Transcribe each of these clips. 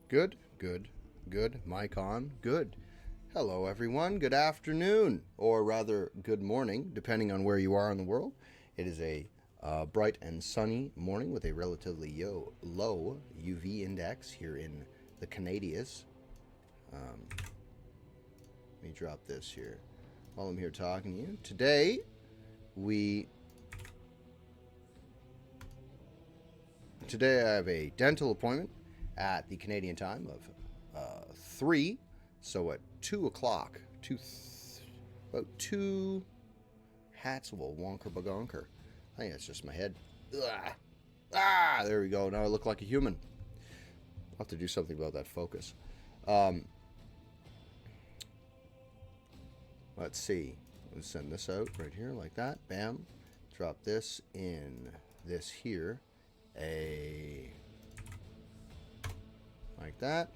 Good, good, good. Mic on. Good. Hello, everyone. Good afternoon, or rather, good morning, depending on where you are in the world. It is a bright and sunny morning with a relatively low UV index here in the Canadias. Let me drop this here while I'm here talking to you. Today I have a dental appointment at the Canadian time of 3, so at 2 o'clock, about 2 hats will wonker bagonker. I think that's just my head. Ugh. There we go. Now I look like a human. I'll have to do something about that focus. Let's see. Let's send this out right here like that. Bam. Drop this in this here. Like that.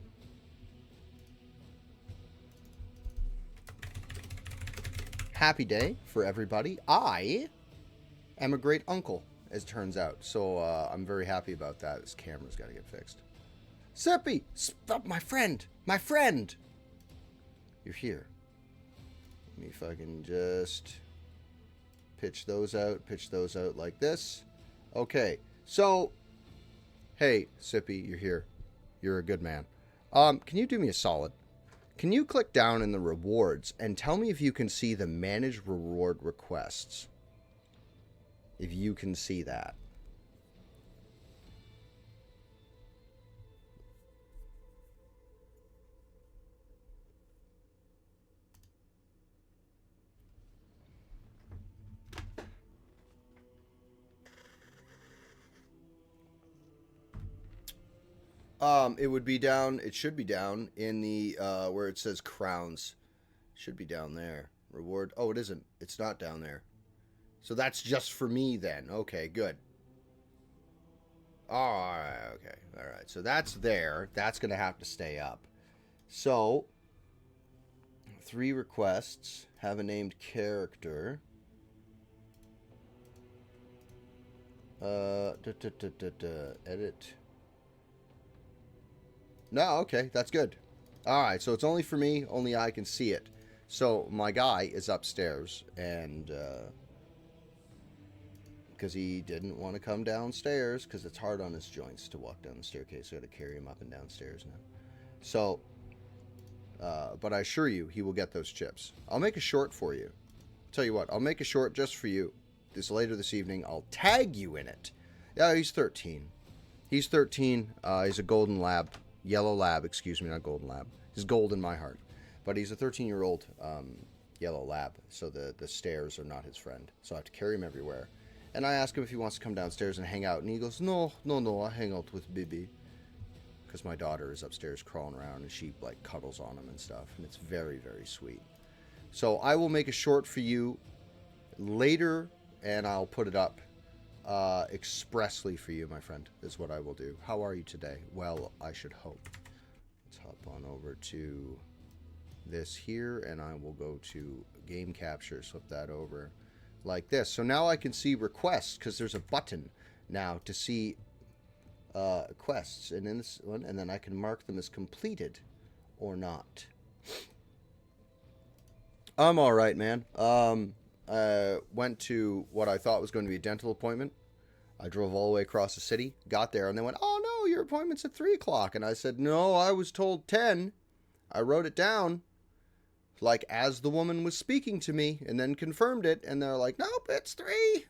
Happy day for everybody. I am a great uncle, as it turns out. So I'm very happy about that. This camera's got to get fixed. Sippy! Stop, my friend! My friend! You're here. Let me if I can just pitch those out like this. Okay, so, hey, Sippy, you're here. You're a good man. Can you do me a solid? Can you click down in the rewards and tell me if you can see the manage reward requests? If you can see that. It would be down. It should be down in the where it says crowns. Should be down there. Reward. Oh, it isn't. It's not down there. So that's just for me then. Okay, good. All right. Okay. All right. So that's there. That's gonna have to stay up. So 3 requests. Have a named character. Edit. No, okay, that's good. Alright, so it's only for me, only I can see it. So my guy is upstairs, and because he didn't want to come downstairs, because it's hard on his joints to walk down the staircase, so I got to carry him up and downstairs now. So, but I assure you, he will get those chips. I'll make a short for you. Tell you what, I'll make a short just for you. Later this evening, I'll tag you in it. Yeah, he's 13. He's 13. He's a golden lab. Yellow lab, excuse me, not golden lab. He's gold in my heart. But he's a 13-year-old yellow lab, so the stairs are not his friend. So I have to carry him everywhere. And I ask him if he wants to come downstairs and hang out. And he goes, no, I hang out with Bibi. Because my daughter is upstairs crawling around and she like cuddles on him and stuff. And it's very, very sweet. So I will make a short for you later, and I'll put it up expressly for you, my friend, is what I will do. How are you today? Well, I should hope. Let's hop on over to this here, and I will go to game capture, slip that over like this. So now I can see requests, because there's a button now to see quests, and in this one, and then I can mark them as completed or not. I'm all right, man. Went to what I thought was going to be a dental appointment. I drove all the way across the city, got there, and they went, oh no, your appointment's at 3 o'clock. And I said, no, I was told 10. I wrote it down, like as the woman was speaking to me, and then confirmed it. And they're like, nope, it's 3.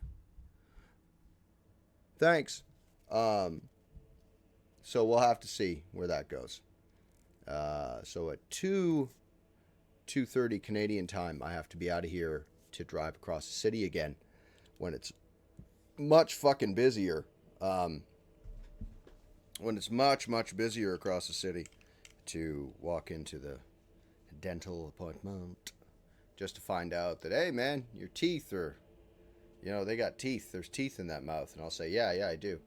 Thanks. So we'll have to see where that goes. So at 2:30 Canadian time, I have to be out of here to drive across the city again when it's much fucking busier. When it's much busier across the city to walk into the dental appointment just to find out that, hey man, your teeth are, they got teeth. There's teeth in that mouth. And I'll say, yeah, I do.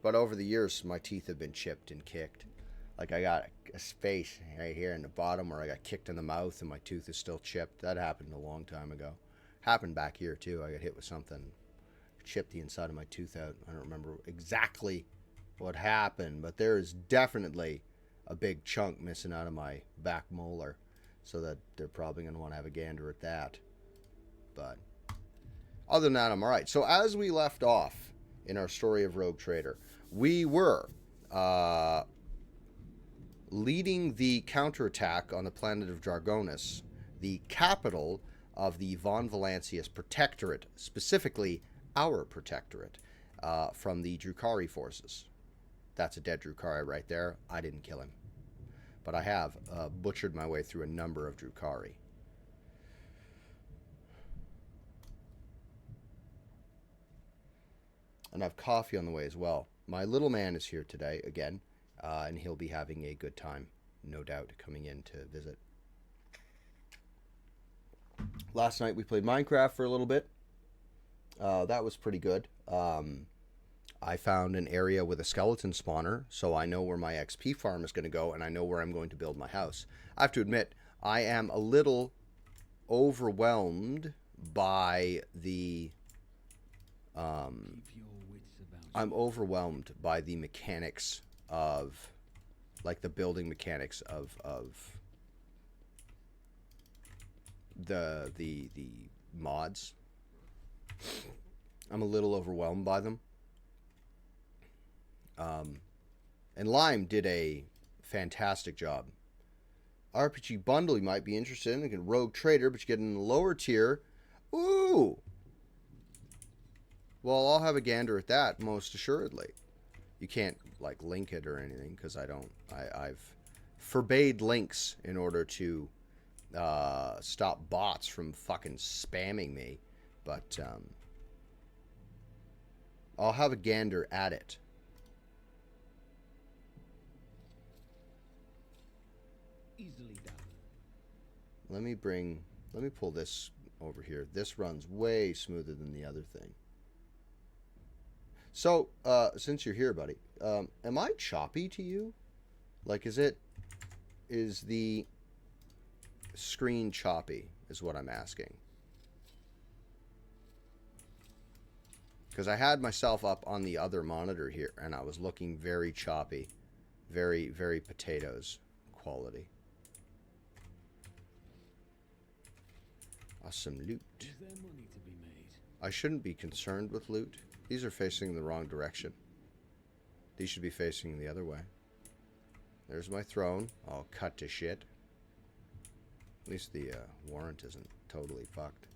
But over the years, my teeth have been chipped and kicked. Like I got a space right here in the bottom where I got kicked in the mouth and my tooth is still chipped. That happened a long time ago. Happened back here too. I got hit with something, chipped the inside of my tooth out. I don't remember exactly what happened, but there is definitely a big chunk missing out of my back molar, so that they're probably going to want to have a gander at that. But other than that, I'm all right. So as we left off in our story of Rogue Trader, we were leading the counterattack on the planet of Dragonis, the capital of the Von Valancius Protectorate, specifically our Protectorate, from the Drukhari forces. That's a dead Drukhari right there. I didn't kill him. But I have butchered my way through a number of Drukhari. And I have coffee on the way as well. My little man is here today, again, and he'll be having a good time, no doubt, coming in to visit. Last night we played Minecraft for a little bit. That was pretty good. I found an area with a skeleton spawner, so I know where my XP farm is going to go, and I know where I'm going to build my house. I have to admit, I am a little overwhelmed by the... I'm overwhelmed by the mechanics of, like, the building mechanics of the mods. I'm a little overwhelmed by them. And Lime did a fantastic job. RPG bundle you might be interested in. You can Rogue Trader, but you get in the lower tier. Ooh! Well, I'll have a gander at that, most assuredly. You can't, like, link it or anything, because I've forbade links in order to stop bots from fucking spamming me. But I'll have a gander at it. Easily done. Let me pull this over here. This runs way smoother than the other thing. So, since you're here, buddy, am I choppy to you? Like, is the screen choppy, is what I'm asking. Because I had myself up on the other monitor here, and I was looking very choppy. Very, very potatoes quality. Awesome loot. Is there money to be made? I shouldn't be concerned with loot. These are facing the wrong direction. These should be facing the other way. There's my throne, all cut to shit. At least the warrant isn't totally fucked.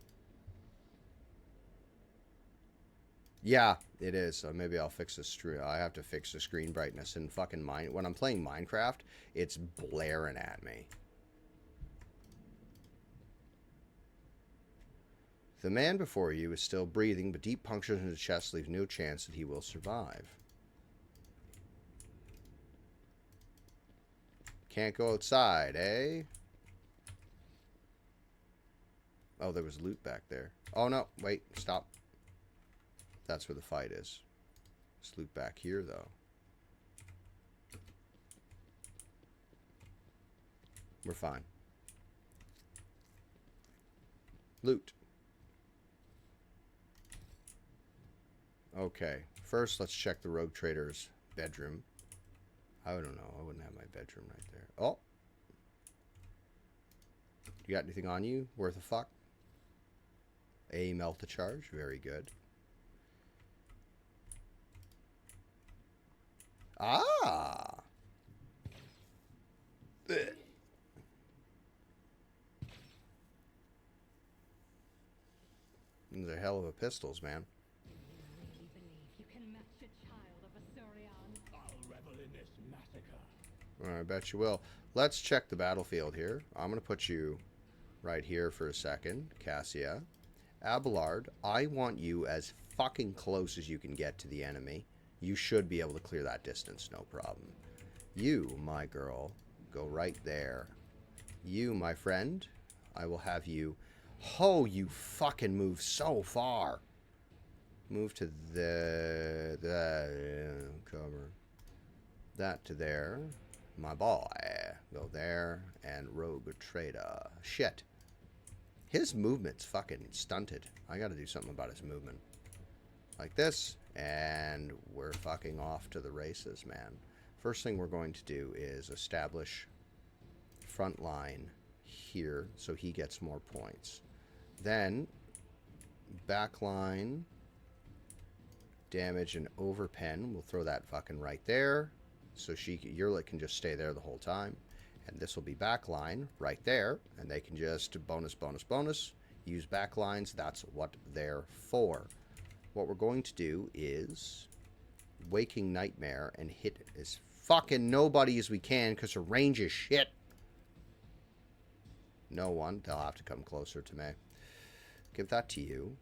Yeah, it is. So maybe I'll fix the screen. I have to fix the screen brightness and fucking when I'm playing Minecraft, it's blaring at me. The man before you is still breathing, but deep punctures in his chest leave no chance that he will survive. Can't go outside, eh? Oh, there was loot back there. Oh, no. Wait. Stop. That's where the fight is. There's loot back here, though. We're fine. Loot. Okay. First, let's check the Rogue Trader's bedroom. I don't know. I wouldn't have my bedroom right there. Oh. You got anything on you worth a fuck? A melt-a-charge. Very good. Ah! Ugh. These are hell of a pistols, man. I bet you will. Let's check the battlefield here. I'm going to put you right here for a second. Cassia. Abelard, I want you as fucking close as you can get to the enemy. You should be able to clear that distance, no problem. You, my girl, go right there. You, my friend, I will have you... Oh, you fucking move so far. Move to the cover. That to there. My boy. Go there. And Rogue Trader. Shit. His movement's fucking stunted. I gotta do something about his movement. Like this. And we're fucking off to the races, man. First thing we're going to do is establish front line here so he gets more points. Then back line, damage and overpen. We'll throw that fucking right there. So Yurlik can just stay there the whole time. And this will be back line right there. And they can just bonus, bonus, bonus. Use back lines. That's what they're for. What we're going to do is Waking Nightmare and hit as fucking nobody as we can because her range is shit. No one. They'll have to come closer to me. Give that to you.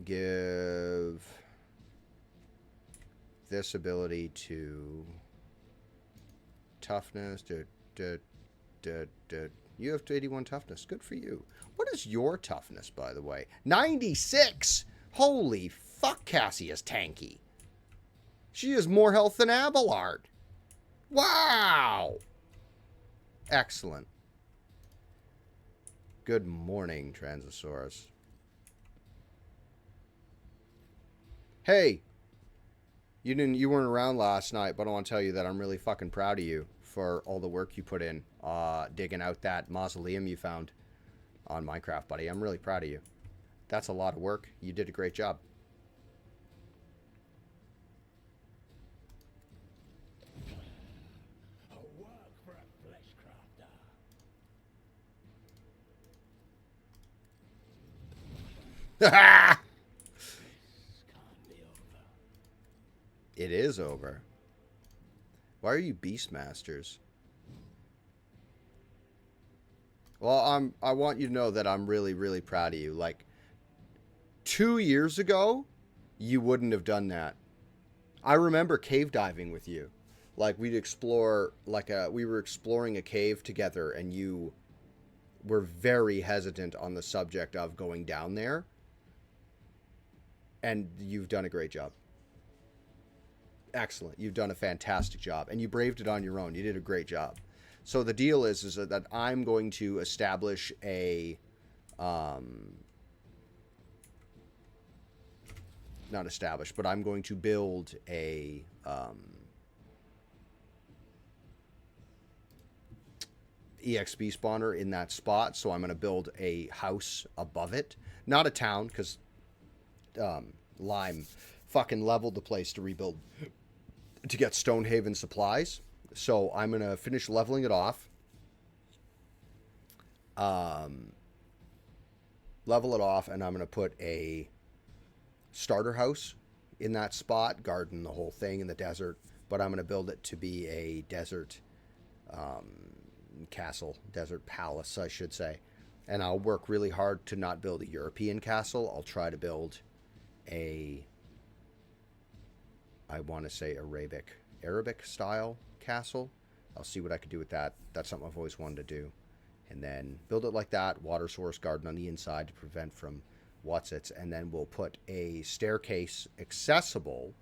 Give this ability to toughness. You have 81 toughness. Good for you. What is your toughness, by the way? 96! Holy fuck, Cassie is tanky. She has more health than Abelard. Wow! Excellent. Good morning, Transosaurus. Hey! You weren't around last night, but I want to tell you that I'm really fucking proud of you for all the work you put in digging out that mausoleum you found on Minecraft, buddy. I'm really proud of you. That's a lot of work. You did a great job. It is over. Why are you Beastmasters? Well, I want you to know that I'm really, really proud of you. Like, 2 years ago, you wouldn't have done that. I remember cave diving with you. Like, we'd explore, we were exploring a cave together, and you were very hesitant on the subject of going down there. And you've done a great job. Excellent. You've done a fantastic job. And you braved it on your own. You did a great job. So the deal is that I'm going to establish a... not establish, but I'm going to build a... EXP spawner in that spot. So I'm going to build a house above it. Not a town, because Lime fucking leveled the place to rebuild... to get Stonehaven supplies. So I'm going to finish leveling it off. Level it off, and I'm going to put a starter house in that spot, garden the whole thing in the desert, but I'm going to build it to be a desert castle, desert palace, I should say. And I'll work really hard to not build a European castle. I'll try to build a... I want to say Arabic style castle. I'll see what I can do with that. That's something I've always wanted to do. And then build it like that, water source garden on the inside to prevent from what's-its. And then we'll put a staircase accessible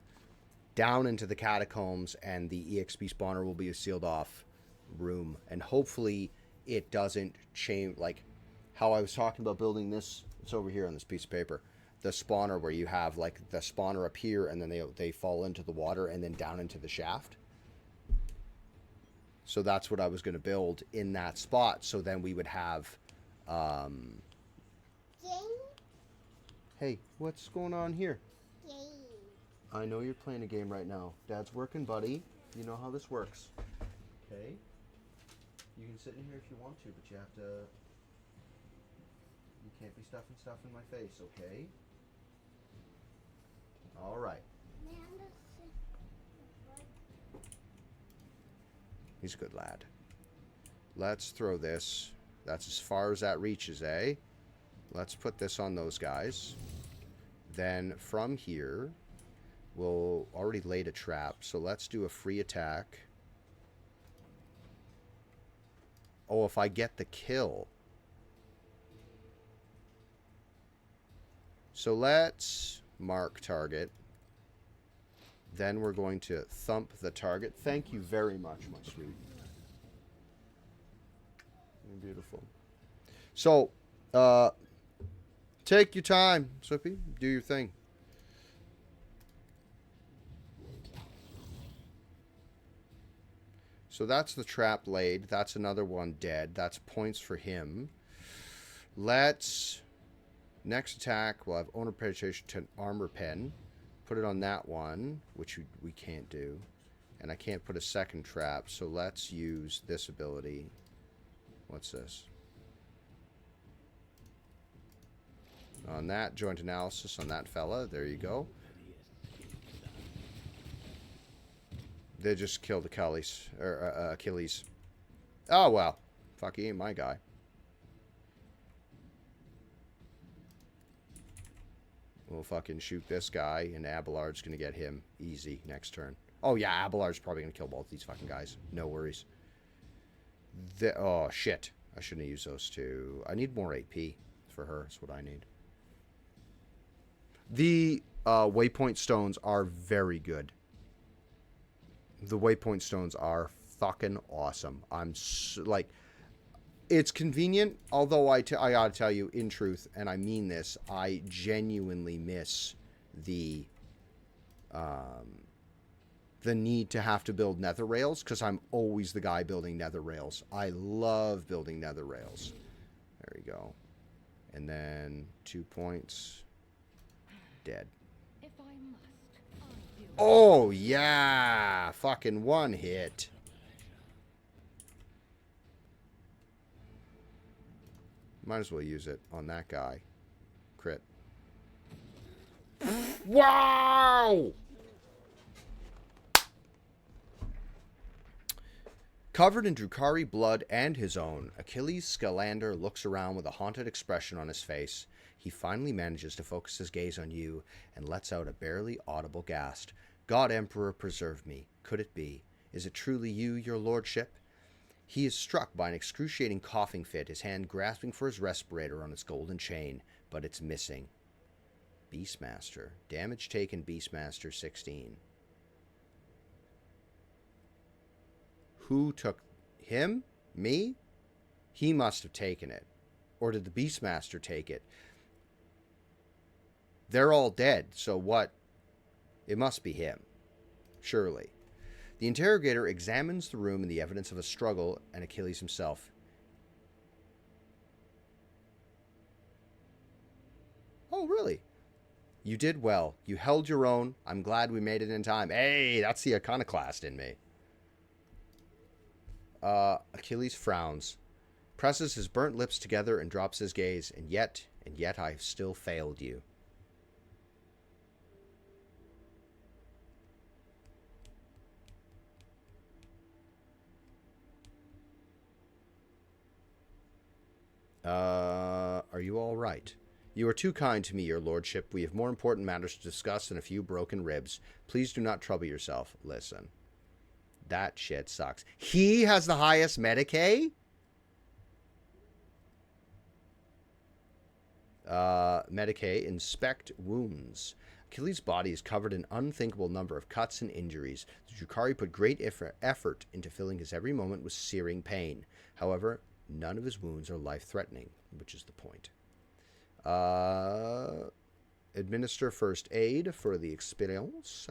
down into the catacombs, and the EXP spawner will be a sealed off room. And hopefully it doesn't change, like how I was talking about building this. It's over here on this piece of paper. The spawner where you have like the spawner up here and then they fall into the water and then down into the shaft. So that's what I was going to build in that spot. So then we would have... Hey, what's going on here? I know you're playing a game right now. Dad's working, buddy. You know how this works. Okay? You can sit in here if you want to, but you have to... You can't be stuffing stuff in my face, okay? All right. He's a good lad. Let's throw this. That's as far as that reaches, eh? Let's put this on those guys. Then from here, we'll already laid a trap. So let's do a free attack. Oh, if I get the kill. So let's mark target. Then we're going to thump the target. Thank you very much, my sweet. You're beautiful. So, take your time, Swippy. Do your thing. So that's the trap laid. That's another one dead. That's points for him. Let's... Next attack, we'll have owner penetration to armor pen. Put it on that one, which we can't do. And I can't put a second trap, so let's use this ability. What's this? On that, joint analysis on that fella. There you go. They just killed Achilles. Achilles. Oh, well. Fuck, he ain't my guy. We'll fucking shoot this guy, and Abelard's going to get him easy next turn. Oh, yeah, Abelard's probably going to kill both these fucking guys. No worries. Oh, shit. I shouldn't have used those two. I need more AP for her. That's what I need. The waypoint stones are very good. The waypoint stones are fucking awesome. I'm like... It's convenient, although I gotta tell you, in truth, and I mean this, I genuinely miss the need to have to build nether rails, because I'm always the guy building nether rails. I love building nether rails. There we go. And then 2 points. Dead. If I must, oh, yeah! Fucking one hit. Might as well use it on that guy. Crit. Wow! Covered in Drukhari blood and his own, Achilles Scalander looks around with a haunted expression on his face. He finally manages to focus his gaze on you and lets out a barely audible gasp. God Emperor, preserve me. Could it be? Is it truly you, your lordship? He is struck by an excruciating coughing fit, his hand grasping for his respirator on its golden chain, but it's missing. Beastmaster. Damage taken, Beastmaster 16. Who took him? Me? He must have taken it. Or did the Beastmaster take it? They're all dead, so what? It must be him. Surely. The interrogator examines the room and the evidence of a struggle and Achilles himself. Oh, really? You did well. You held your own. I'm glad we made it in time. Hey, that's the iconoclast in me. Achilles frowns, presses his burnt lips together and drops his gaze. And yet I've still failed you. Are you all right? You are too kind to me, your lordship. We have more important matters to discuss than a few broken ribs. Please do not trouble yourself. Listen. That shit sucks. He has the highest Medicaid? Medicaid, inspect wounds. Achilles' body is covered in an unthinkable number of cuts and injuries. The Drukhari put great effort into filling his every moment with searing pain. However, none of his wounds are life-threatening, which is the point. Administer first aid for the experience.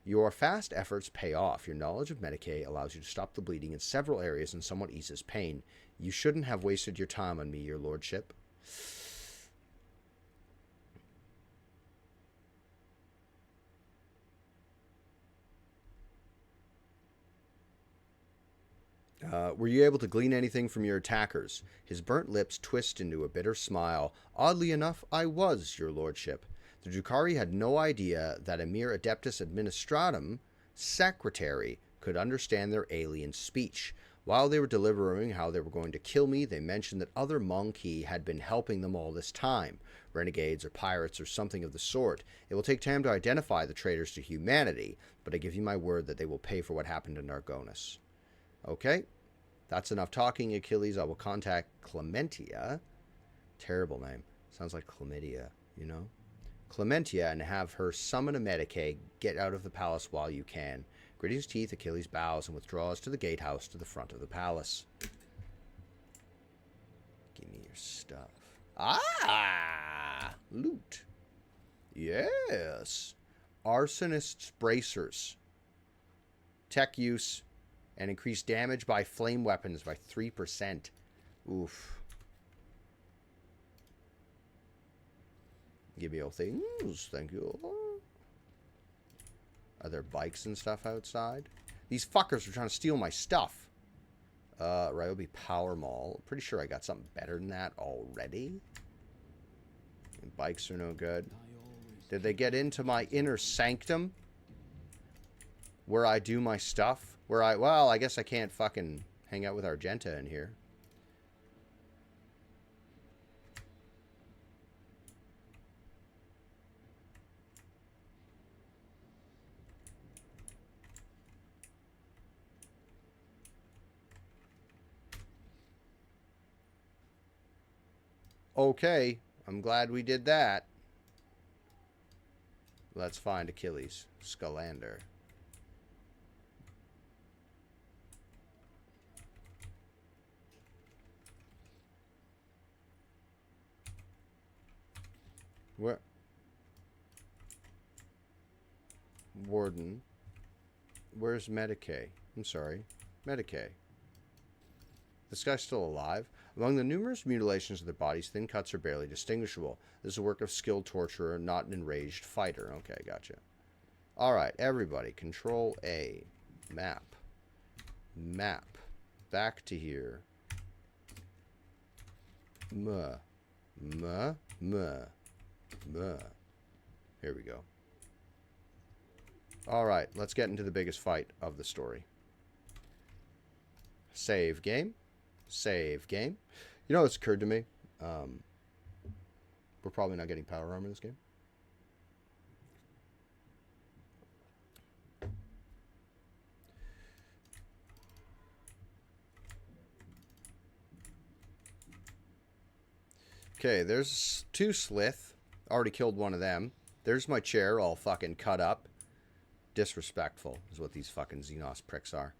Your fast efforts pay off. Your knowledge of Medicaid allows you to stop the bleeding in several areas and somewhat eases pain. You shouldn't have wasted your time on me, your lordship. Were you able to glean anything from your attackers? His burnt lips twist into a bitter smile. Oddly enough, I was, your lordship. The Drukhari had no idea that a mere Adeptus Administratum secretary could understand their alien speech. While they were deliberating how they were going to kill me, they mentioned that other Monkey had been helping them all this time. Renegades or pirates or something of the sort. It will take time to identify the traitors to humanity, but I give you my word that they will pay for what happened to Nargonus. Okay, that's enough talking, Achilles. I will contact Clementia. Terrible name. Sounds like chlamydia, you know? Clementia, and have her summon a Medicaid. Get out of the palace while you can. Gritting his teeth, Achilles bows and withdraws to the gatehouse to the front of the palace. Give me your stuff. Ah! Loot. Yes. Arsonist's bracers. Tech use. And increase damage by flame weapons by 3%. Oof. Give me all things. Thank you. Are there bikes and stuff outside? These fuckers are trying to steal my stuff. Ryobi Power Mall. Pretty sure I got something better than that already. And bikes are no good. Did they get into my inner sanctum? Where I do my stuff? Well, I guess I can't fucking hang out with Argenta in here. Okay, I'm glad we did that. Let's find Achilles. Scalander. Where? Warden. Where's Medicae? I'm sorry. Medicae. This guy's still alive? Among the numerous mutilations of their bodies, thin cuts are barely distinguishable. This is a work of skilled torturer, not an enraged fighter. Okay, gotcha. Alright, everybody. Control A. Map. Map. Back to here. Muh. Muh. Muh. Muh. Here we go. Alright, let's get into the biggest fight of the story. Save game. Save game. You know what's occurred to me? We're probably not getting power armor in this game. Okay, there's 2 Slith. Already killed one of them. There's my chair all fucking cut up. Disrespectful is what these fucking Xenos pricks are.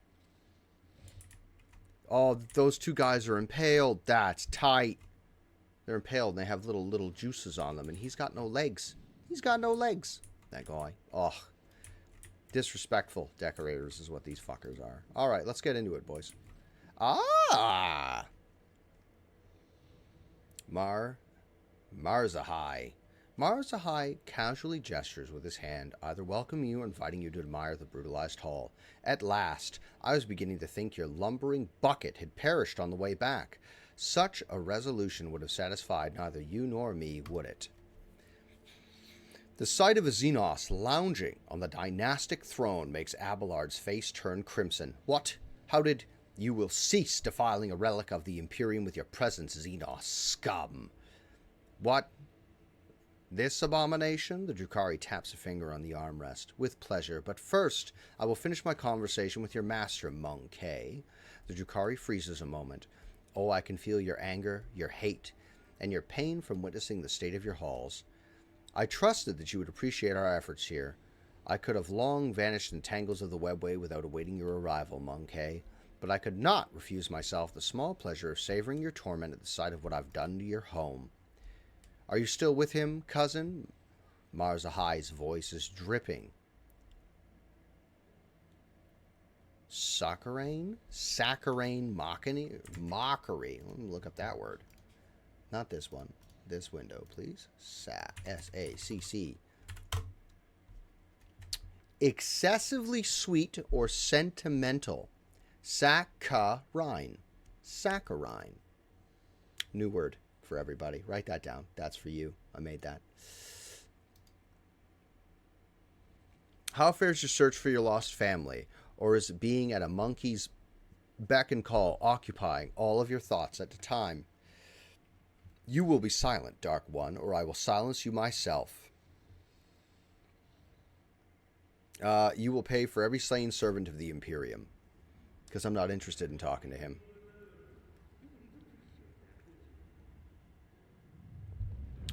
Oh, those 2 guys are impaled. That's tight. They're impaled and they have little juices on them. And he's got no legs. He's got no legs. That guy. Oh. Disrespectful decorators is what these fuckers are. Alright, let's get into it, boys. Ah! Marzahai. Marzahai casually gestures with his hand, either welcoming you or inviting you to admire the brutalized hall. At last, I was beginning to think your lumbering bucket had perished on the way back. Such a resolution would have satisfied neither you nor me, would it? The sight of a Xenos lounging on the dynastic throne makes Abelard's face turn crimson. What? How did... You will cease defiling a relic of the Imperium with your presence, Xenos scum. What? This abomination? The Drukhari taps a finger on the armrest. With pleasure, but first, I will finish my conversation with your master, Monkey. The Drukhari freezes a moment. Oh, I can feel your anger, your hate, and your pain from witnessing the state of your halls. I trusted that you would appreciate our efforts here. I could have long vanished in tangles of the webway without awaiting your arrival, Monkey, but I could not refuse myself the small pleasure of savoring your torment at the sight of what I've done to your home. Are you still with him, cousin? Marzahai's voice is dripping. Saccharine? Saccharine mockery. Let me look up that word. Not this one. This window, please. S-A-C-C. Excessively sweet or sentimental. Saccharine. Saccharine. New word for everybody. Write that down. That's for you. I made that. How fares your search for your lost family? Or is it being at a monkey's beck and call occupying all of your thoughts at a time? You will be silent, Dark One, or I will silence you myself. You will pay for every slain servant of the Imperium. Because I'm not interested in talking to him.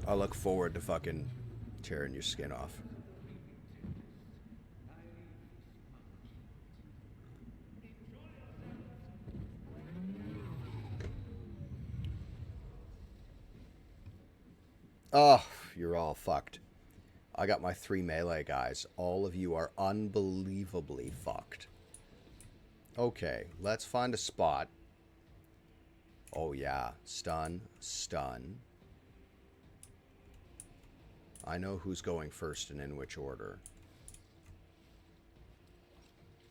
I look forward to fucking tearing your skin off. Oh, you're all fucked. I got my 3 melee guys. All of you are unbelievably fucked. Okay, let's find a spot. Oh yeah, stun, stun. I know who's going first and in which order.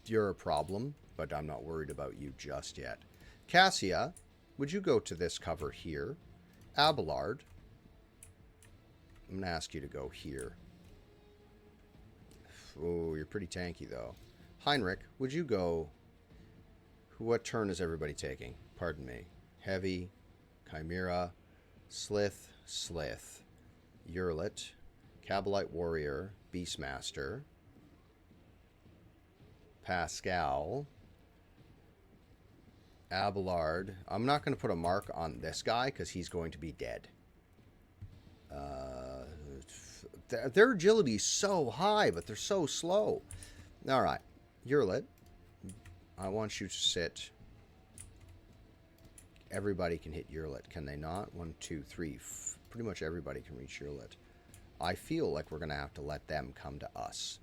You're a problem, but I'm not worried about you just yet. Cassia, would you go to this cover here? Abelard, I'm going to ask you to go here. Oh, you're pretty tanky, though. Heinrich, would you go... What turn is everybody taking? Pardon me. Heavy, Chimera, Slith, Slith, Urlet, Cabalite Warrior, Beastmaster, Pascal, Abelard. I'm not going to put a mark on this guy because he's going to be dead. Their agility is so high, but they're so slow. All right. Urlet, I want you to sit. Everybody can hit Urlet, can they not? 1, 2, 3. Pretty much everybody can reach Urlet. I feel like we're going to have to let them come to us.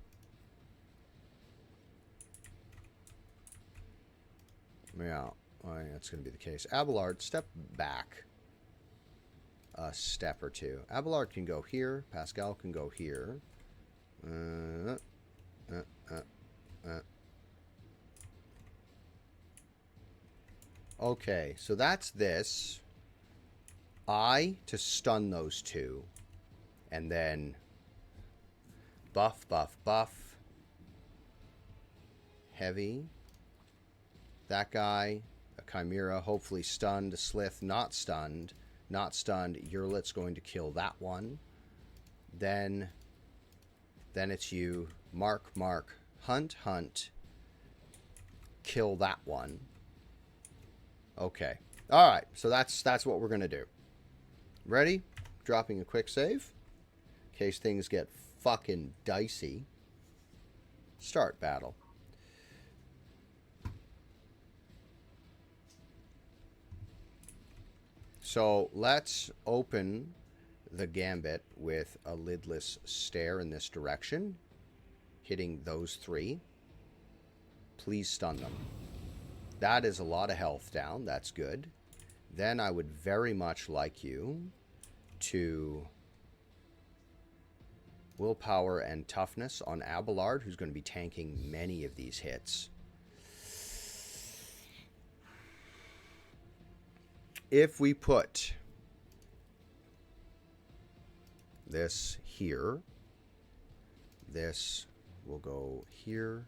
Yeah, that's going to be the case. Abelard, step back a step or two. Abelard can go here. Pascal can go here. Okay, so that's this. I to stun those two. And then buff, buff, buff. Heavy. That guy, a Chimera, hopefully stunned. A Slith, not stunned. Not stunned. Urlet's going to kill that one. Then it's you. Mark, mark. Hunt, hunt. Kill that one. Okay. Alright, so that's what we're going to do. Ready? Dropping a quick save. In case things get fucking dicey. Start battle. So let's open the gambit with a lidless stare in this direction. Hitting those 3. Please stun them. That is a lot of health down. That's good. Then I would very much like you to willpower and toughness on Abelard, who's going to be tanking many of these hits. If we put this here, this will go here.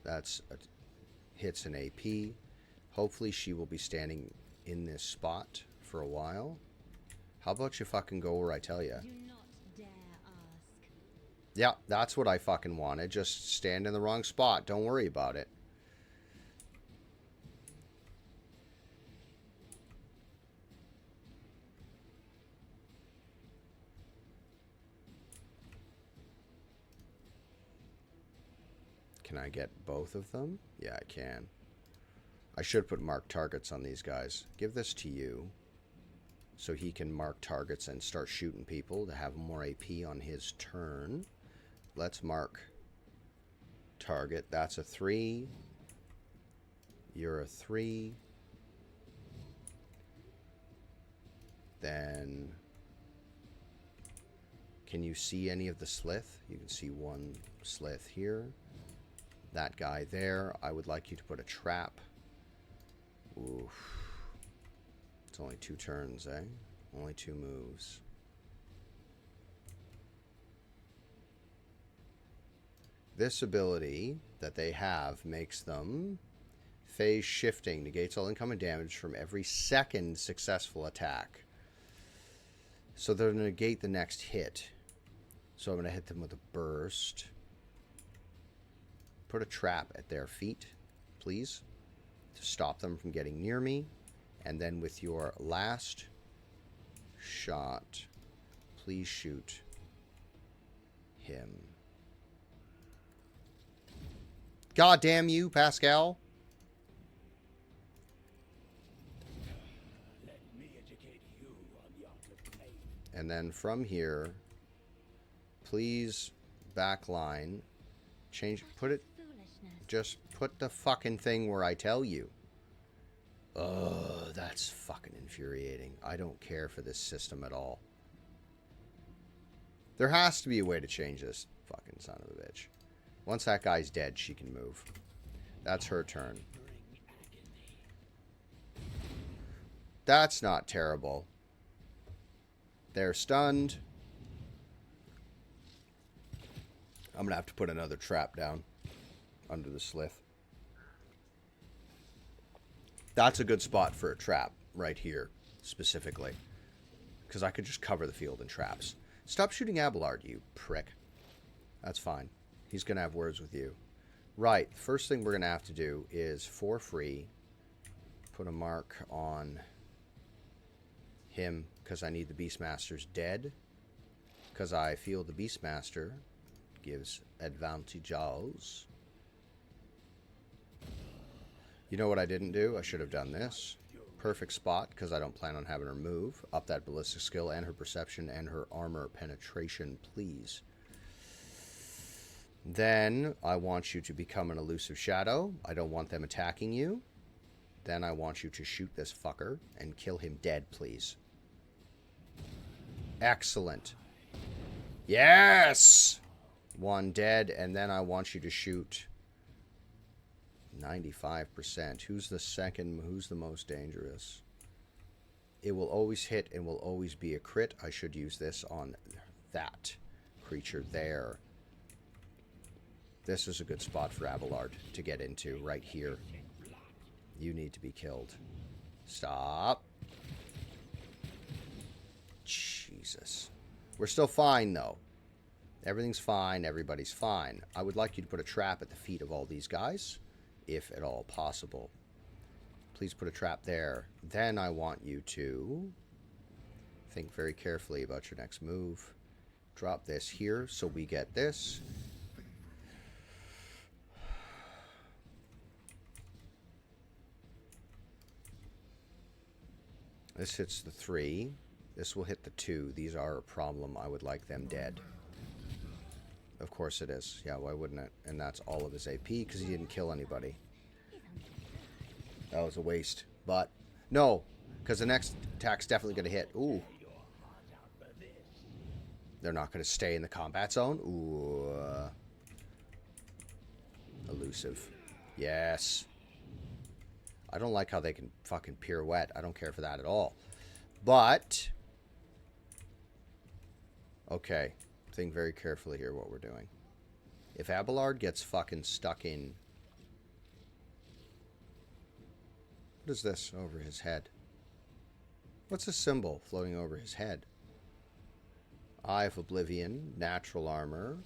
That's hits an AP. Hopefully she will be standing in this spot for a while. How about you fucking go where I tell you? Do not dare ask. Yeah, that's what I fucking wanted. Just stand in the wrong spot. Don't worry about it. Can I get both of them? Yeah, I can. I should put mark targets on these guys. Give this to you so he can mark targets and start shooting people to have more AP on his turn. Let's mark target. That's a 3. You're a 3. Then can you see any of the Slith? You can see one Slith here. That guy there. I would like you to put a trap. Oof. It's only 2 turns, eh? Only 2 moves. This ability that they have makes them phase shifting, negates all incoming damage from every second successful attack. So they're going to negate the next hit. So I'm going to hit them with a burst. Put a trap at their feet, please, to stop them from getting near me. And then with your last shot, please shoot him. God damn you, Pascal. Let me educate you on the art of blade. And then from here, please backline, change, put it. foolishness. Just put the fucking thing where I tell you. Ugh, that's fucking infuriating. I don't care for this system at all. There has to be a way to change this fucking son of a bitch. Once that guy's dead, she can move. That's her turn. That's not terrible. They're stunned. I'm going to have to put another trap down under the slith. That's a good spot for a trap right here, specifically. Because I could just cover the field in traps. Stop shooting Abelard, you prick. That's fine. He's going to have words with you. Right, the first thing we're going to have to do is, for free, put a mark on him, because I need the Beastmasters dead. Because I feel the Beastmaster gives advantages. You know what I didn't do? I should have done this. Perfect spot, because I don't plan on having her move. Up that ballistic skill and her perception and her armor penetration, please. Then I want you to become an elusive shadow. I don't want them attacking you. Then I want you to shoot this fucker and kill him dead, please. Excellent. Yes! One dead, and then I want you to shoot 95%. Who's the second? Who's the most dangerous? It will always hit and will always be a crit. I should use this on that creature there. This is a good spot for Abelard to get into right here. You need to be killed. Stop. Jesus. We're still fine, though. Everything's fine. Everybody's fine. I would like you to put a trap at the feet of all these guys, if at all possible. Please put a trap there. Then I want you to think very carefully about your next move. Drop this here so we get this. This hits the 3. This will hit the 2. These are a problem. I would like them dead. Of course it is. Yeah, why wouldn't it? And that's all of his AP because he didn't kill anybody. That was a waste. But, no. Because the next attack's definitely going to hit. Ooh. They're not going to stay in the combat zone. Ooh. Elusive. Yes. I don't like how they can fucking pirouette. I don't care for that at all. But, okay. Think very carefully here what we're doing. If Abelard gets fucking stuck in... What is this over his head? What's a symbol floating over his head? Eye of Oblivion, natural armor.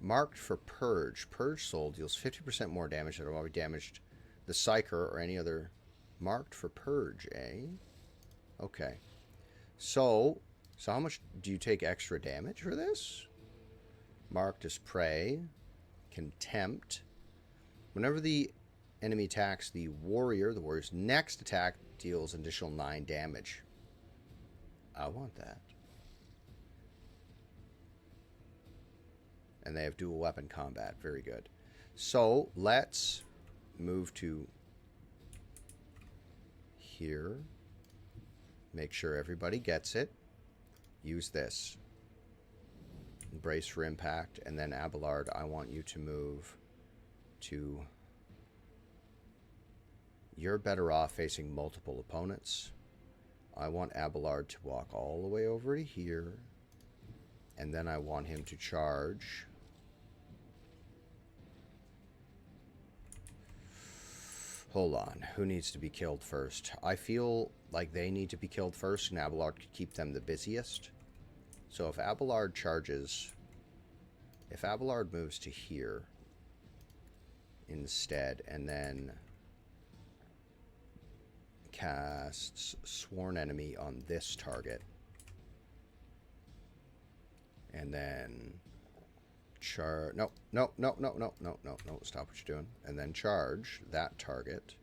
Marked for Purge. Purge Soul deals 50% more damage than already damaged the Psyker or any other. Marked for Purge, eh? Okay. So how much do you take extra damage for this? Marked as Prey. Contempt. Whenever the enemy attacks the warrior's next attack deals an additional 9 damage. I want that. And they have dual weapon combat. Very good. So, let's move to here. Make sure everybody gets it. Use this. Brace for impact. And then Abelard, I want you to move to... You're better off facing multiple opponents. I want Abelard to walk all the way over to here. And then I want him to charge... Hold on. Who needs to be killed first? I feel like they need to be killed first, and Abelard could keep them the busiest. So if Abelard charges... If Abelard moves to here instead, and then casts Sworn Enemy on this target, and then... No, stop what you're doing. And then charge that target.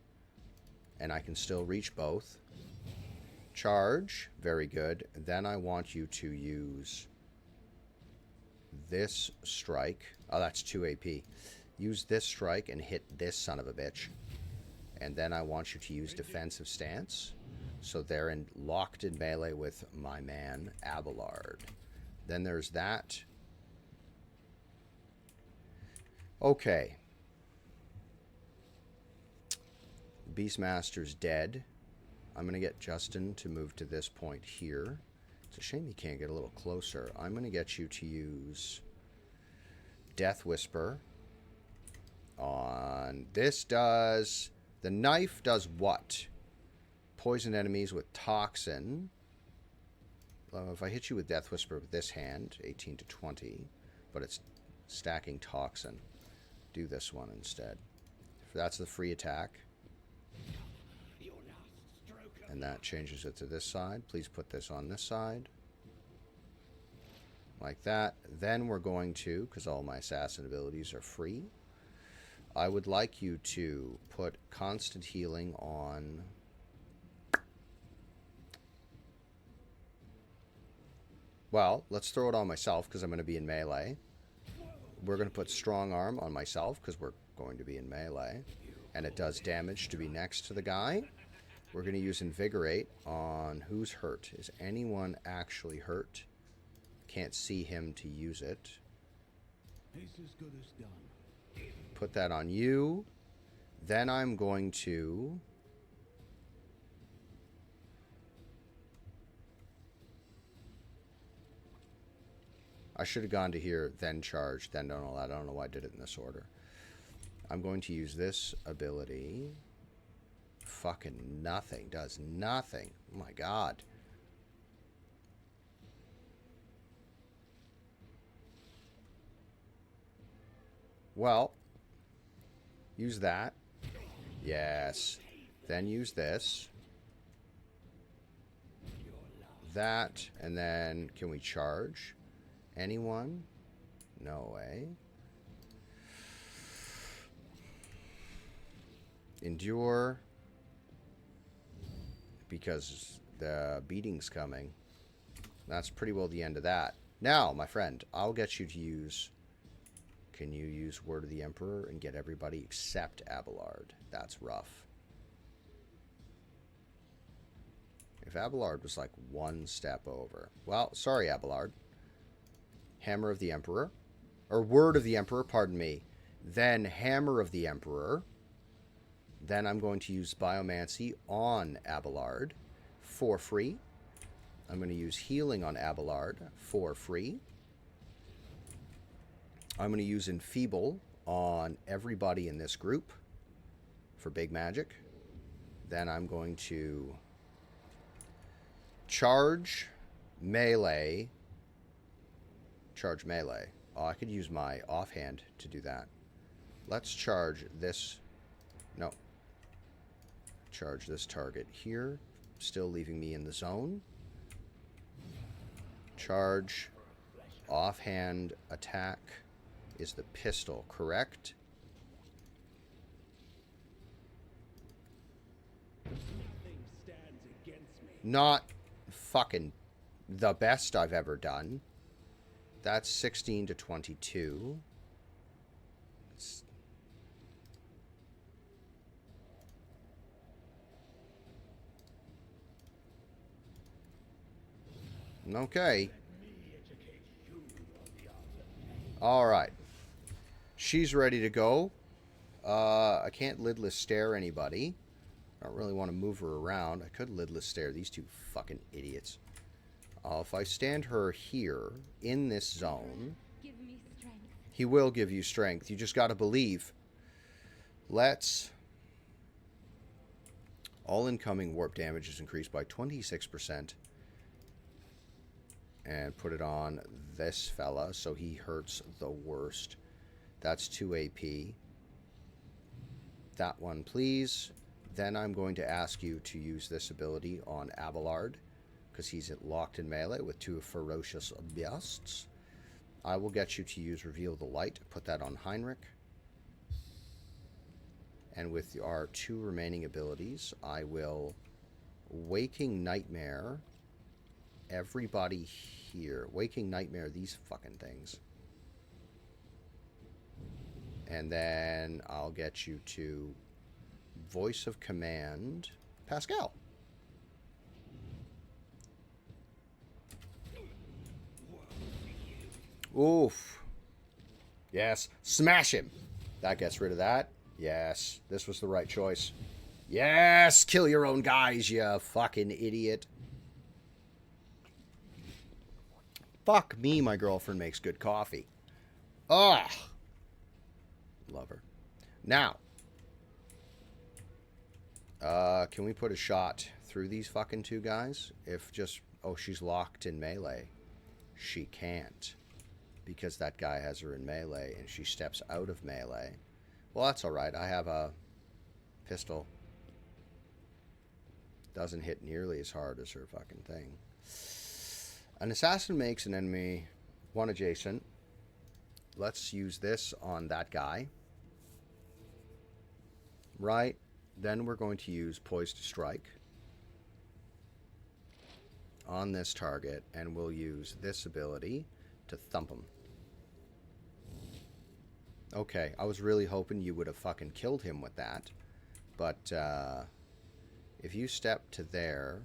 And I can still reach both. Charge. Very good. Then I want you to use this strike. Oh, that's 2 AP. Use this strike and hit this son of a bitch. And then I want you to use defensive stance. So they're locked in melee with my man, Abelard. Then there's that. Okay. Beastmaster's dead. I'm going to get Justin to move to this point here. It's a shame he can't get a little closer. I'm going to get you to use Death Whisper on... This does... The knife does what? Poison enemies with toxin. Well, if I hit you with Death Whisper with this hand, 18 to 20, but it's stacking toxin. Do this one instead. That's the free attack. And that changes it to this side. Please put this on this side. Like that. Then we're going to, because all my assassin abilities are free, I would like you to put constant healing on... Well, let's throw it on myself because I'm going to be in melee. We're going to put strong arm on myself because we're going to be in melee. And it does damage to be next to the guy. We're going to use Invigorate on who's hurt. Is anyone actually hurt? Can't see him to use it. It's as good as done. Put that on you. Then I'm going to... I should have gone to here, then charge, then don't allow. I don't know why I did it in this order. I'm going to use this ability. Fucking nothing. Does nothing. Oh my god. Well, use that. Yes. Then use this. That. And then can we charge? Anyone? No way. Endure. Because the beating's coming. That's pretty well the end of that. Now, my friend, I'll get you to use... Can you use Word of the Emperor and get everybody except Abelard? That's rough. If Abelard was like one step over... Well, sorry, Abelard. Hammer of the Emperor. Or Word of the Emperor, pardon me. Then Hammer of the Emperor. Then I'm going to use Biomancy on Abelard for free. I'm going to use Healing on Abelard for free. I'm going to use Enfeeble on everybody in this group for big magic. Then I'm going to charge melee. Charge melee. Oh, I could use my offhand to do that. Let's charge this. No. Charge this target here. Still leaving me in the zone. Charge. Offhand attack is the pistol, correct? Nothing stands against me. Not fucking the best I've ever done. That's 16 to 22. Okay. All right. She's ready to go. I can't lidless stare anybody. I don't really want to move her around. I could lidless stare these two fucking idiots. If I stand her here in this zone, Give me strength. he will give you strength. You just got to believe. Let's... All incoming warp damage is increased by 26%. And put it on this fella so he hurts the worst. That's 2 AP. That one, please. Then I'm going to ask you to use this ability on Abelard, because he's locked in melee with 2 ferocious busts. I will get you to use Reveal the Light. Put that on Heinrich. And with our 2 remaining abilities, I will Waking Nightmare everybody here. Waking Nightmare these fucking things. And then I'll get you to voice of command, Pascal. Oof. Yes. Smash him. That gets rid of that. Yes. This was the right choice. Yes. Kill your own guys, you fucking idiot. Fuck me, my girlfriend makes good coffee. Ugh. Love her. Now. Can we put a shot through these fucking two guys? If just... Oh, she's locked in melee. She can't. Because that guy has her in melee and she steps out of melee. Well, that's alright. I have a pistol. Doesn't hit nearly as hard as her fucking thing. An assassin makes an enemy one adjacent. Let's use this on that guy. Right. Then we're going to use Poise to Strike on this target, and we'll use this ability to thump him. Okay, I was really hoping you would have fucking killed him with that. But, if you step to there...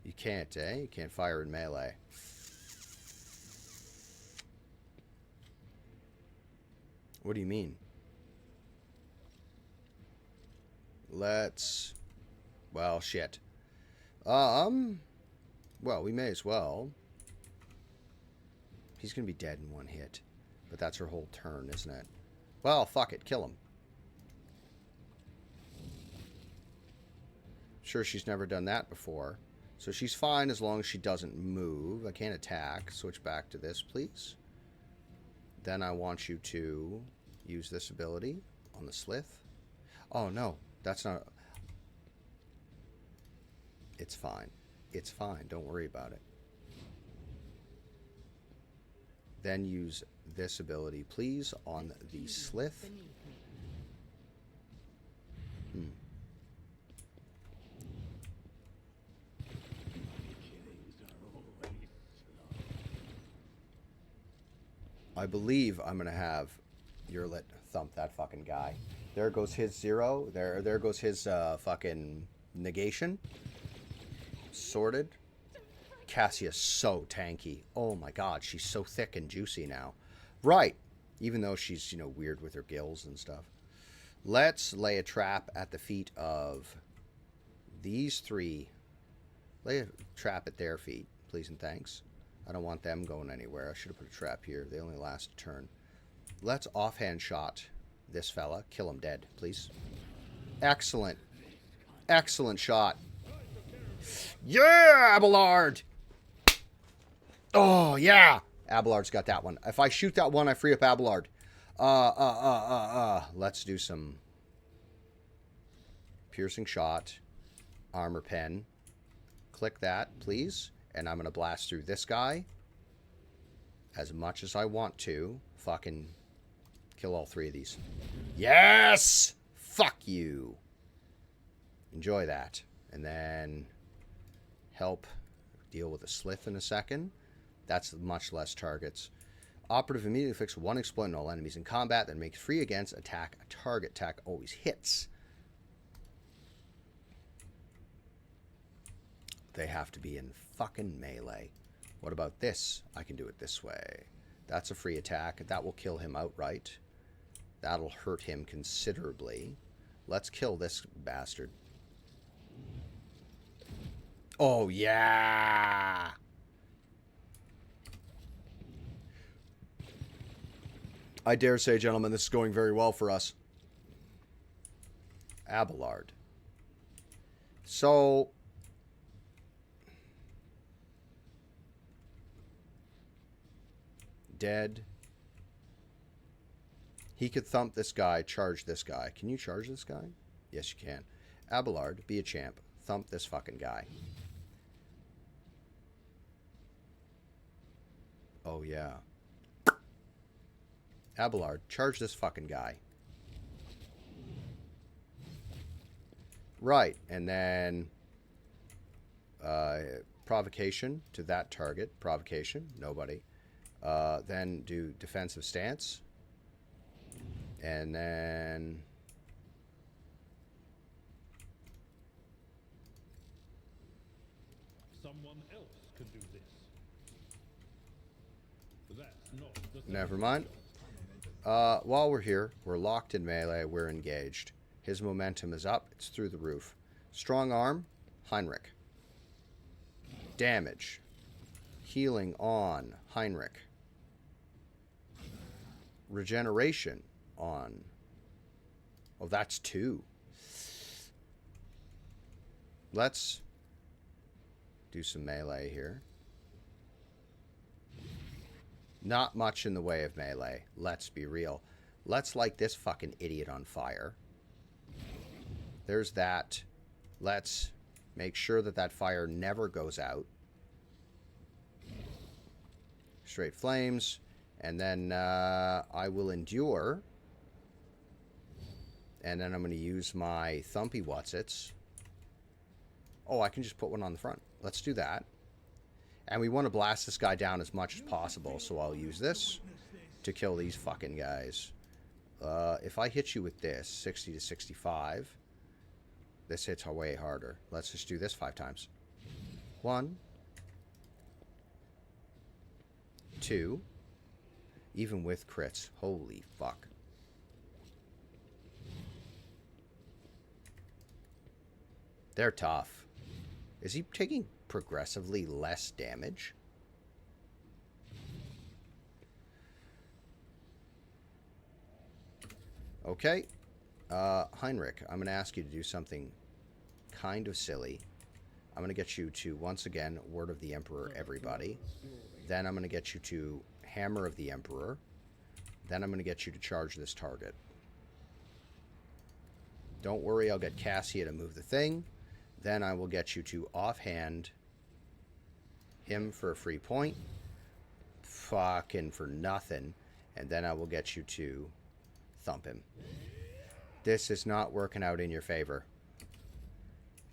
You can't, eh? You can't fire in melee. What do you mean? Let's... Well, shit. Well, we may as well. He's gonna be dead in one hit. But that's her whole turn, isn't it? Well, fuck it. Kill him. Sure, she's never done that before. So she's fine as long as she doesn't move. I can't attack. Switch back to this, please. Then I want you to use this ability on the Slith. Oh, no. That's not... It's fine. It's fine. Don't worry about it. Then use this ability, please, on the Slith. I believe I'm going to have Urlet thump that fucking guy. There goes his 0. There goes his fucking negation. Sorted. Cassia's so tanky. Oh my god, she's so thick and juicy now. Right. Even though she's, you know, weird with her gills and stuff. Let's lay a trap at the feet of these three. Lay a trap at their feet, please and thanks. I don't want them going anywhere. I should have put a trap here. They only last a turn. Let's offhand shot this fella. Kill him dead, please. Excellent. Excellent shot. Yeah, Abelard! Oh, yeah! Abelard's got that one. If I shoot that one, I free up Abelard. Let's do some piercing shot. Armor pen. Click that, please. And I'm going to blast through this guy as much as I want to. Fucking kill all three of these. Yes! Fuck you. Enjoy that. And then help deal with a Slith in a second. That's much less targets. Operative immediately fix one exploit on all enemies in combat, then make free against attack. A target attack always hits. They have to be in fucking melee. What about this? I can do it this way. That's a free attack. That will kill him outright. That'll hurt him considerably. Let's kill this bastard. Oh, yeah! I dare say, gentlemen, this is going very well for us. Abelard. So... dead. He could thump this guy, charge this guy. Can you charge this guy? Yes, you can. Abelard, be a champ. Thump this fucking guy. Oh, yeah. Abelard, charge this fucking guy. Right, and then provocation to that target. Provocation, nobody. Then do defensive stance. And then... Someone else can do this. That's not the Never mind. While we're here, we're locked in melee, we're engaged. His momentum is up, it's through the roof. Strong arm, Heinrich. Damage. Healing on Heinrich. Regeneration on... Oh, that's 2. Let's do some melee here. Not much in the way of melee. Let's be real. Let's light this fucking idiot on fire. There's that. Let's make sure that that fire never goes out. Straight flames. And then I will endure. And then I'm going to use my thumpy whatsits. Oh, I can just put one on the front. Let's do that. And we want to blast this guy down as much as possible, so I'll use this to kill these fucking guys. If I hit you with this, 60 to 65, this hits way harder. Let's just do this 5 times. 1, 2, even with crits. Holy fuck. They're tough. Is he taking progressively less damage? Okay. Heinrich, I'm going to ask you to do something kind of silly. I'm going to get you to, once again, Word of the Emperor, everybody. Then I'm going to get you to Hammer of the Emperor. Then I'm going to get you to charge this target. Don't worry, I'll get Cassia to move the thing. Then I will get you to offhand him for a free point. Fucking for nothing. And then I will get you to thump him. This is not working out in your favor.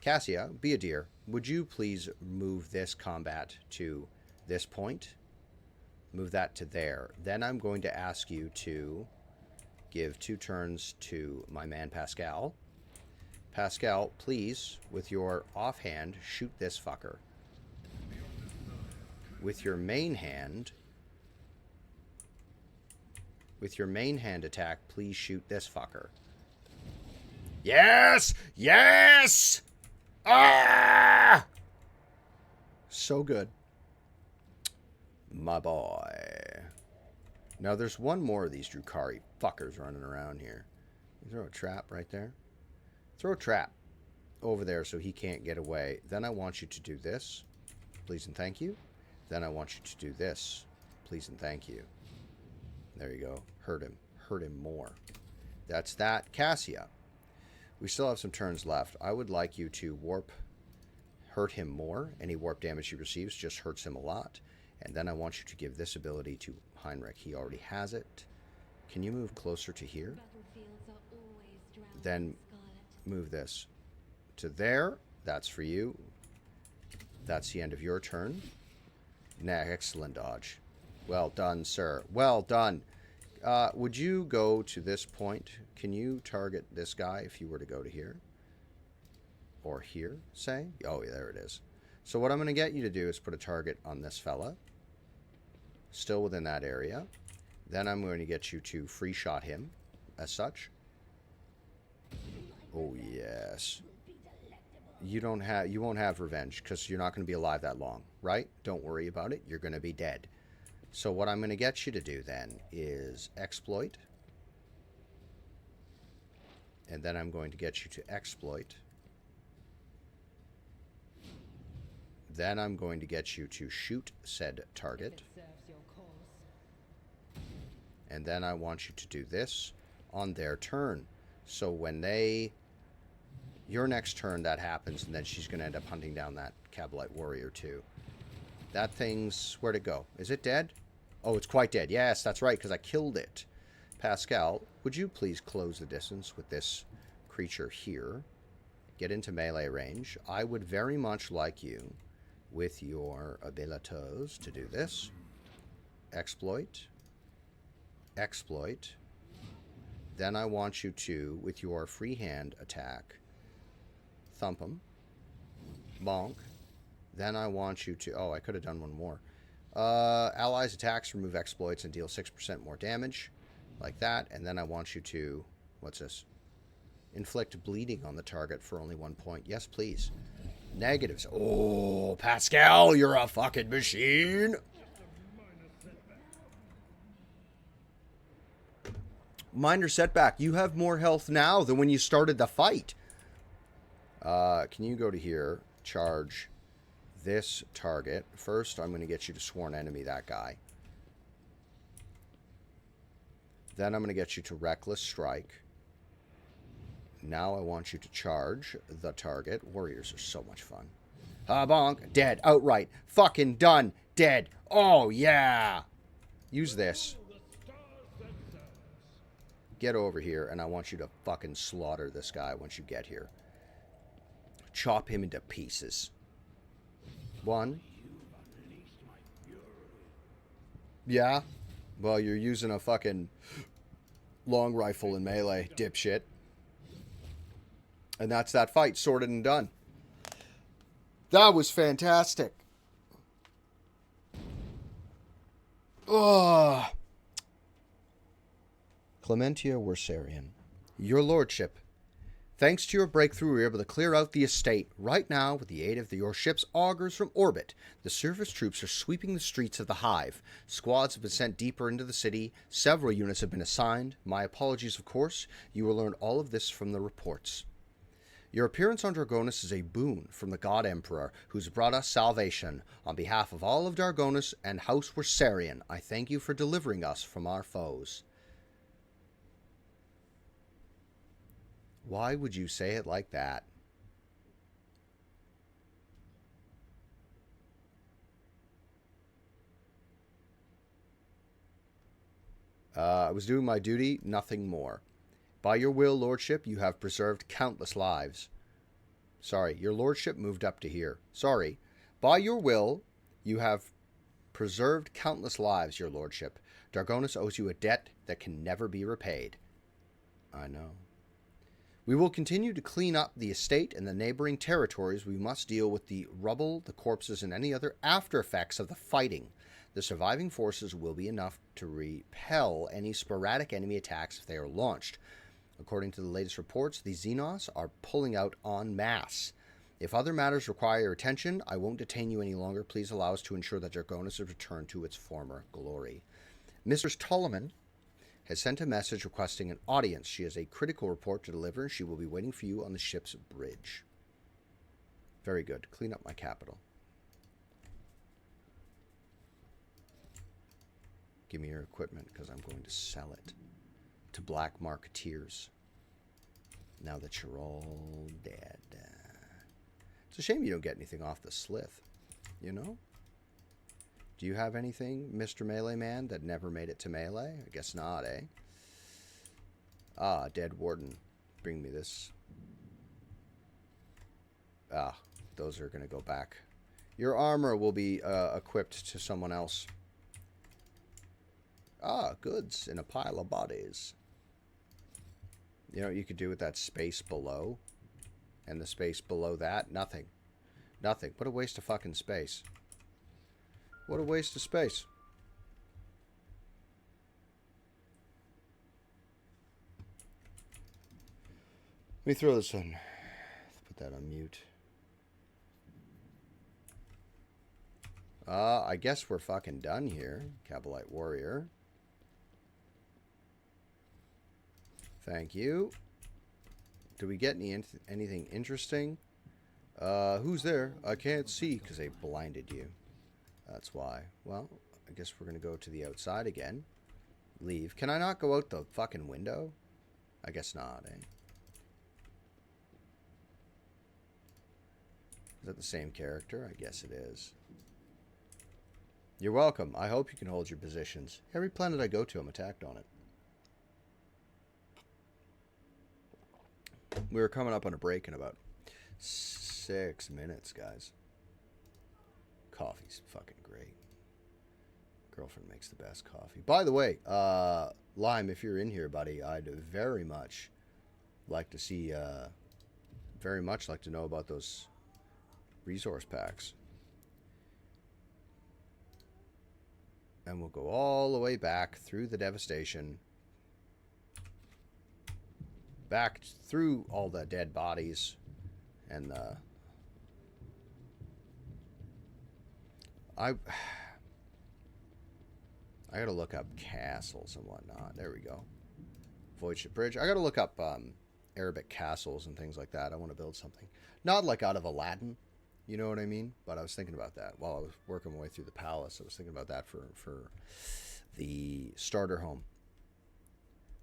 Cassia, be a dear. Would you please move this combat to this point? Move that to there. Then I'm going to ask you to give 2 turns to my man Pascal. Pascal, please, with your offhand, shoot this fucker. With your main hand... With your main hand attack, please shoot this fucker. Yes! Yes! Ah! So good. My boy. Now, there's one more of these Drukhari fuckers running around here. You throw a trap right there. Throw a trap over there so he can't get away. Then I want you to do this. Please and thank you. Then I want you to do this. Please and thank you. There you go. Hurt him. Hurt him more. That's that. Cassia. We still have some turns left. I would like you to warp, hurt him more. Any warp damage he receives just hurts him a lot. And then I want you to give this ability to Heinrich. He already has it. Can you move closer to here? Then move this to there. That's for you. That's the end of your turn. Excellent dodge. Well done, sir. Well done. Would you go to this point? Can you target this guy if you were to go to here? Or here, say? Oh, yeah, there it is. So what I'm going to get you to do is put a target on this fella. Still within that area. Then I'm going to get you to free shot him as such. Oh, yes. You won't have revenge because you're not going to be alive that long, right? Don't worry about it. You're going to be dead. So what I'm going to get you to do then is exploit. And then I'm going to get you to exploit. Then I'm going to get you to shoot said target. And then I want you to do this on their turn. So when your next turn that happens, and then she's going to end up hunting down that Kabalite warrior too. That thing's, where'd it go? Is it dead? Oh, it's quite dead. Yes, that's right, because I killed it. Pascal, would you please close the distance with this creature here? Get into melee range. I would very much like you, with your abilities, to do this. exploit, exploit. Then I want you to, with your free hand attack, thump him. Bonk. Then I want you to... Oh, I could have done one more. Allies attacks, remove exploits, and deal 6% more damage. Like that. And then I want you to... What's this? Inflict bleeding on the target for only 1 point. Yes, please. Negatives. Oh, Pascal, you're a fucking machine. Minor setback. You have more health now than when you started the fight. Can you go to here? Charge this target. First, I'm going to get you to sworn enemy that guy. Then I'm going to get you to reckless strike. Now I want you to charge the target. Warriors are so much fun. Bonk. Dead. Outright. Fucking done. Dead. Oh, yeah. Use this. Get over here, and I want you to fucking slaughter this guy once you get here. Chop him into pieces. 1. Yeah. Well, you're using a fucking long rifle in melee, dipshit. And that's that fight, sorted and done. That was fantastic. Ugh. Clementia Wersarian. Your lordship. Thanks to your breakthrough, we were able to clear out the estate. Right now, with the aid of your ship's augurs from orbit, the surface troops are sweeping the streets of the Hive. Squads have been sent deeper into the city. Several units have been assigned. My apologies, of course. You will learn all of this from the reports. Your appearance on Dargonus is a boon from the God Emperor, who's brought us salvation. On behalf of all of Dargonus and House Wersarian, I thank you for delivering us from our foes. Why would you say it like that? I was doing my duty, nothing more. By your will, lordship, you have preserved countless lives. Sorry, your lordship moved up to here. Sorry. By your will, you have preserved countless lives, your lordship. Dargonus owes you a debt that can never be repaid. I know. We will continue to clean up the estate and the neighboring territories. We must deal with the rubble, the corpses, and any other after effects of the fighting. The surviving forces will be enough to repel any sporadic enemy attacks if they are launched. According to the latest reports, the Xenos are pulling out en masse. If other matters require your attention, I won't detain you any longer. Please allow us to ensure that Dargonus is returned to its former glory. Mrs. Tolleman has sent a message requesting an audience. She has a critical report to deliver, and she will be waiting for you on the ship's bridge. Very good. Clean up my capital. Give me your equipment, because I'm going to sell it to black marketeers. Now that you're all dead. It's a shame you don't get anything off the slith, you know? Do you have anything, Mr. Melee Man, that never made it to Melee? I guess not, eh? Ah, Dead Warden. Bring me this. Ah, those are going to go back. Your armor will be equipped to someone else. Ah, goods in a pile of bodies. You know what you could do with that space below? And the space below that? Nothing. Nothing. What a waste of fucking space. What a waste of space. Let me throw this on. Let's put that on mute. I guess we're fucking done here. Cabalite Warrior. Thank you. Do we get anything interesting? Who's there? I can't see because they blinded you. That's why. Well, I guess we're going to go to the outside again. Leave. Can I not go out the fucking window? I guess not, eh? Is that the same character? I guess it is. You're welcome. I hope you can hold your positions. Every planet I go to, I'm attacked on it. We were coming up on a break in about 6 minutes, guys. Coffee's fucking great. girlfriend makes the best coffee. By the way, Lime, if you're in here, buddy, I'd very much like to see, very much like to know about those resource packs. And we'll go all the way back through the devastation, back through all the dead bodies, and I gotta look up castles and whatnot. There we go. Voidship Bridge. I gotta look up Arabic castles and things like that. I want to build something. Not like out of Aladdin, you know what I mean? But I was thinking about that while I was working my way through the palace. I was thinking about that for the starter home.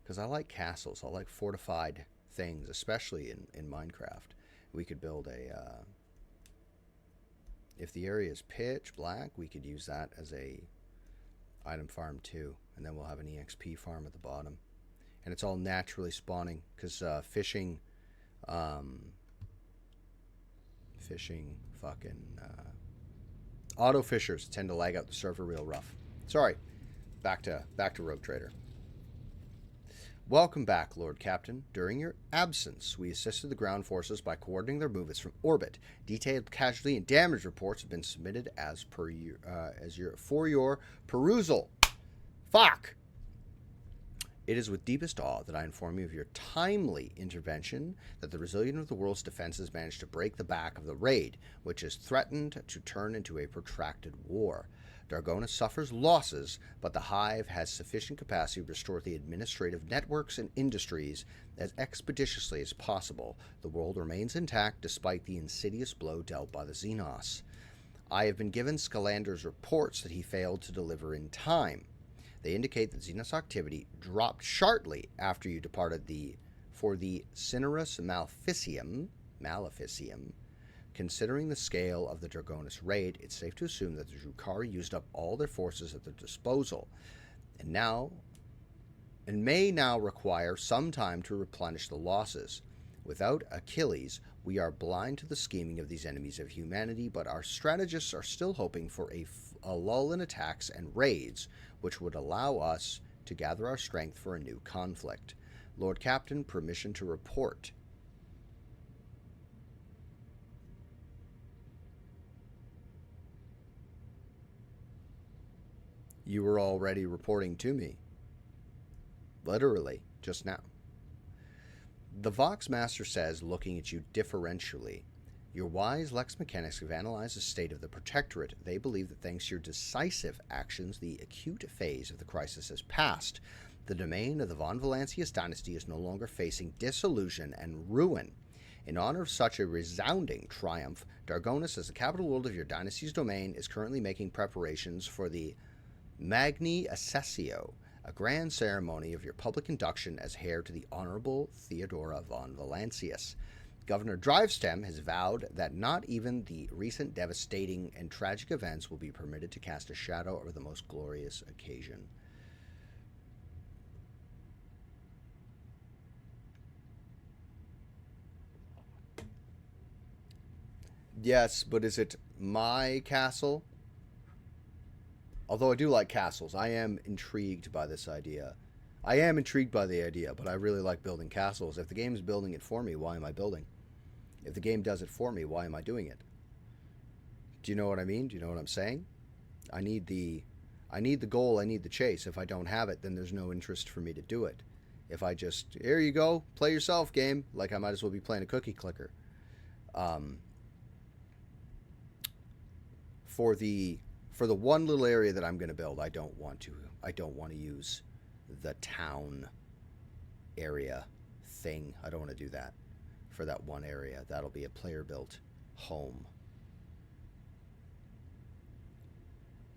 Because I like castles. I like fortified things, especially in Minecraft. We could build a... if the area is pitch black, we could use that as a item farm too. And then we'll have an EXP farm at the bottom. And it's all naturally spawning because fishing fucking auto fishers tend to lag out the server real rough. Sorry, back to Rogue Trader. Welcome back, Lord Captain. During your absence, we assisted the ground forces by coordinating their movements from orbit. Detailed casualty and damage reports have been submitted for your perusal. Fuck! It is with deepest awe that I inform you of your timely intervention that the resilience of the world's defenses managed to break the back of the raid, which is threatened to turn into a protracted war. Dargonis suffers losses, but the Hive has sufficient capacity to restore the administrative networks and industries as expeditiously as possible. The world remains intact despite the insidious blow dealt by the Xenos. I have been given Scalander's reports that he failed to deliver in time. They indicate that Xenos activity dropped sharply after you departed for the Cinerus Maleficium. Considering the scale of the Dargonis raid, it's safe to assume that the Drukhari used up all their forces at their disposal, and may now require some time to replenish the losses. Without Achilles, we are blind to the scheming of these enemies of humanity, but our strategists are still hoping for a lull in attacks and raids, which would allow us to gather our strength for a new conflict. Lord Captain, permission to report. You were already reporting to me. Literally, just now. The Vox Master says, looking at you differentially, your wise Lex Mechanics have analyzed the state of the Protectorate. They believe that thanks to your decisive actions, the acute phase of the crisis has passed. The domain of the Von Valancius dynasty is no longer facing dissolution and ruin. In honor of such a resounding triumph, Dargonis, as the capital world of your dynasty's domain, is currently making preparations for the Magni Accessio, a grand ceremony of your public induction as heir to the Honorable Theodora von Valancius. Governor Drivestem has vowed that not even the recent devastating and tragic events will be permitted to cast a shadow over the most glorious occasion. Yes, but is it my castle? Although I do like castles, I am intrigued by this idea. I am intrigued by the idea, but I really like building castles. If the game is building it for me, why am I building? If the game does it for me, why am I doing it? Do you know what I mean? Do you know what I'm saying? I need the goal, I need the chase. If I don't have it, then there's no interest for me to do it. If I just, here you go, play yourself, game, like I might as well be playing a cookie clicker. For the one little area that I'm going to build, I don't want to use the town area thing. I don't want to do that for that one area. That'll be a player-built home.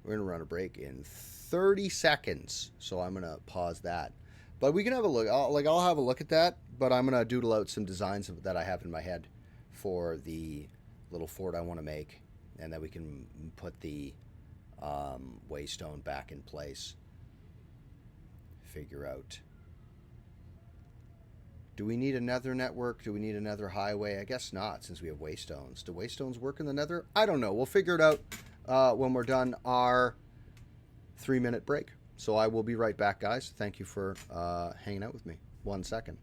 We're going to run a break in 30 seconds, so I'm going to pause that. But we can have a look. I'll have a look at that, but I'm going to doodle out some designs that I have in my head for the little fort I want to make, and then we can put the waystone back in place. Figure out, do we need another network? Do we need another highway? I guess not, since we have waystones. Do waystones work in the nether? I don't know. We'll figure it out when we're done our 3-minute break. So I will be right back, guys. Thank you for hanging out with me. 1 second.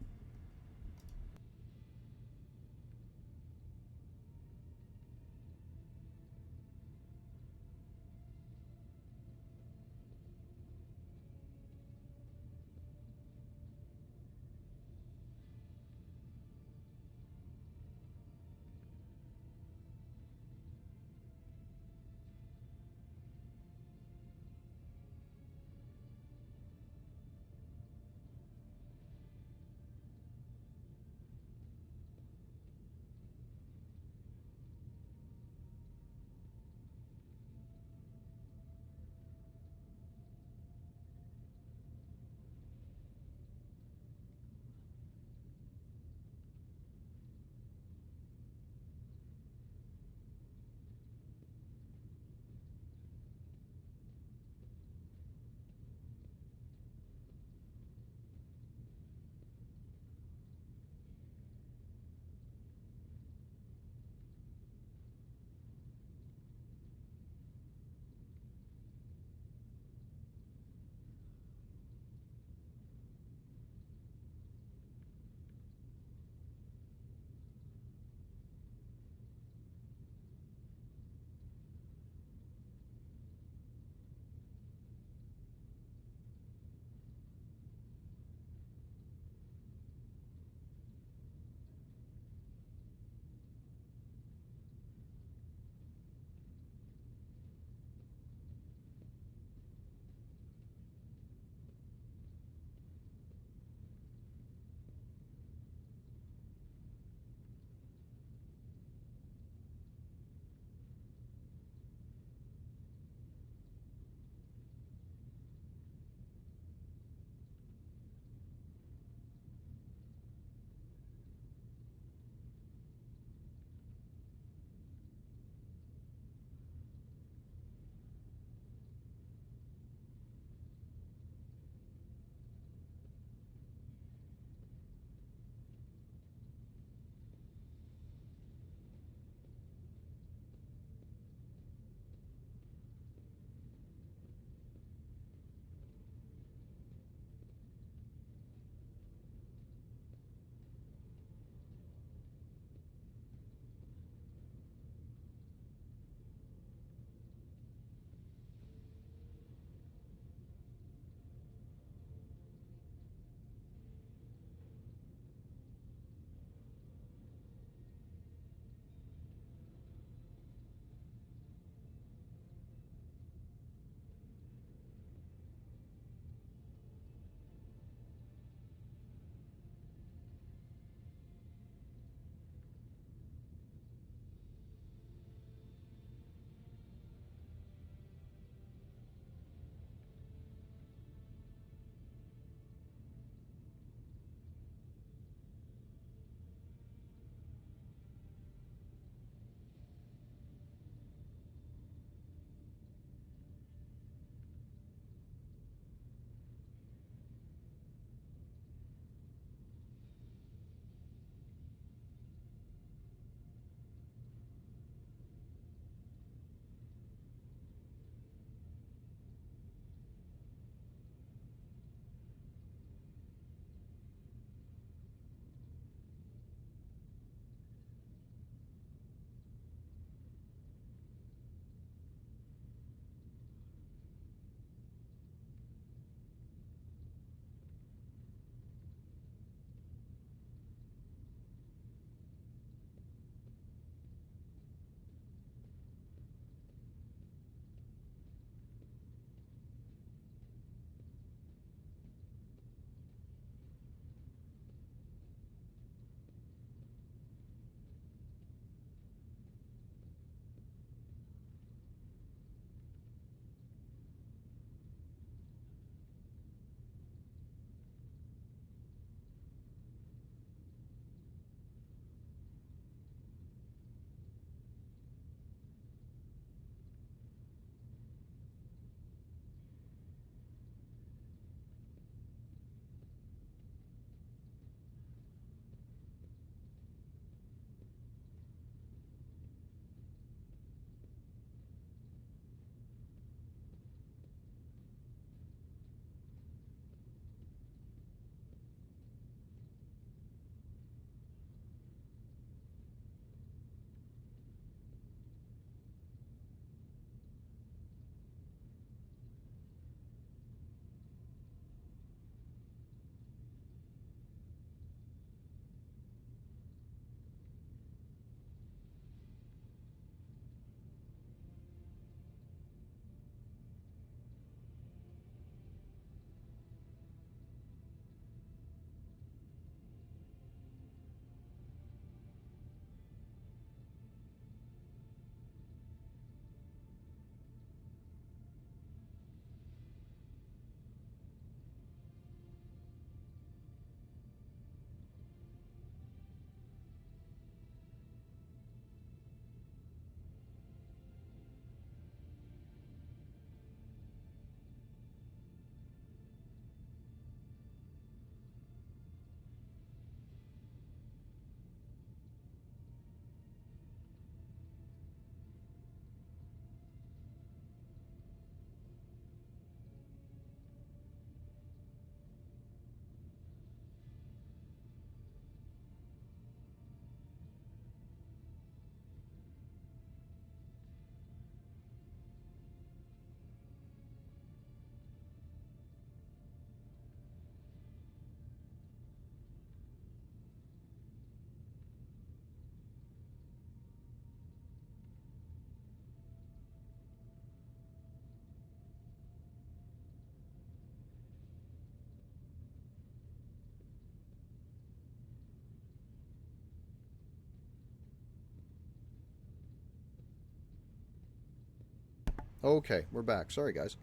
Okay, we're back. Sorry, guys.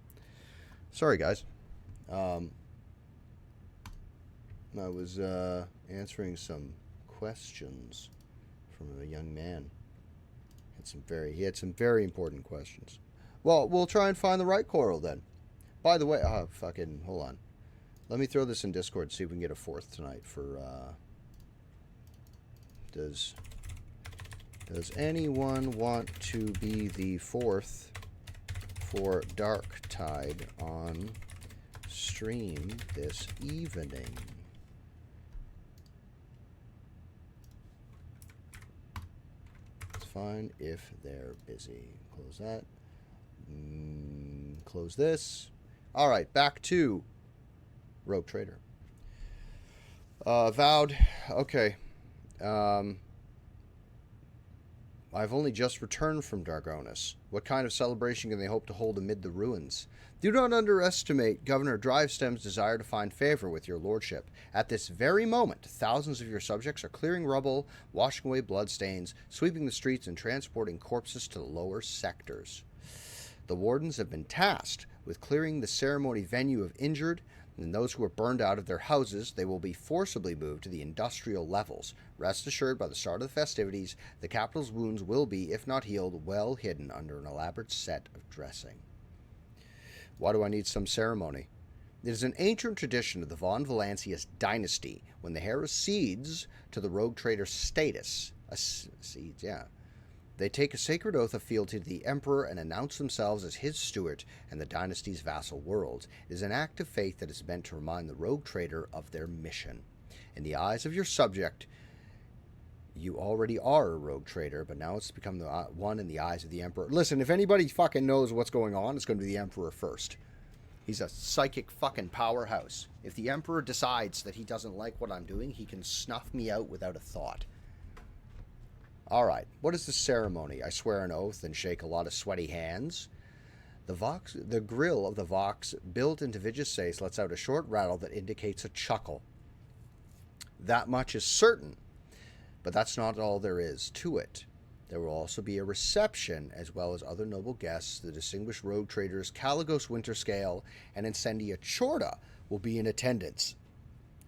Sorry, guys. Um, I was answering some questions from a young man. He had some very important questions. Well, we'll try and find the right coral then. By the way, fucking hold on. Let me throw this in Discord, see if we can get a fourth tonight for does anyone want to be the fourth for Dark Tide on stream this evening? It's fine if they're busy. Close that. Close this. All right, back to Rogue Trader. Vowed. Okay. I've only just returned from Dargonis. What kind of celebration can they hope to hold amid the ruins? Do not underestimate Governor Drivestem's desire to find favor with your lordship. At this very moment, thousands of your subjects are clearing rubble, washing away bloodstains, sweeping the streets, and transporting corpses to the lower sectors. The wardens have been tasked with clearing the ceremony venue of injured, and those who are burned out of their houses. They will be forcibly moved to the industrial levels. Rest assured, by the start of the festivities, the capital's wounds will be, if not healed, well hidden under an elaborate set of dressing. Why do I need some ceremony? It is an ancient tradition of the Von Valancius dynasty, when the heir accedes to the rogue trader status. They take a sacred oath of fealty to the emperor and announce themselves as his steward and the dynasty's vassal world. It is an act of faith that is meant to remind the rogue trader of their mission. In the eyes of your subject, you already are a rogue trader, but now it's become the one in the eyes of the emperor. Listen, if anybody fucking knows what's going on, it's going to be the emperor first. He's a psychic fucking powerhouse. If the emperor decides that he doesn't like what I'm doing, he can snuff me out without a thought. All right, what is the ceremony? I swear an oath and shake a lot of sweaty hands. The grill of the Vox built into Vigus Sace lets out a short rattle that indicates a chuckle. That much is certain, but that's not all there is to it. There will also be a reception, as well as other noble guests. The distinguished rogue traders Caligos Winterscale and Incendia Chorda will be in attendance.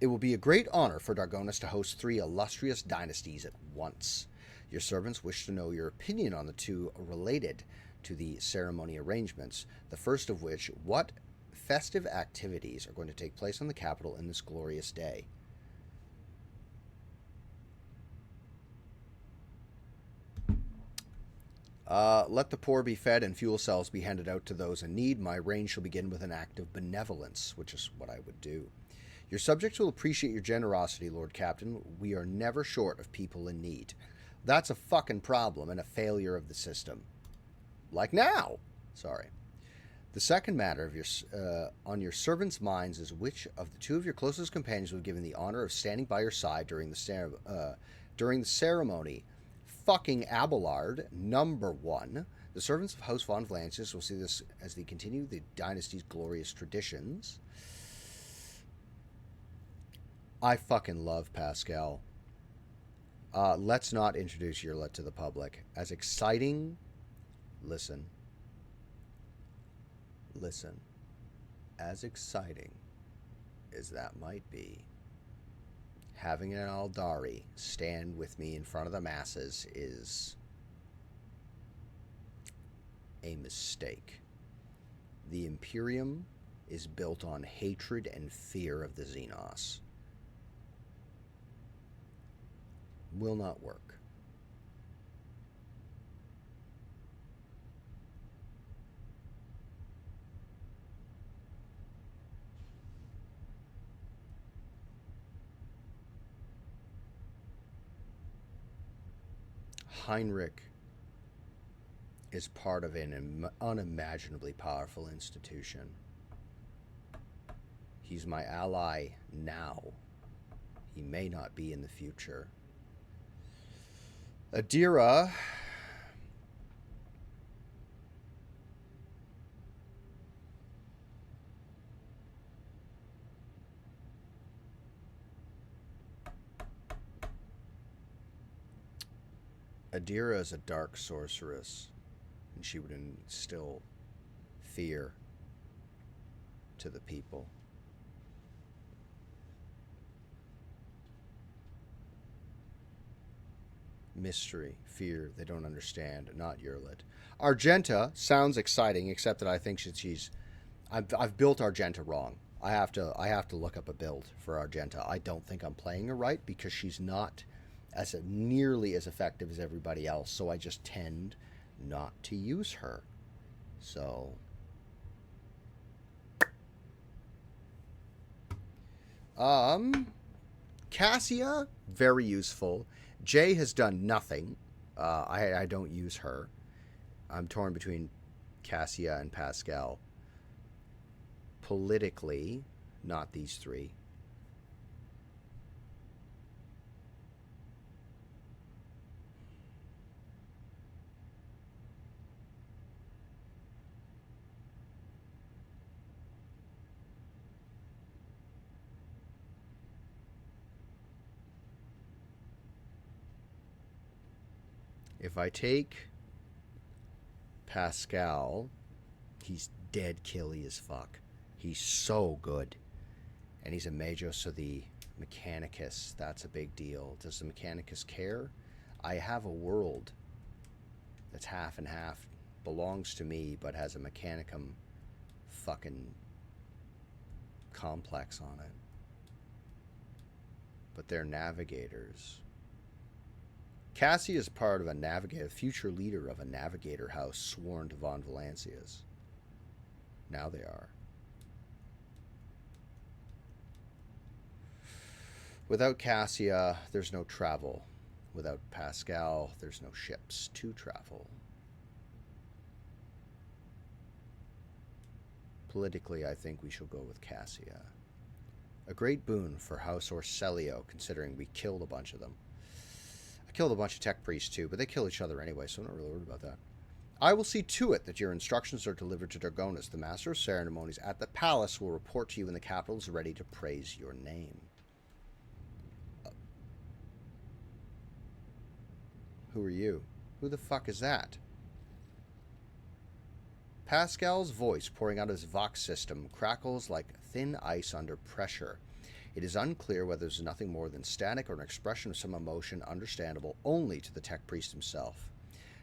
It will be a great honor for Dargonis to host 3 illustrious dynasties at once. Your servants wish to know your opinion on the 2 related to the ceremony arrangements, the first of which, what festive activities are going to take place on the capital in this glorious day? Let the poor be fed and fuel cells be handed out to those in need. My reign shall begin with an act of benevolence, which is what I would do. Your subjects will appreciate your generosity, Lord Captain. We are never short of people in need. That's a fucking problem and a failure of the system. Like now. Sorry. The second matter of on your servants' minds is which of the 2 of your closest companions will be given the honor of standing by your side during the ceremony. Fucking Abelard, number 1. The servants of House von Valancius will see this as they continue the dynasty's glorious traditions. I fucking love Pascal. Let's not introduce Yerlet to the public. As exciting, listen, as exciting as that might be, having an Aldari stand with me in front of the masses is a mistake. The Imperium is built on hatred and fear of the Xenos. Will not work. Heinrich is part of an unimaginably powerful institution. He's my ally now. He may not be in the future. Adira is a dark sorceress, and she would instill fear to the people. Mystery, fear, they don't understand, not Yurlit. Argenta sounds exciting, except that I think she's I've built Argenta wrong. I have to look up a build for Argenta. I don't think I'm playing her right because she's not as nearly as effective as everybody else, so I just tend not to use her. So Cassia, very useful. Jay has done nothing. I don't use her. I'm torn between Cassia and Pascal. Politically, not these three. If I take Pascal, he's dead killy as fuck. He's so good. And he's a Magos, so the Mechanicus, that's a big deal. Does the Mechanicus care? I have a world that's half and half, belongs to me, but has a Mechanicum fucking complex on it. But they're navigators. Cassie is part of a navigator, future leader of a navigator house sworn to Von Valancias. Now they are. Without Cassia, there's no travel. Without Pascal, there's no ships to travel. Politically, I think we shall go with Cassia. A great boon for House Orselio, considering we killed a bunch of them. I killed a bunch of tech priests too, but they kill each other anyway, so I'm not really worried about that. I will see to it that your instructions are delivered to Dargonus. The master of ceremonies at the palace will report to you when the capital is ready to praise your name. Who are you? Who the fuck is that? Pascal's voice, pouring out of his Vox system, crackles like thin ice under pressure. It is unclear whether it's nothing more than static or an expression of some emotion understandable only to the tech priest himself.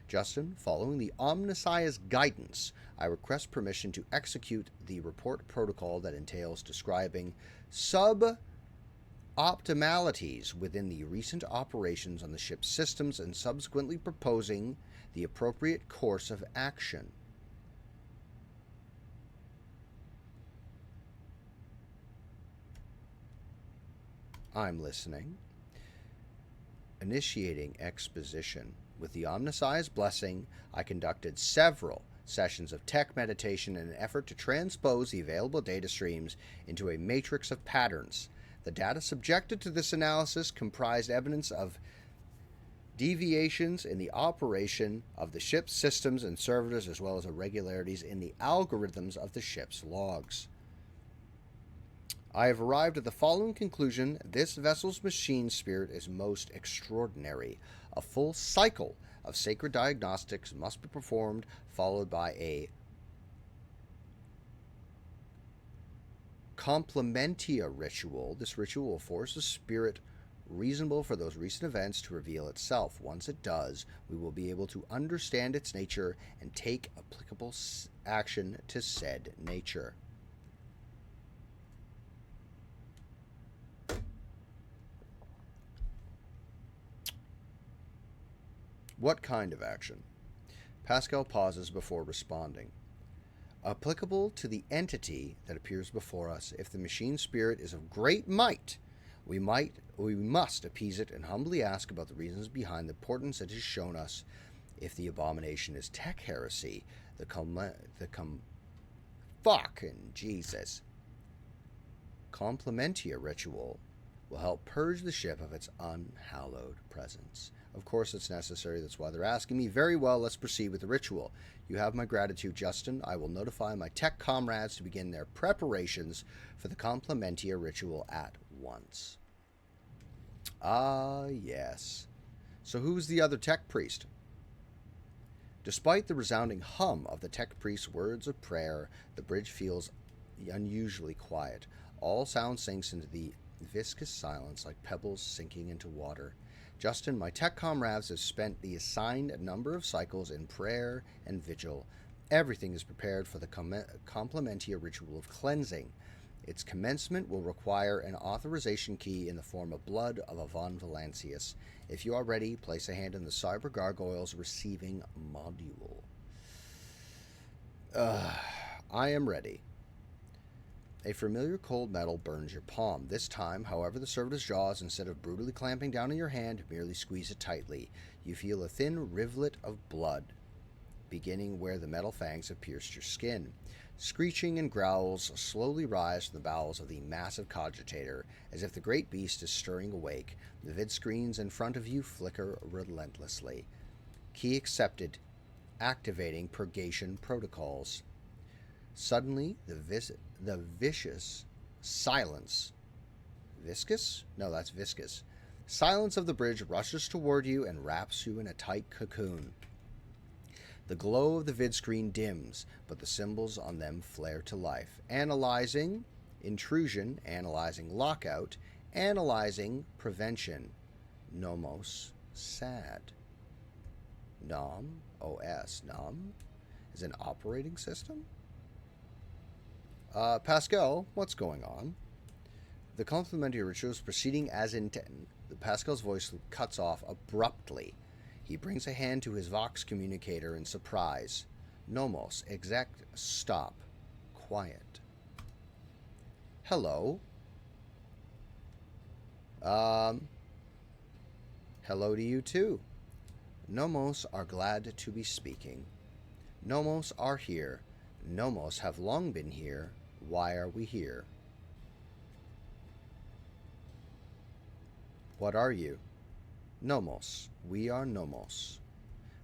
Justin, following the Omnissiah's guidance, I request permission to execute the report protocol that entails describing sub-optimalities within the recent operations on the ship's systems and subsequently proposing the appropriate course of action. I'm listening. Initiating exposition. With the Omnissiah's blessing, I conducted several sessions of tech meditation in an effort to transpose the available data streams into a matrix of patterns. The data subjected to this analysis comprised evidence of deviations in the operation of the ship's systems and servitors, as well as irregularities in the algorithms of the ship's logs. I have arrived at the following conclusion. This vessel's machine spirit is most extraordinary. A full cycle of sacred diagnostics must be performed, followed by a complementia ritual. This ritual will force the spirit reasonable for those recent events to reveal itself. Once it does, we will be able to understand its nature and take applicable action to said nature. What kind of action? Pascal pauses before responding. Applicable to the entity that appears before us. If the machine spirit is of great might, we must appease it and humbly ask about the reasons behind the importance it has shown us. If the abomination is tech heresy, fucking Jesus. Complementia ritual will help purge the ship of its unhallowed presence. Of course, it's necessary. That's why they're asking me. Very well, let's proceed with the ritual. You have my gratitude, Justin. I will notify my tech comrades to begin their preparations for the Complementia ritual at once. Ah, yes. So who's the other tech priest? Despite the resounding hum of the tech priest's words of prayer, the bridge feels unusually quiet. All sound sinks into the viscous silence like pebbles sinking into water. Justin, my tech comrades have spent the assigned number of cycles in prayer and vigil. Everything is prepared for the complementia ritual of cleansing. Its commencement will require an authorization key in the form of blood of a Von Valancius. If you are ready, place a hand in the Cyber Gargoyle's receiving module. I am ready. A familiar cold metal burns your palm. This time, however, the servitor's jaws, instead of brutally clamping down on your hand, merely squeeze it tightly. You feel a thin rivulet of blood beginning where the metal fangs have pierced your skin. Screeching and growls slowly rise from the bowels of the massive cogitator, as if the great beast is stirring awake. The vid screens in front of you flicker relentlessly. Key accepted. Activating purgation protocols. Suddenly, the vicious silence. Viscous? No, that's viscous. Silence of the bridge rushes toward you and wraps you in a tight cocoon. The glow of the vid screen dims, but the symbols on them flare to life. Analyzing intrusion, analyzing lockout, analyzing prevention. Nomos sad. Nom, OS, Nom, is an operating system? Pascal, what's going on? The complementary ritual is proceeding as intended. Pascal's voice cuts off abruptly. He brings a hand to his Vox communicator in surprise. Nomos, exact, stop. Quiet. Hello. Hello to you too. Nomos are glad to be speaking. Nomos are here. Nomos have long been here. Why are we here? What are you? Nomos. We are Nomos.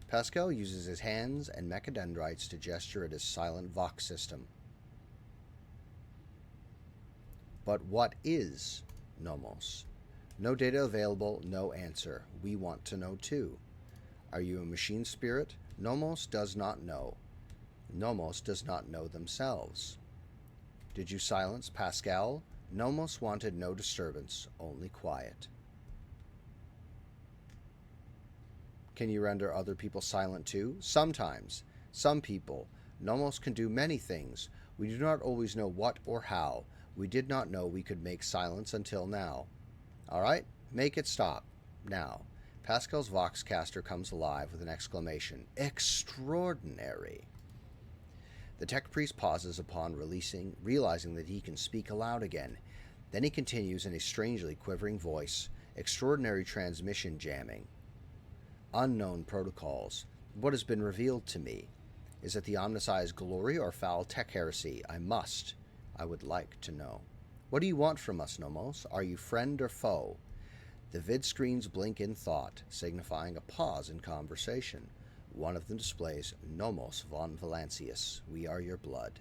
Pascal uses his hands and mechadendrites to gesture at his silent Vox system. But what is Nomos? No data available, no answer. We want to know too. Are you a machine spirit? Nomos does not know. Nomos does not know themselves. Did you silence Pascal? Nomos wanted no disturbance, only quiet. Can you render other people silent too? Sometimes. Some people. Nomos can do many things. We do not always know what or how. We did not know we could make silence until now. All right, make it stop. Now. Pascal's Voxcaster comes alive with an exclamation. Extraordinary. The tech priest pauses upon realizing that he can speak aloud again. Then he continues in a strangely quivering voice. Extraordinary transmission jamming. Unknown protocols. What has been revealed to me? Is it the omnisci's glory or foul tech heresy? I would like to know. What do you want from us, Nomos? Are you friend or foe? The vid screens blink in thought, signifying a pause in conversation. One of them displays Nomos von Valancius. We are your blood.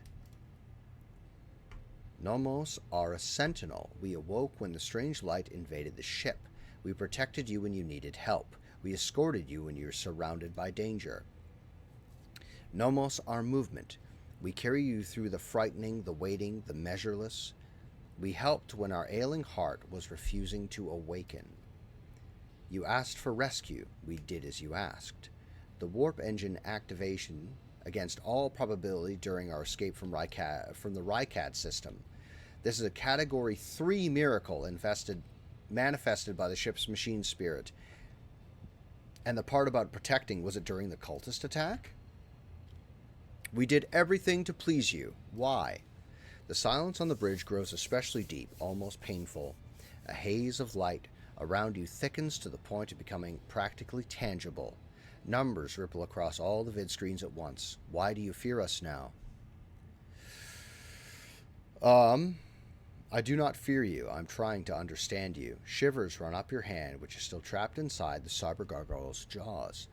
Nomos are a sentinel. We awoke when the strange light invaded the ship. We protected you when you needed help. We escorted you when you were surrounded by danger. Nomos are movement. We carry you through the frightening, the waiting, the measureless. We helped when our ailing heart was refusing to awaken. You asked for rescue. We did as you asked. The warp engine activation against all probability during our escape from the Rycad system. This is a Category 3 miracle manifested by the ship's machine spirit. And the part about protecting, was it during the cultist attack? We did everything to please you. Why? The silence on the bridge grows especially deep, almost painful. A haze of light around you thickens to the point of becoming practically tangible. Numbers ripple across all the vid screens at once. Why do you fear us now? I do not fear you. I'm trying to understand you. Shivers run up your hand, which is still trapped inside the Cyber Gargoyle's jaws.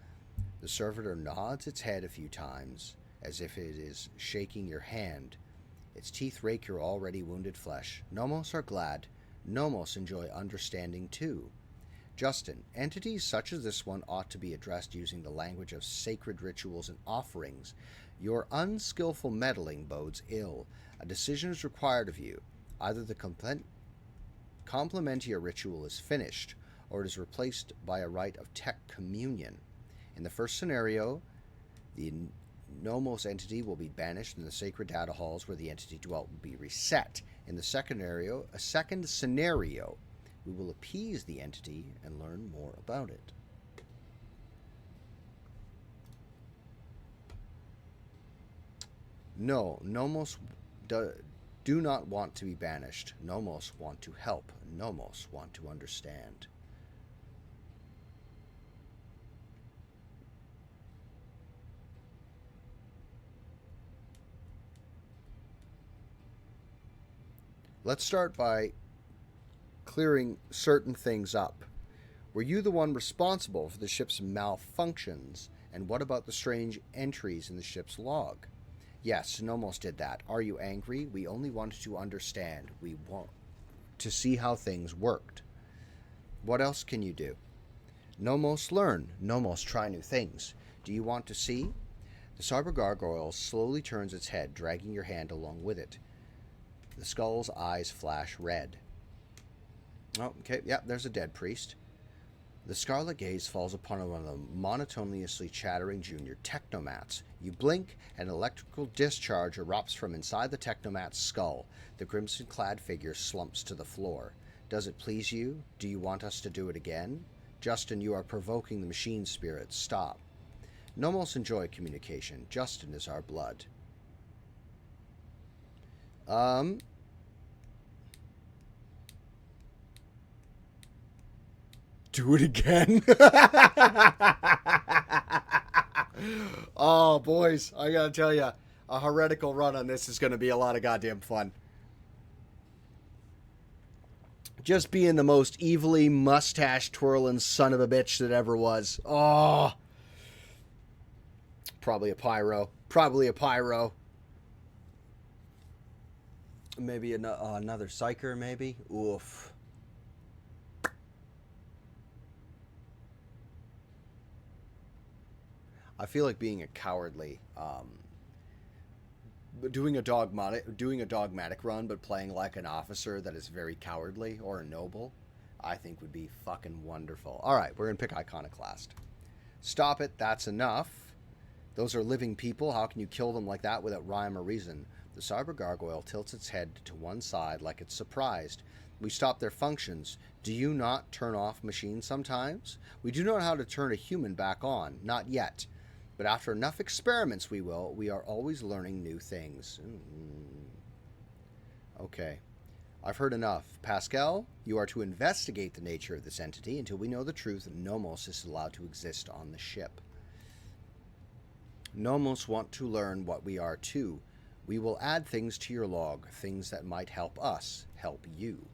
The servitor nods its head a few times, as if it is shaking your hand. Its teeth rake your already wounded flesh. Nomos are glad. Nomos enjoy understanding too. Justin, entities such as this one ought to be addressed using the language of sacred rituals and offerings. Your unskillful meddling bodes ill. A decision is required of you. Either the complementia ritual is finished, or it is replaced by a rite of tech communion. In the first scenario, the Nomos entity will be banished and the sacred data halls where the entity dwelt will be reset. In the second scenario, we will appease the entity and learn more about it. No, Nomos do not want to be banished. Nomos want to help. Nomos want to understand. Let's start by clearing certain things up. Were you the one responsible for the ship's malfunctions? And what about the strange entries in the ship's log? Yes, Nomos did that. Are you angry? We only wanted to understand. We want to see how things worked. What else can you do? Nomos learn. Nomos try new things. Do you want to see? The Cyber Gargoyle slowly turns its head, dragging your hand along with it. The skull's eyes flash red. Oh, okay, yeah, there's a dead priest. The scarlet gaze falls upon one of the monotonously chattering junior technomats. You blink, and an electrical discharge erupts from inside the technomat's skull. The crimson-clad figure slumps to the floor. Does it please you? Do you want us to do it again? Justin, you are provoking the machine spirits. Stop. Nomos enjoy communication. Justin is our blood. Do it again. Oh, boys, I gotta tell you, a heretical run on this is gonna be a lot of goddamn fun. Just being the most evilly mustache twirling son of a bitch that ever was. Oh, probably a pyro. Probably a pyro. Maybe another psyker, maybe. Oof. I feel like being a cowardly, doing a dogmatic run, but playing like an officer that is very cowardly or a noble, I think would be fucking wonderful. All right, we're gonna pick Iconoclast. Stop it. That's enough. Those are living people. How can you kill them like that without rhyme or reason? The Cyber Gargoyle tilts its head to one side like it's surprised. We stop their functions. Do you not turn off machines sometimes? We do not know how to turn a human back on. Not yet. But after enough experiments, we will. We are always learning new things. Okay. I've heard enough. Pascal, you are to investigate the nature of this entity until we know the truth and Nomos is allowed to exist on the ship. Nomos want to learn what we are too. We will add things to your log, things that might help us, help you.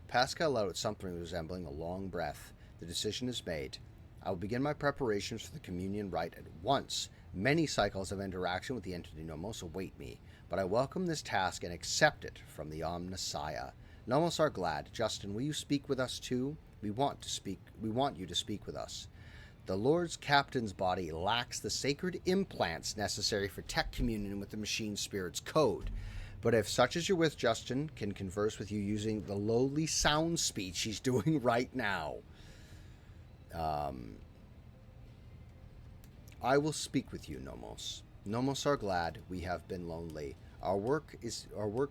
Pascal let out something resembling a long breath. The decision is made. I will begin my preparations for the communion rite at once. Many cycles of interaction with the entity Nomos await me, but I welcome this task and accept it from the Omnissiah. Nomos are glad. Justin, will you speak with us too? We want you to speak with us. The Lord's Captain's body lacks the sacred implants necessary for tech communion with the machine spirit's code. But if such as you're with, Justin can converse with you using the lowly sound speech he's doing right now. I will speak with you, Nomos. Nomos are glad we have been lonely. Our work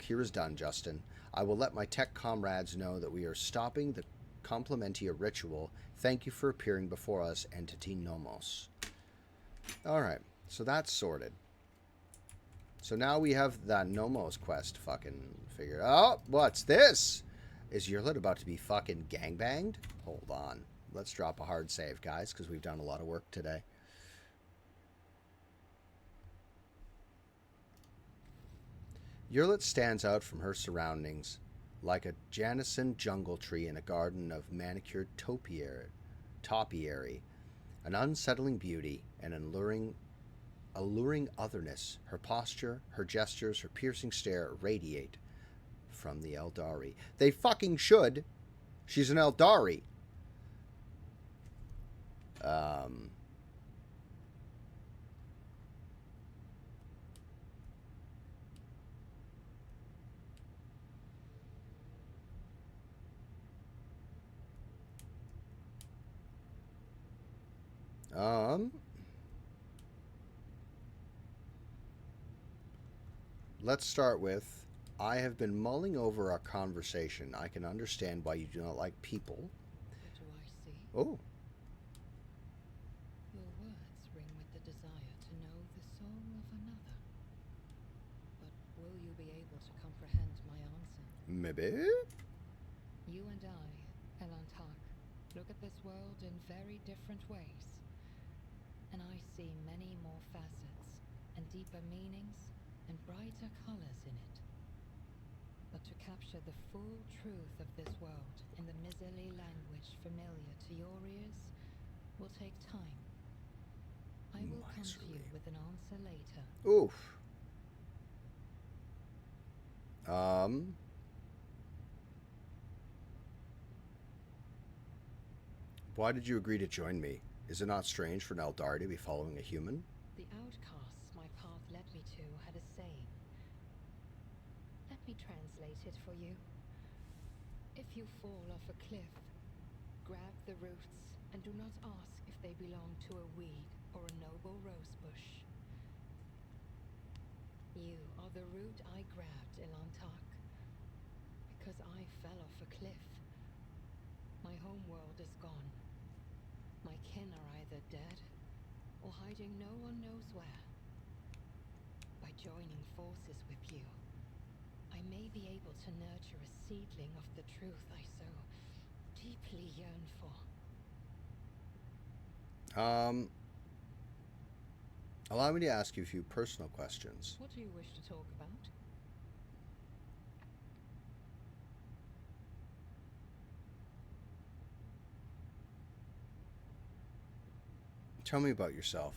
here is done, Justin. I will let my tech comrades know that we are stopping the Complementia ritual. Thank you for appearing before us, Entity Nomos. Alright, so that's sorted. So now we have that Nomos quest fucking figured out. Oh, what's this? Is Yurlet about to be fucking gangbanged? Hold on. Let's drop a hard save, guys, because we've done a lot of work today. Yurlet stands out from her surroundings like a Janison jungle tree in a garden of manicured topiary, an unsettling beauty, and an alluring otherness. Her posture, her gestures, her piercing stare radiate from the Eldari. They fucking should. She's an Eldari. Um, um, let's start with I have been mulling over our conversation. I can understand why you do not like people. What do I see? Oh, Your words ring with the desire to know the soul of another. But will you be able to comprehend my answer? maybe? You and I, Elantak, look at this world in very different ways. And I see many more facets, and deeper meanings, and brighter colors in it. But to capture the full truth of this world in the miserly language familiar to your ears will take time. I will come to you Miserly. with an answer later. Oof. Why did you agree to join me? Is it not strange for an Eldar to be following a human? The outcasts my path led me to had a saying. Let me translate it for you. If you fall off a cliff, grab the roots and do not ask if they belong to a weed or a noble rosebush. You are the root I grabbed, Elantak, because I fell off a cliff. My homeworld is gone. My kin are either dead or hiding no one knows where. By joining forces with you, I may be able to nurture a seedling of the truth I so deeply yearn for. Allow me to ask you a few personal questions. What do you wish to talk about? Tell me about yourself.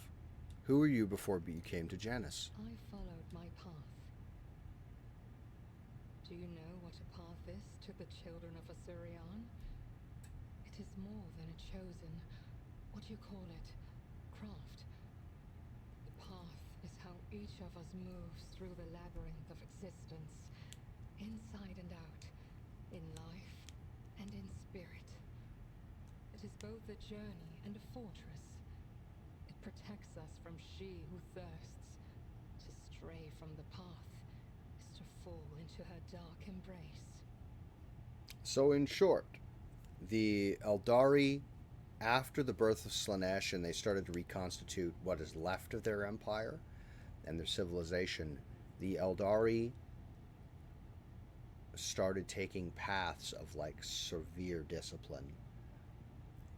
Who were you before you came to Janus? I followed my path. Do you know what a path is to the children of Assyrian? It is more than a chosen, what do you call it, craft. The path is how each of us moves through the labyrinth of existence, inside and out, in life and in spirit. It is both a journey and a fortress. It protects us from she who thirsts. To stray from the path is to fall into her dark embrace. So, in short, the Eldari, after the birth of Slaanesh and they started to reconstitute what is left of their empire and their civilization, the Eldari started taking paths of like severe discipline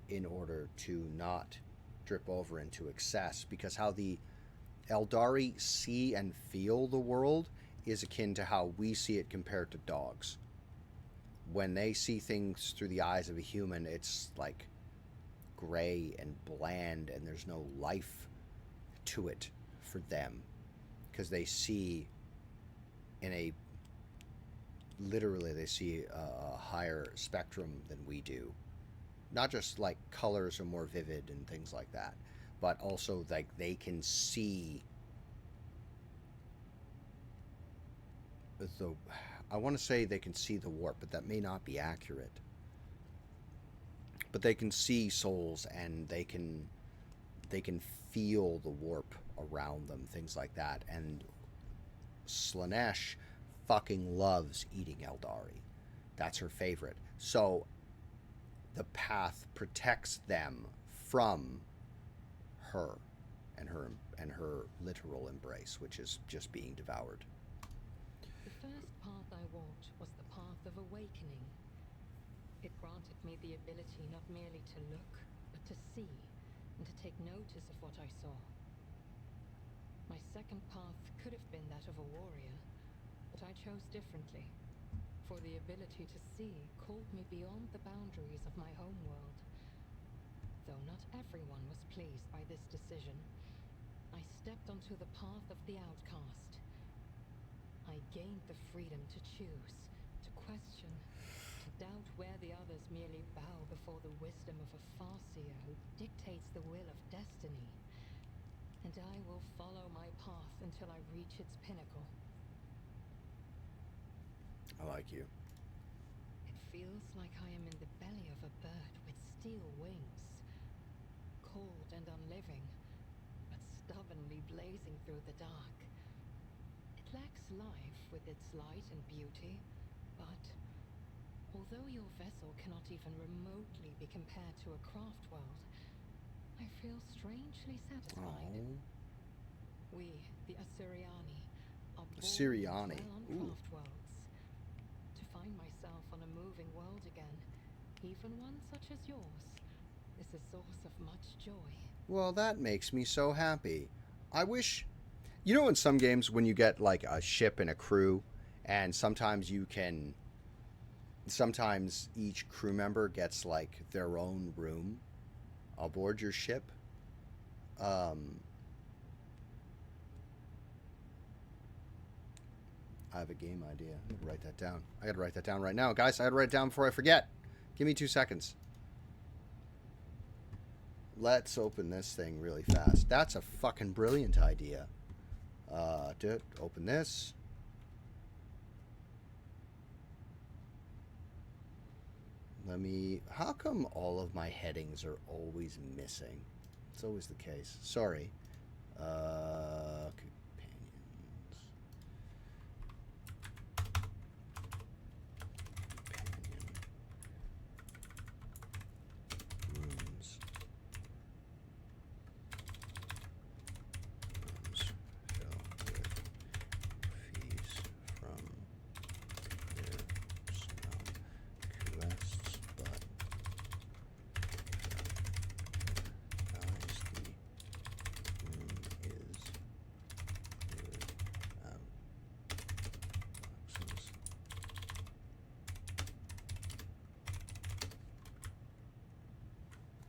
in order to not drip over into excess, because how the Eldari see and feel the world is akin to how we see it compared to dogs. When they see things through the eyes of a human, it's like gray and bland, and there's no life to it for them, because they see in a literally they see a higher spectrum than we do. Not just like colors are more vivid and things like that, but also like they can see the, I want to say they can see the warp, but that may not be accurate. But they can see souls, and they can feel the warp around them, things like that. And Slaanesh fucking loves eating Eldari. That's her favorite. So the path protects them from her and her literal embrace, which is just being devoured. The first path I walked was the path of awakening. It granted me the ability not merely to look, but to see, and to take notice of what I saw. My second path could have been that of a warrior, but I chose differently, for the ability to see called me beyond the boundaries of my homeworld. Though not everyone was pleased by this decision, I stepped onto the path of the outcast. I gained the freedom to choose, to question, to doubt where the others merely bow before the will wisdom of a Farseer who dictates the will of destiny, and I will follow my path until I reach its pinnacle. I like you. It feels like I am in the belly of a bird with steel wings, cold and unliving, but stubbornly blazing through the dark. It lacks life with its light and beauty, but although your vessel cannot even remotely be compared to a craft world, I feel strangely satisfied. Oh. We, the Assyriani, are born Assyriani. to dwell on Ooh. craft worlds. To find myself on a moving world again, even one such as yours, is a source of much joy. Well, that makes me so happy. I wish... You know in some games when you get like a ship and a crew, and sometimes you can... Sometimes each crew member gets like their own room aboard your ship. I have a game idea. I'm gonna write that down. I gotta write that down right now. Guys, I gotta write it down before I forget. Give me 2 seconds. Let's open this thing really fast. That's a fucking brilliant idea. Open this. Let me... How come all of my headings are always missing? It's always the case. Sorry. Companions. Companion. Rooms. Rooms fill with fees from their snow quests, but guys, the room is without boxes.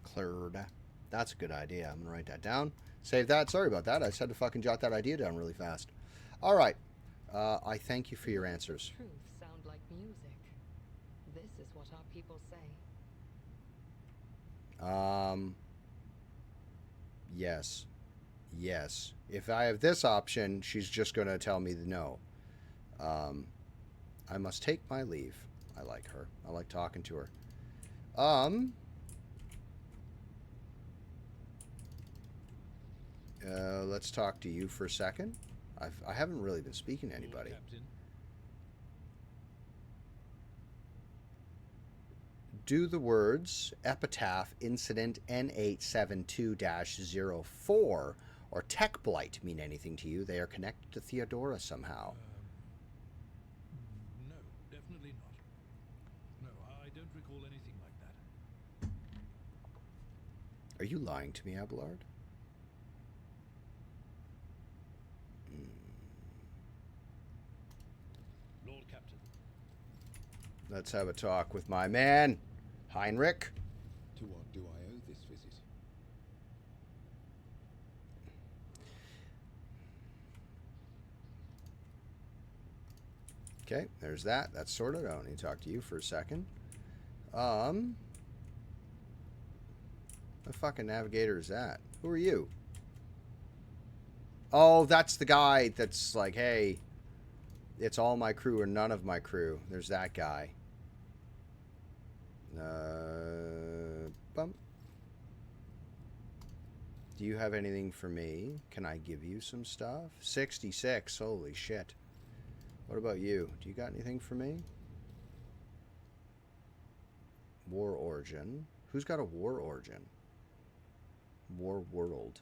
Cleared. That's a good idea. I'm gonna write that down. Save that. Sorry about that. I just had to fucking jot that idea down really fast. All right. I thank you for your answers. Truth sound like music. This is what our people say. Yes. Yes. If I have this option, she's just going to tell me no. I must take my leave. I like her. I like talking to her. Let's talk to you for a second. I haven't really been speaking to anybody. Captain. Do the words Epitaph Incident N872-04 or Tech Blight mean anything to you? They are connected to Theodora somehow. No, definitely not. No, I don't recall anything like that. Are you lying to me, Abelard? Lord Captain. Let's have a talk with my man, Heinrich. To what do I owe this visit? Okay, there's that. That's sorted. I don't need to talk to you for a second. The fucking navigator is that? Who are you? Oh, that's the guy that's like, hey, it's all my crew or none of my crew. There's that guy. Bump. Do you have anything for me? Can I give you some stuff? 66. Holy shit. What about you? Do you got anything for me? War Origin. Who's got a War Origin? War World.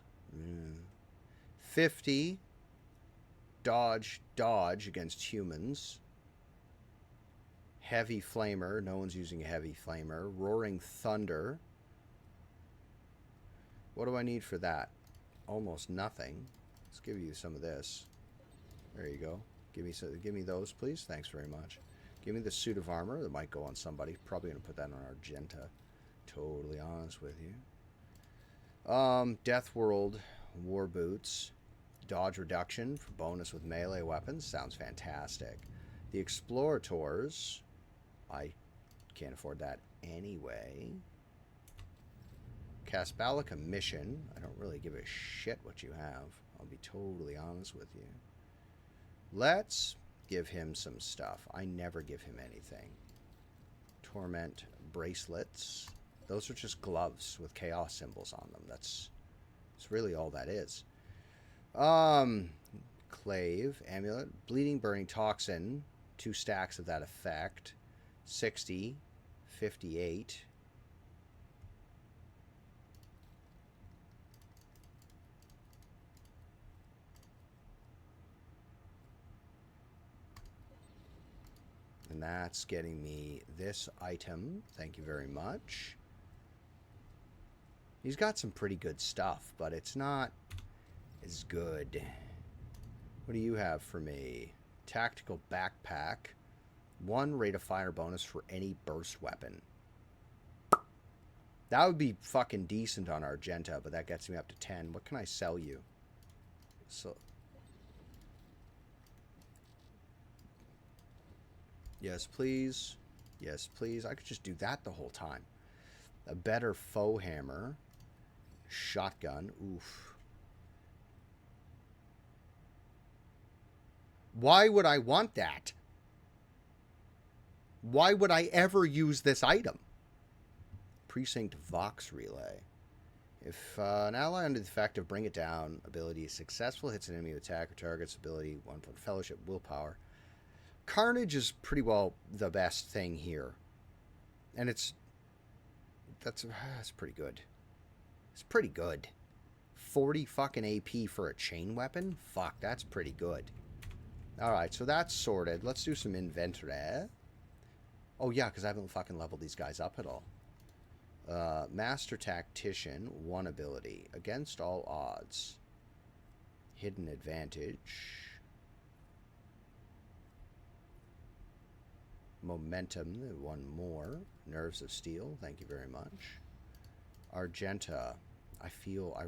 50. Dodge against humans. Heavy Flamer. No one's using a Heavy Flamer. Roaring Thunder. What do I need for that? Almost nothing. Let's give you some of this. There you go. Give me those, please. Thanks very much. Give me the suit of armor. That might go on somebody. Probably going to put that on Argenta. Totally honest with you. Death World War Boots. Dodge reduction for bonus with melee weapons. Sounds fantastic. The Explorators. I can't afford that anyway. Casbalica mission. I don't really give a shit what you have. I'll be totally honest with you. Let's give him some stuff. I never give him anything. Torment bracelets. Those are just gloves with chaos symbols on them. That's really all that is. Clave, amulet, bleeding, burning, toxin. 2 stacks of that effect. 60, 58. And that's getting me this item. Thank you very much. He's got some pretty good stuff, but it's not as good. What do you have for me? Tactical backpack. 1 rate of fire bonus for any burst weapon. That would be fucking decent on Argenta, but that gets me up to 10. What can I sell you? So... Yes, please. Yes, please. I could just do that the whole time. A better foe hammer. Shotgun. Oof. Why would I want that? Why would I ever use this item? Precinct Vox Relay. If an ally under the effect of Bring It Down ability is successful, hits an enemy with attack or target's ability, 1 for Fellowship, Willpower. Carnage is pretty well the best thing here. And that's pretty good. It's pretty good. 40 fucking AP for a chain weapon? Fuck, that's pretty good. Alright, so that's sorted. Let's do some inventory. Oh yeah, because I haven't fucking leveled these guys up at all. Master Tactician, 1 ability. Against all odds. Hidden Advantage. Momentum, 1 more. Nerves of Steel, thank you very much. Argenta, I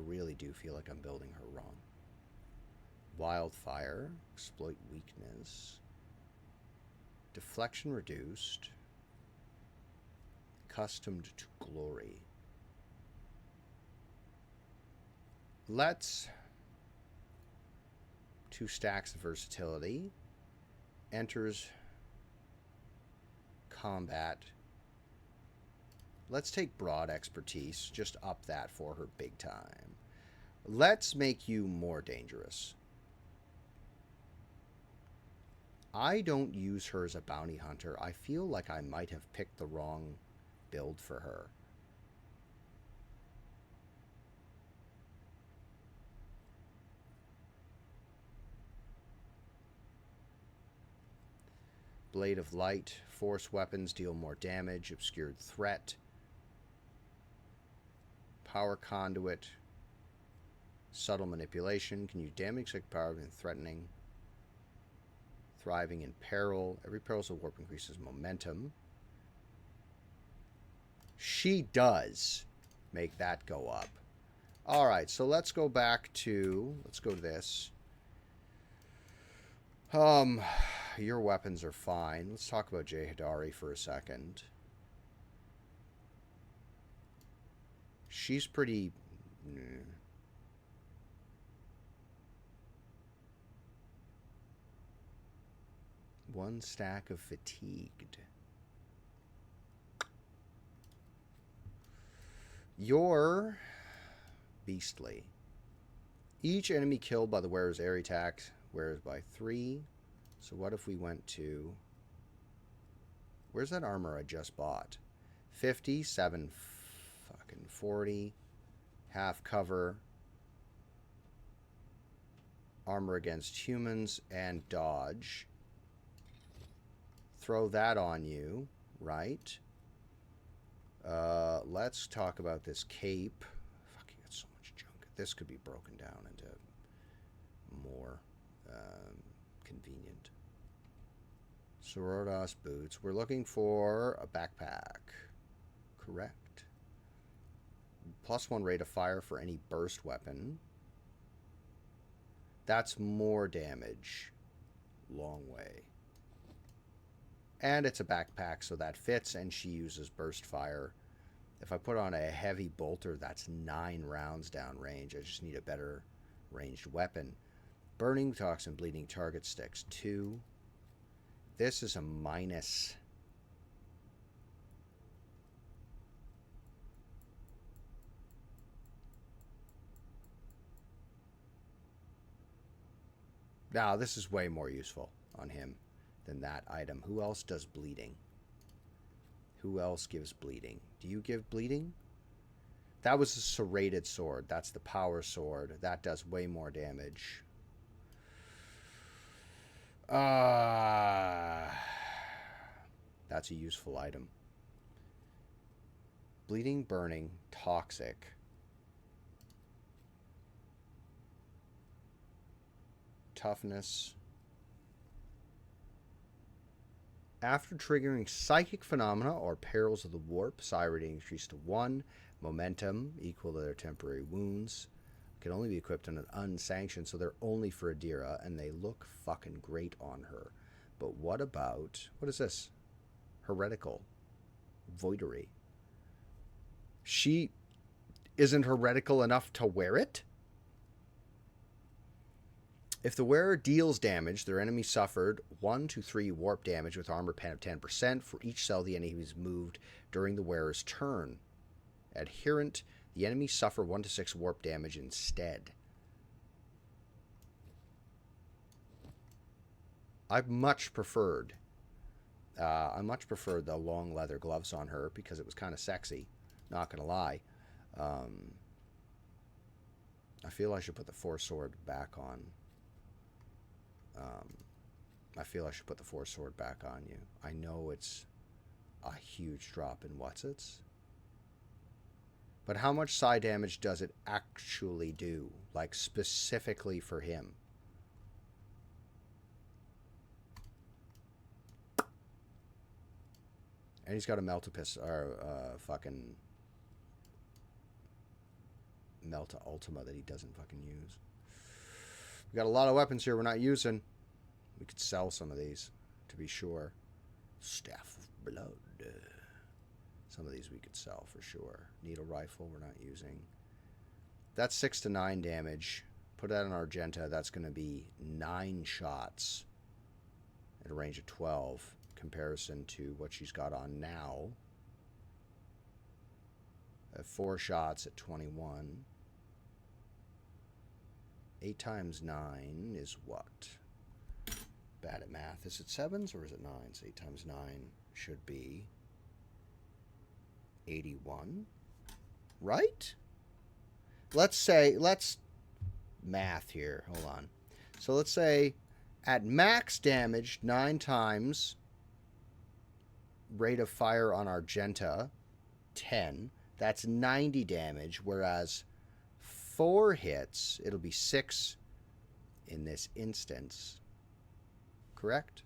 really do feel like I'm building her wrong. Wildfire, exploit weakness. Deflection reduced. Accustomed to glory. Let's 2 stacks of versatility. Enters combat. Let's take broad expertise. Just up that for her big time. Let's make you more dangerous. I don't use her as a bounty hunter. I feel like I might have picked the wrong build for her. Blade of Light. Force weapons deal more damage. Obscured Threat. Power Conduit. Subtle Manipulation. Can use damage like power and threatening. Thriving in Peril. Every peril warp increases momentum. She does make that go up. Alright, so let's go back to... Let's go to this. Your weapons are fine. Let's talk about Jehadari for a second. She's pretty... 1 stack of Fatigued. You're beastly. Each enemy killed by the wearer's area attack wears by 3. So what if we went to... Where's that armor I just bought? 50, 7, fucking 40. Half cover. Armor against humans and dodge. Throw that on you, right? Let's talk about this cape. Fuck, you got so much junk. This could be broken down into more convenient. Sorordas boots. We're looking for a backpack. Correct. +1 rate of fire for any burst weapon. That's more damage. Long way. And it's a backpack, so that fits, and she uses burst fire If I put on a heavy bolter, that's 9 rounds downrange. I just need a better ranged weapon. Burning toxin, bleeding target sticks 2. This is a minus. Now, this is way more useful on him than that item. Who else does bleeding? Who else gives bleeding? Do you give bleeding? That was a serrated sword. That's the power sword. That does way more damage. That's a useful item. Bleeding, burning, toxic. Toughness. After triggering psychic phenomena or perils of the warp, psi rating increased to 1. Momentum equal to their temporary wounds. Can only be equipped on an unsanctioned, so they're only for Adira, and they look fucking great on her. But what about, what is this? Heretical. Voidery. She isn't heretical enough to wear it? If the wearer deals damage, their enemy suffered 1 to 3 warp damage with armor pen of 10% for each cell the enemy has moved during the wearer's turn. Adherent, the enemy suffer 1 to 6 warp damage instead. I much preferred the long leather gloves on her because it was kind of sexy. Not gonna lie. I feel I should put the Force Sword back on. I feel I should put the Force Sword back on you. I know it's a huge drop in what's-its. But how much psi damage does it actually do? Like, specifically for him? And he's got a Meltapus, or fucking Melta Ultima that he doesn't fucking use. We got a lot of weapons here we're not using. We could sell some of these, to be sure. Staff of Blood. Some of these we could sell for sure. Needle rifle we're not using. That's 6 to 9 damage. Put that in Argenta. That's going to be 9 shots at a range of 12. Comparison to what she's got on now. 4 shots at 21. 8 times 9 is what? Bad at math. Is it 7s or is it 9s? 8 times 9 should be 81. Right? Let's math here. Hold on. So let's say at max damage, 9 times rate of fire on Argenta, 10. That's 90 damage, whereas 4 hits, it'll be 6 in this instance. Correct?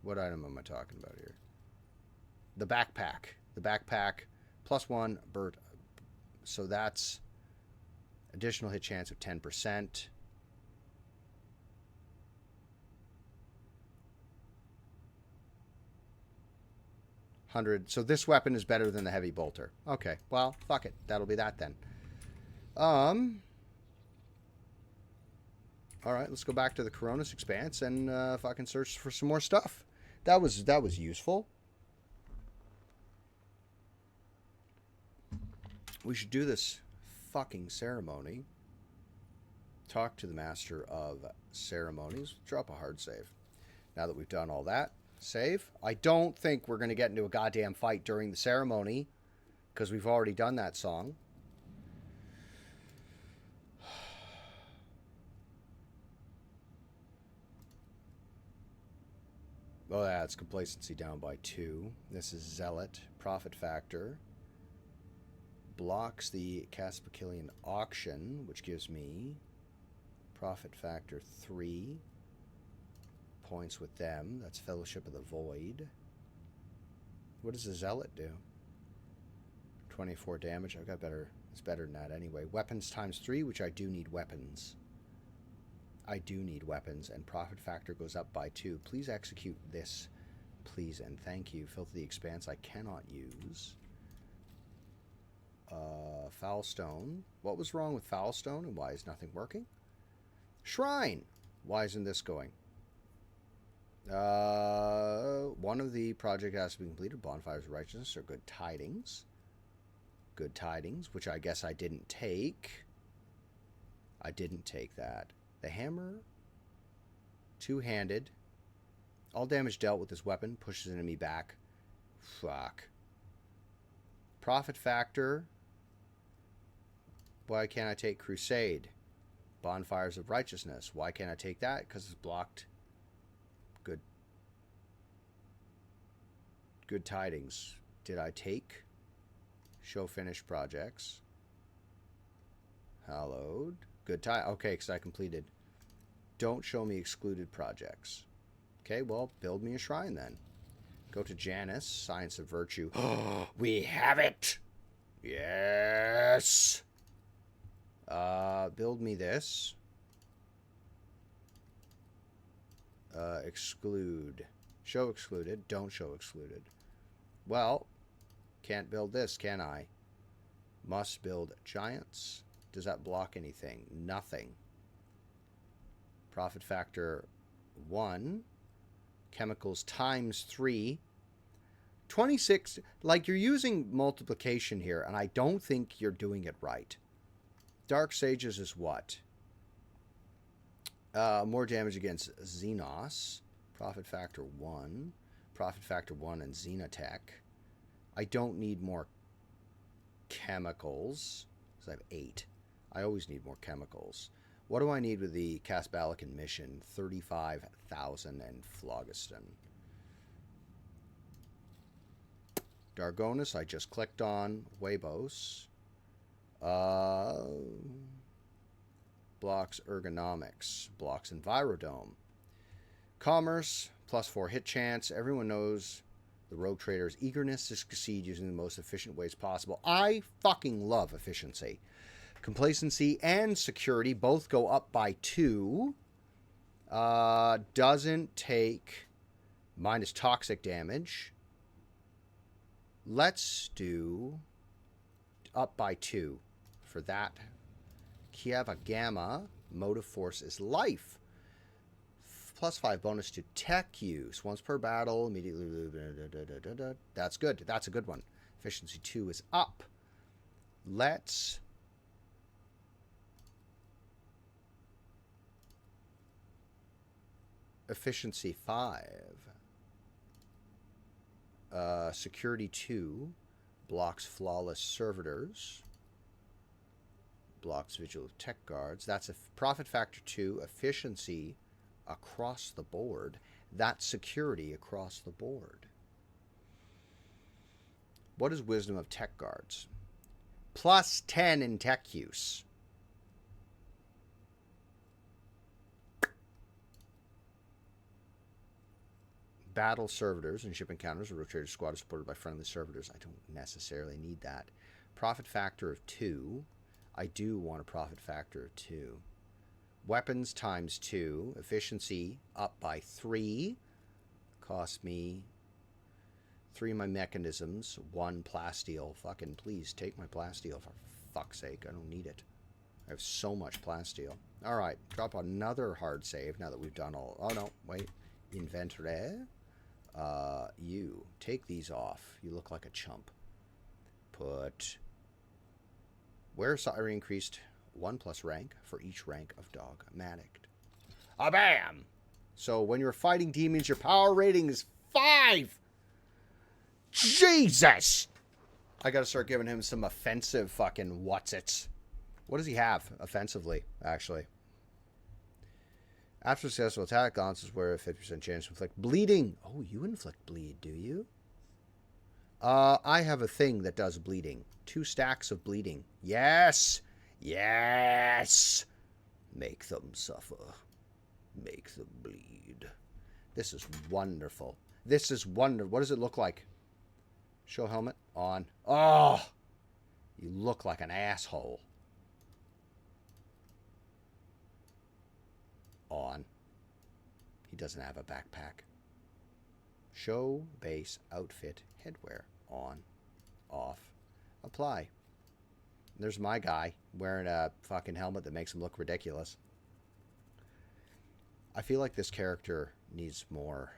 What item am I talking about here? The backpack. The backpack plus 1 bird. So that's additional hit chance of 10%. 100. So this weapon is better than the heavy bolter. Okay, well, fuck it. That'll be that then. All right, let's go back to the Coronis Expanse and fucking search for some more stuff. That was useful. We should do this fucking ceremony. Talk to the Master of Ceremonies. Drop a hard save. Now that we've done all that, save. I don't think we're going to get into a goddamn fight during the ceremony because we've already done that song. Oh, that's complacency down by 2. This is Zealot. Profit factor. Blocks the Caspicilian auction, which gives me profit factor 3. Points with them. That's Fellowship of the Void. What does the Zealot do? 24 damage. I've got better. It's better than that anyway. Weapons times 3, which I do need weapons. I do need weapons, and profit factor goes up by 2. Please execute this, please, and thank you. Filthy Expanse I cannot use. Foulstone. What was wrong with Foulstone, and why is nothing working? Shrine. Why isn't this going? One of the project has to be completed. Bonfires of Righteousness or Good Tidings. Good Tidings, which I guess I didn't take. I didn't take that. The hammer. Two-handed. All damage dealt with this weapon pushes an enemy back. Fuck. Profit factor. Why can't I take Crusade? Bonfires of Righteousness. Why can't I take that? Because it's blocked. Good Tidings. Did I take? Show finished projects. Hallowed. Good Tidings. Okay, because I completed. Don't show me excluded projects. Okay, well, build me a shrine then. Go to Janus. Science of Virtue. We have it! Yes! Build me this. Exclude. Show excluded. Don't show excluded. Well, can't build this, can I? Must build giants. Does that block anything? Nothing. Profit factor 1. Chemicals times 3. 26. Like, you're using multiplication here, and I don't think you're doing it right. Dark Sages is what? More damage against Xenos. Profit factor 1. Profit factor 1 and Xenotech. I don't need more chemicals, because I have 8. I always need more chemicals. What do I need with the Casbalican mission? 35,000 and Phlogiston. Dargonus, I just clicked on. Webos. Blocks ergonomics. Blocks Envirodome. Commerce, +4 hit chance. Everyone knows the rogue trader's eagerness to succeed using the most efficient ways possible. I fucking love efficiency. Complacency and security both go up by 2. Doesn't take minus toxic damage. Let's do up by 2 for that. Kieva Gamma. Motive force is life. +5 bonus to tech use. Once per battle, immediately. That's good. That's a good one. Efficiency 2 is up. Let's. Efficiency 5. Security 2. Blocks flawless servitors. Blocks visual tech guards. That's a profit factor 2. Efficiency across the board. That's security across the board. What is wisdom of tech guards? +10 in tech use. Battle servitors and ship encounters. A rotator squad is supported by friendly servitors. I don't necessarily need that. Profit factor of 2. I do want a profit factor of 2. Weapons times 2. Efficiency up by 3. Cost me 3 of my mechanisms. 1 plasteel. Fucking please take my plasteel for fuck's sake. I don't need it. I have so much plasteel. Alright. Drop another hard save now that we've done all. Oh no. Wait. Inventory. You. Take these off. You look like a chump. Put. Where Sire increased 1+ rank for each rank of dogmatic. Bam! So when you're fighting demons, your power rating is 5! Jesus! I gotta start giving him some offensive fucking what's-its. What does he have offensively, actually? After successful attack, lances where a 50% chance to inflict bleeding. Oh, you inflict bleed, do you? I have a thing that does bleeding. 2 stacks of bleeding. Yes! Yes! Make them suffer. Make them bleed. This is wonderful. This is wonderful. What does it look like? Show helmet on. Oh! You look like an asshole. On. He doesn't have a backpack. Show base outfit headwear. On. Off. Apply. There's my guy wearing a fucking helmet that makes him look ridiculous. I feel like this character needs more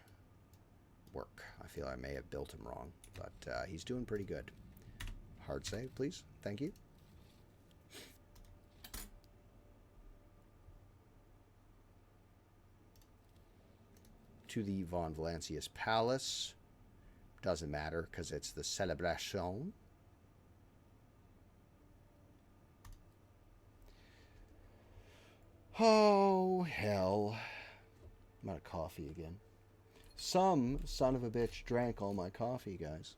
work. I feel I may have built him wrong, but he's doing pretty good. Hard save, please. Thank you. To the Von Valancius Palace. Doesn't matter because it's the celebration. Oh, hell. I'm out of coffee again. Some son of a bitch drank all my coffee, guys.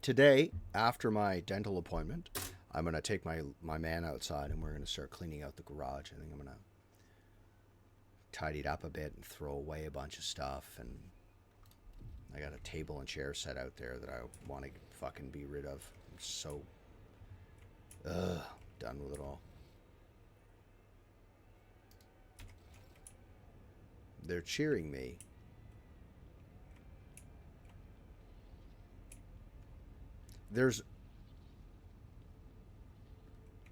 Today, after my dental appointment, I'm going to take my man outside and we're going to start cleaning out the garage. I think I'm going to tidy it up a bit and throw away a bunch of stuff. And I got a table and chair set out there that I want to fucking be rid of. I'm so done with it all. They're cheering me. There's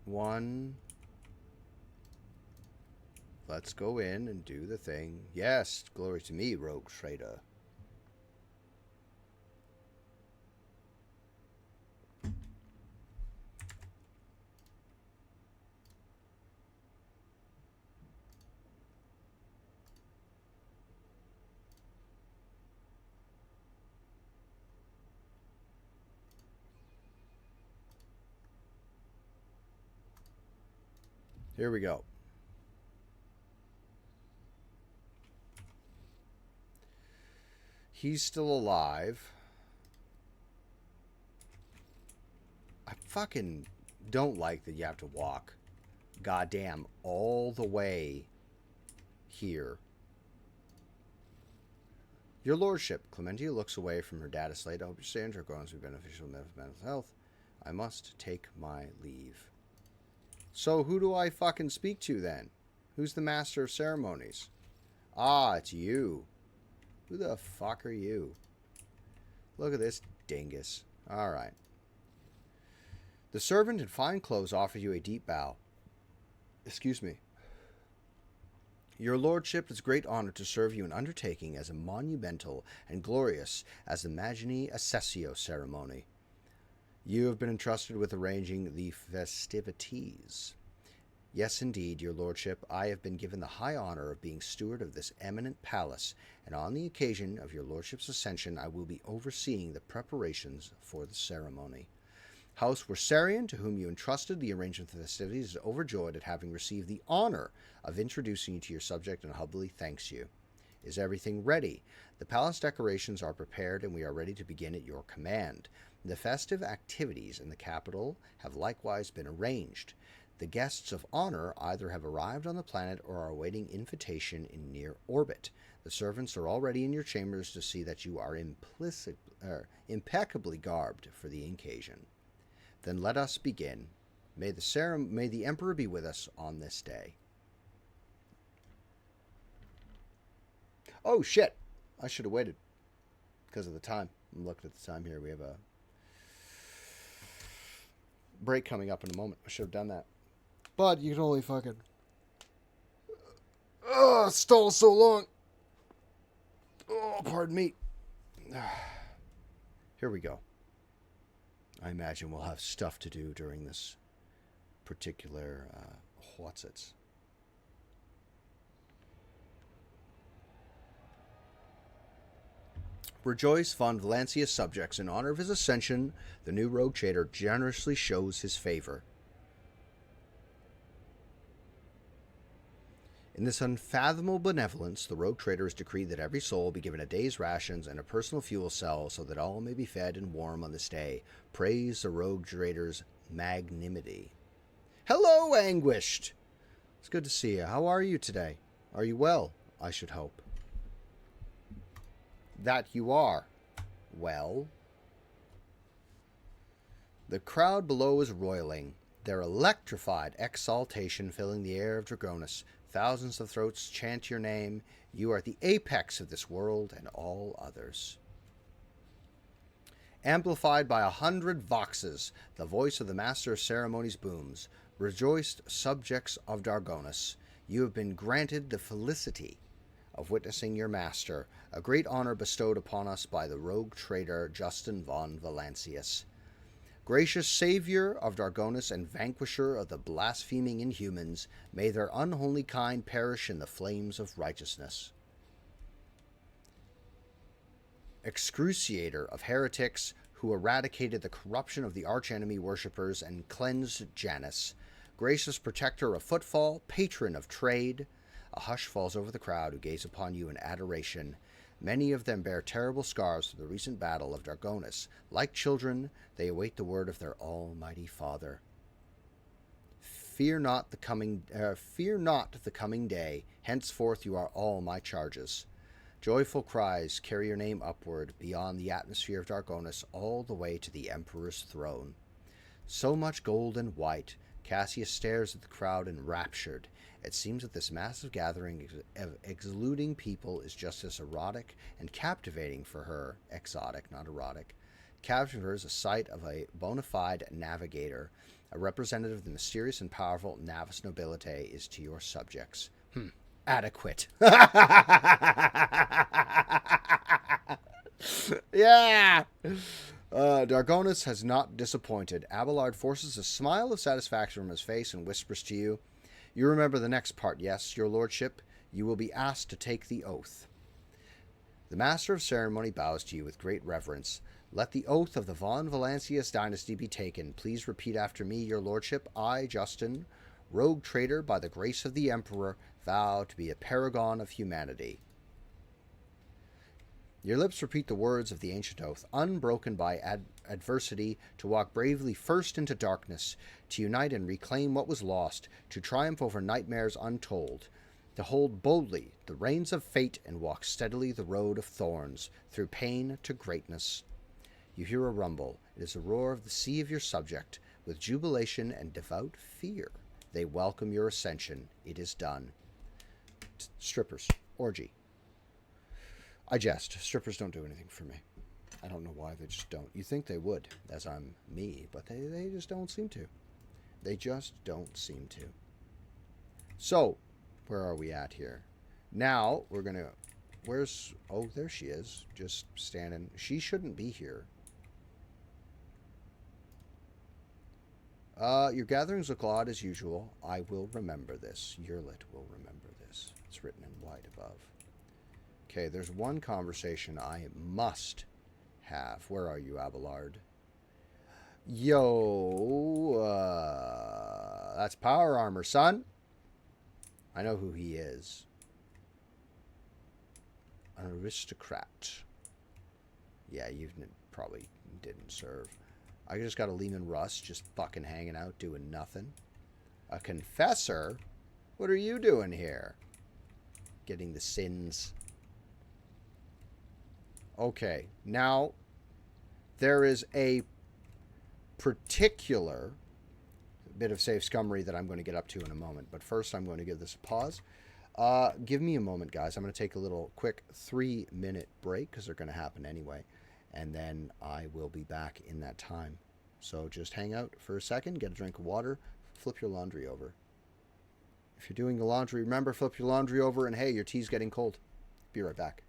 one. Let's go in and do the thing. Yes, glory to me, rogue trader. Here we go. He's still alive. I fucking don't like that you have to walk goddamn all the way here. Your lordship, Clementia looks away from her data slate. I hope your stay and are going to be beneficial to mental health. I must take my leave. So who do I fucking speak to then? Who's the master of ceremonies? Ah, it's you. Who the fuck are you? Look at this dingus. Alright. The servant in fine clothes offers you a deep bow. Excuse me. Your lordship, it's great honor to serve you in undertaking as monumental and glorious as the Magini Assessio ceremony. You have been entrusted with arranging the festivities. Yes, indeed, your lordship, I have been given the high honor of being steward of this eminent palace, and on the occasion of your lordship's ascension, I will be overseeing the preparations for the ceremony. House Worsarian, to whom you entrusted the arrangement of the festivities, is overjoyed at having received the honor of introducing you to your subject and humbly thanks you. Is everything ready? The palace decorations are prepared, and we are ready to begin at your command. The festive activities in the capital have likewise been arranged. The guests of honor either have arrived on the planet or are awaiting invitation in near orbit. The servants are already in your chambers to see that you are impeccably garbed for the occasion. Then let us begin. May the Emperor be with us on this day. Oh, shit. I should have waited because of the time. I'm looking at the time here. We have a break coming up in a moment. I should have done that. But you can only fucking... Oh, stall so long. Oh, pardon me. Here we go. I imagine we'll have stuff to do during this particular what's-its. Rejoice, Von Valancius subjects. In honor of his ascension, the new rogue trader generously shows his favor. In this unfathomable benevolence, the rogue trader has decreed that every soul be given a day's rations and a personal fuel cell so that all may be fed and warm on this day. Praise the rogue trader's magnanimity. Hello, Anguished! It's good to see you. How are you today? Are you well? I should hope. That you are. Well. The crowd below is roiling. their electrified exaltation filling the air of Dragonus. Thousands of throats chant your name. You are the apex of this world and all others. Amplified by 100 voxes, the voice of the Master of Ceremonies booms. Rejoiced subjects of Dragonus, you have been granted the felicity of witnessing your master, a great honor bestowed upon us by the rogue traitor Justin von Valancius. Gracious savior of Dragonus and vanquisher of the blaspheming inhumans, may their unholy kind perish in the flames of righteousness. Excruciator of heretics, who eradicated the corruption of the archenemy worshippers and cleansed Janus. Gracious protector of footfall, patron of trade. A hush falls over the crowd who gaze upon you in adoration. Many of them bear terrible scars from the recent battle of Dragonus. Like children, they await the word of their almighty Father. Fear not the coming day. Henceforth you are all my charges. Joyful cries carry your name upward beyond the atmosphere of Dragonus all the way to the Emperor's throne. So much gold and white. Cassius stares at the crowd enraptured. It seems that this massive gathering of exulting people is just as erotic and captivating for her. Exotic, not erotic. Capturing her is a sight of a bona fide navigator. A representative of the mysterious and powerful Navis Nobilite is to your subjects. Adequate. Yeah! Dragonus has not disappointed. Abelard forces a smile of satisfaction from his face and whispers to you, "You remember the next part, yes, your lordship? You will be asked to take the oath." The master of ceremony bows to you with great reverence. "Let the oath of the von Valancius dynasty be taken. Please repeat after me, your lordship. I, Justin, rogue traitor by the grace of the Emperor, vow to be a paragon of humanity." Your lips repeat the words of the ancient oath, unbroken by adversity, to walk bravely first into darkness, to unite and reclaim what was lost, to triumph over nightmares untold, to hold boldly the reins of fate and walk steadily the road of thorns, through pain to greatness. You hear a rumble. It is the roar of the sea of your subject. With jubilation and devout fear, they welcome your ascension. It is done. Strippers. Orgy. I jest. Strippers don't do anything for me. I don't know why, they just don't. You think they would, as I'm me, but they just don't seem to. They just don't seem to. So, where are we at here? Now, we're going to... Where's... Oh, there she is. Just standing. She shouldn't be here. Your gatherings look odd as usual. I will remember this. Yerlit will remember this. It's written in white above. Okay, there's one conversation I must have. Where are you, Abelard? Yo, that's Power Armor, son. I know who he is. An aristocrat. Yeah, you probably didn't serve. I just got a Lehman Russ just fucking hanging out doing nothing. A confessor? What are you doing here? Getting the sins. Okay, now there is a particular bit of safe scummery that I'm going to get up to in a moment. But first, I'm going to give this a pause. Give me a moment, guys. I'm going to take a little quick 3-minute break because they're going to happen anyway. And then I will be back in that time. So just hang out for a second, get a drink of water, flip your laundry over. If you're doing the laundry, remember, flip your laundry over, and hey, your tea's getting cold. Be right back.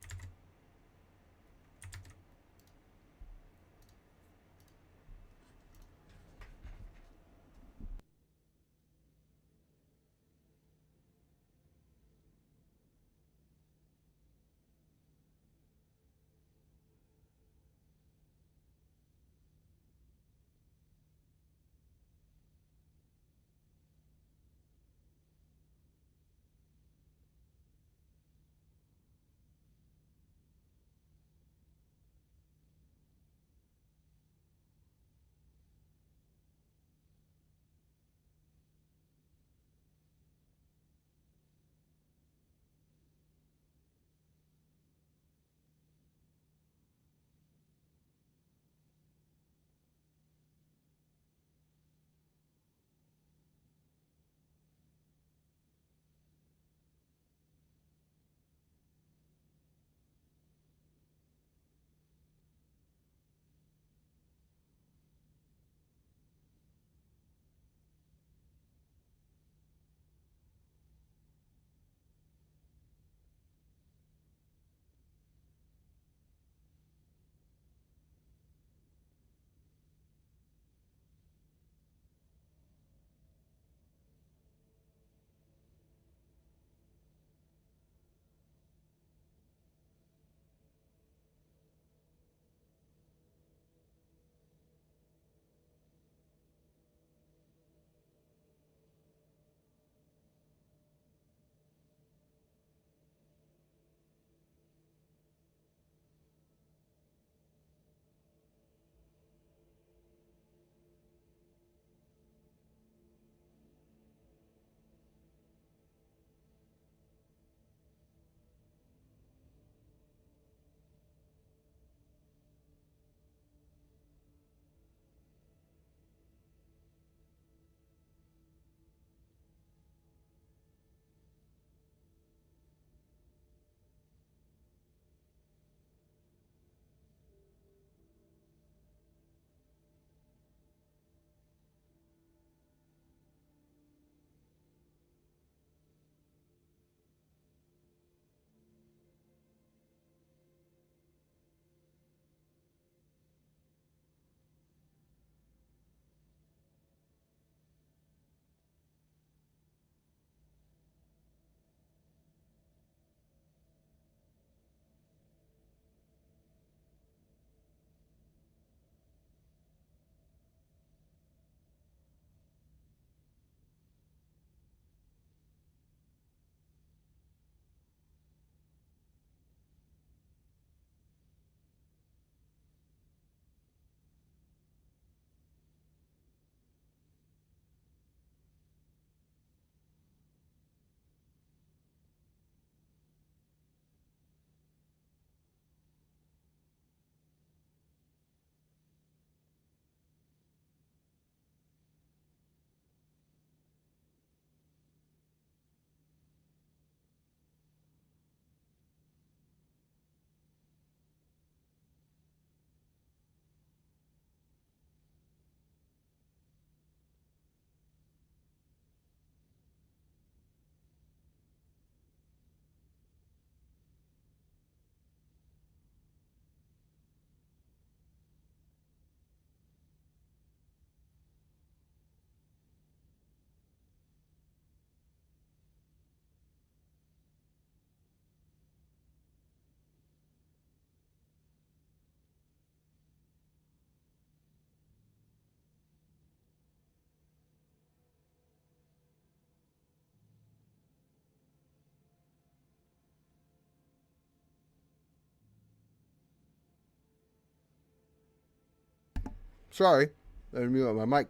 Sorry. I didn't mute my mic.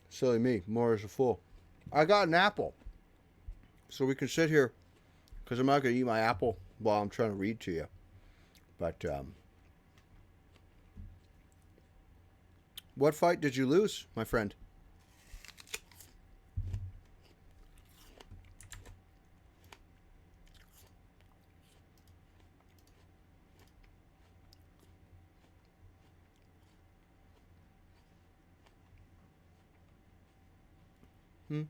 Silly me. More is a fool. I got an apple. So we can sit here. Because I'm not going to eat my apple while I'm trying to read to you. But, what fight did you lose, my friend? You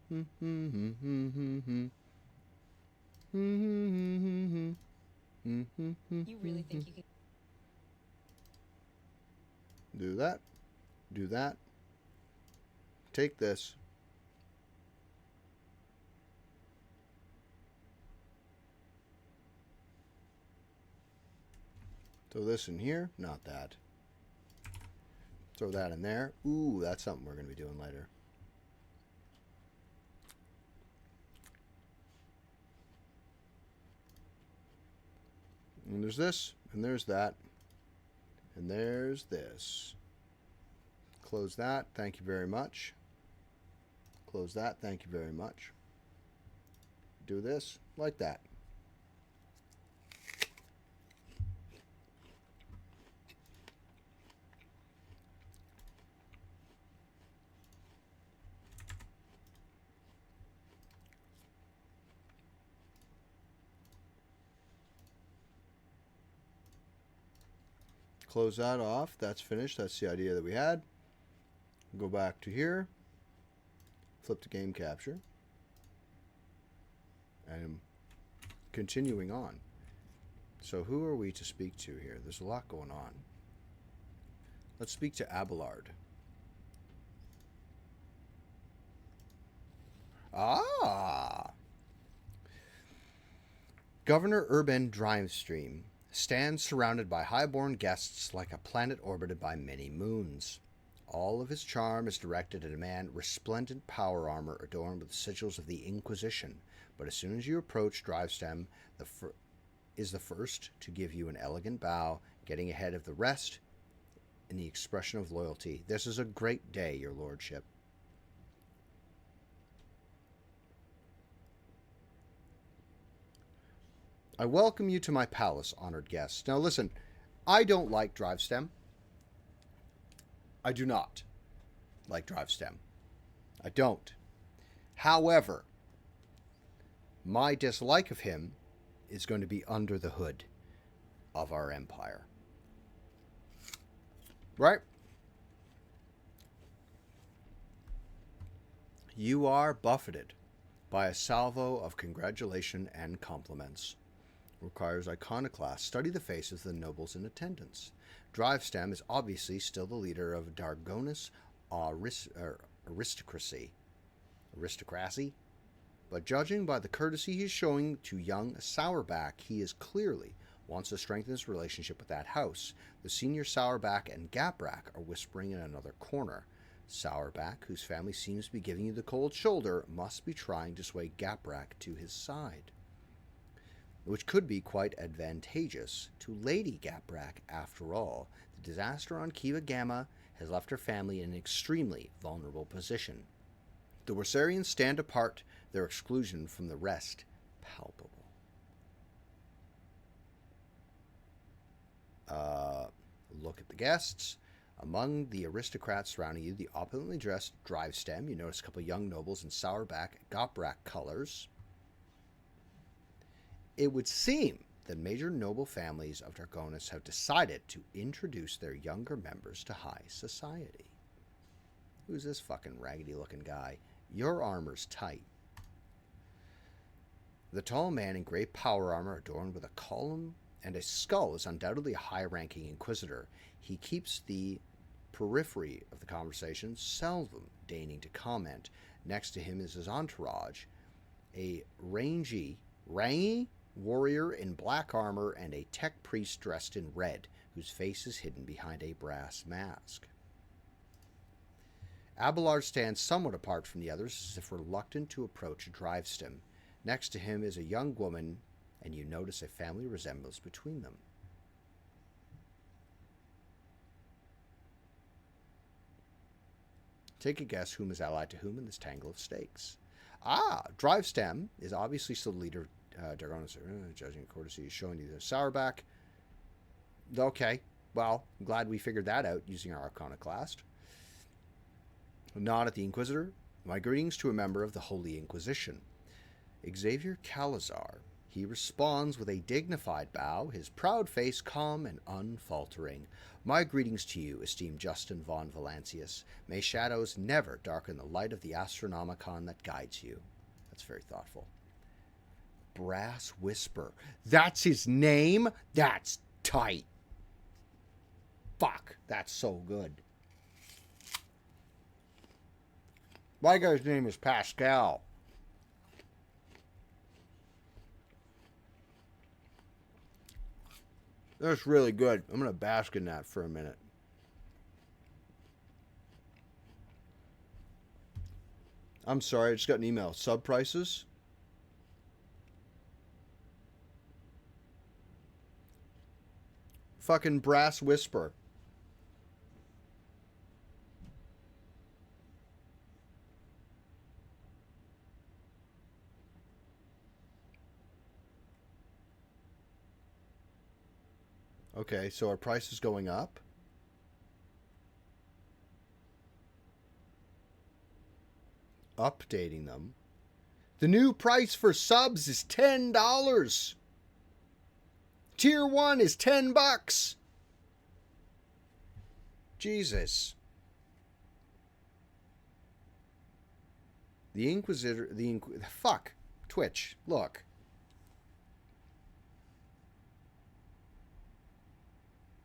really think you can... Do that. Do that. Take this. Throw this in here. Not that. Throw that in there. Ooh, that's something we're going to be doing later. And there's this, and there's that, and there's this. Close that, thank you very much. Close that, thank you very much. Do this, like that. Close that off. That's finished. That's the idea that we had. Go back to here. Flip to game capture. And continuing on. So who are we to speak to here? There's a lot going on. Let's speak to Abelard. Ah! Governor Urban Drivestream stands surrounded by highborn guests like a planet orbited by many moons. All of his charm is directed at a man resplendent power armor adorned with the sigils of the Inquisition, but as soon as you approach Drivestem, is the first to give you an elegant bow, getting ahead of the rest in the expression of loyalty. This is a great day, your lordship. I welcome you to my palace, honored guests. Now listen, I don't like Drivestem. I do not like Drivestem. I don't. However, my dislike of him is going to be under the hood of our empire. Right? You are buffeted by a salvo of congratulation and compliments. Requires iconoclasts study the faces of the nobles in attendance. Drivestem is obviously still the leader of Dargonis aristocracy. But judging by the courtesy he's showing to young Sourback, he is clearly wants to strengthen his relationship with that house. The senior Sourback and Gaprack are whispering in another corner. Sourback, whose family seems to be giving you the cold shoulder, must be trying to sway Gaprack to his side, which could be quite advantageous to Lady Gaprack after all. The disaster on Kiva Gamma has left her family in an extremely vulnerable position. The Wersarians stand apart, their exclusion from the rest palpable. Look at the guests. Among the aristocrats surrounding you, the opulently dressed Drivestem. You notice a couple of young nobles in Sourback, Gaprack colors. It would seem that major noble families of Dargonis have decided to introduce their younger members to high society. Who's this fucking raggedy-looking guy? Your armor's tight. The tall man in gray power armor adorned with a column and a skull is undoubtedly a high-ranking inquisitor. He keeps the periphery of the conversation, seldom deigning to comment. Next to him is his entourage, a rangy warrior in black armor and a tech priest dressed in red, whose face is hidden behind a brass mask. Abelard stands somewhat apart from the others, as if reluctant to approach Drivestem. Next to him is a young woman, and you notice a family resemblance between them. Take a guess whom is allied to whom in this tangle of stakes. Ah, Drive Stem is obviously still the leader of Dragonis. Judging courtesy is showing you the Sourback. Okay, well, I'm glad we figured that out using our Iconoclast. Nod at the Inquisitor. My greetings to a member of the Holy Inquisition. Xavier Calazar. He responds with a dignified bow, his proud face calm and unfaltering. My greetings to you, esteemed Justin von Valancius. May shadows never darken the light of the Astronomicon that guides you. That's very thoughtful. Brass Whisper. That's his name? That's tight. Fuck, that's so good. My guy's name is Pascal. That's really good. I'm going to bask in that for a minute. I'm sorry, I just got an email. Sub prices? Fucking Brass Whisper. Okay, so our price is going up. Updating them. The new price for subs is $10. Tier 1 is $10. Jesus. The Inquisitor, fuck. Twitch, look.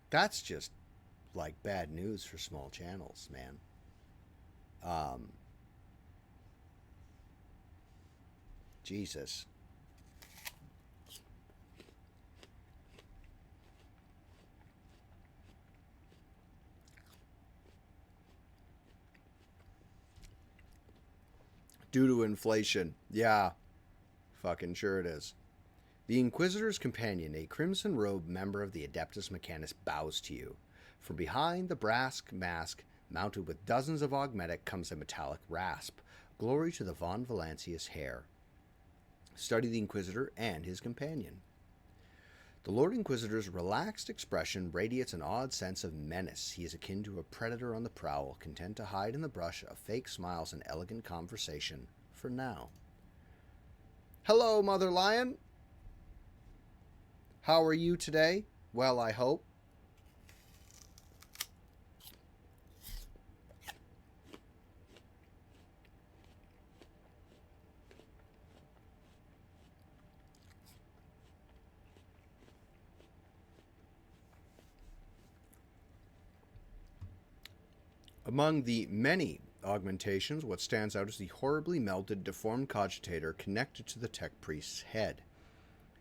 That's just like bad news for small channels, man. Jesus. Due to inflation. Yeah. Fucking sure it is. The Inquisitor's companion, a crimson-robed member of the Adeptus Mechanis, bows to you. From behind the brass mask, mounted with dozens of augmetic, comes a metallic rasp. Glory to the Von Valancius hair. Study the Inquisitor and his companion. The Lord Inquisitor's relaxed expression radiates an odd sense of menace. He is akin to a predator on the prowl, content to hide in the brush of fake smiles and elegant conversation, for now. Hello, Mother Lion. How are you today? Well, I hope. Among the many augmentations, what stands out is the horribly melted, deformed cogitator connected to the tech priest's head.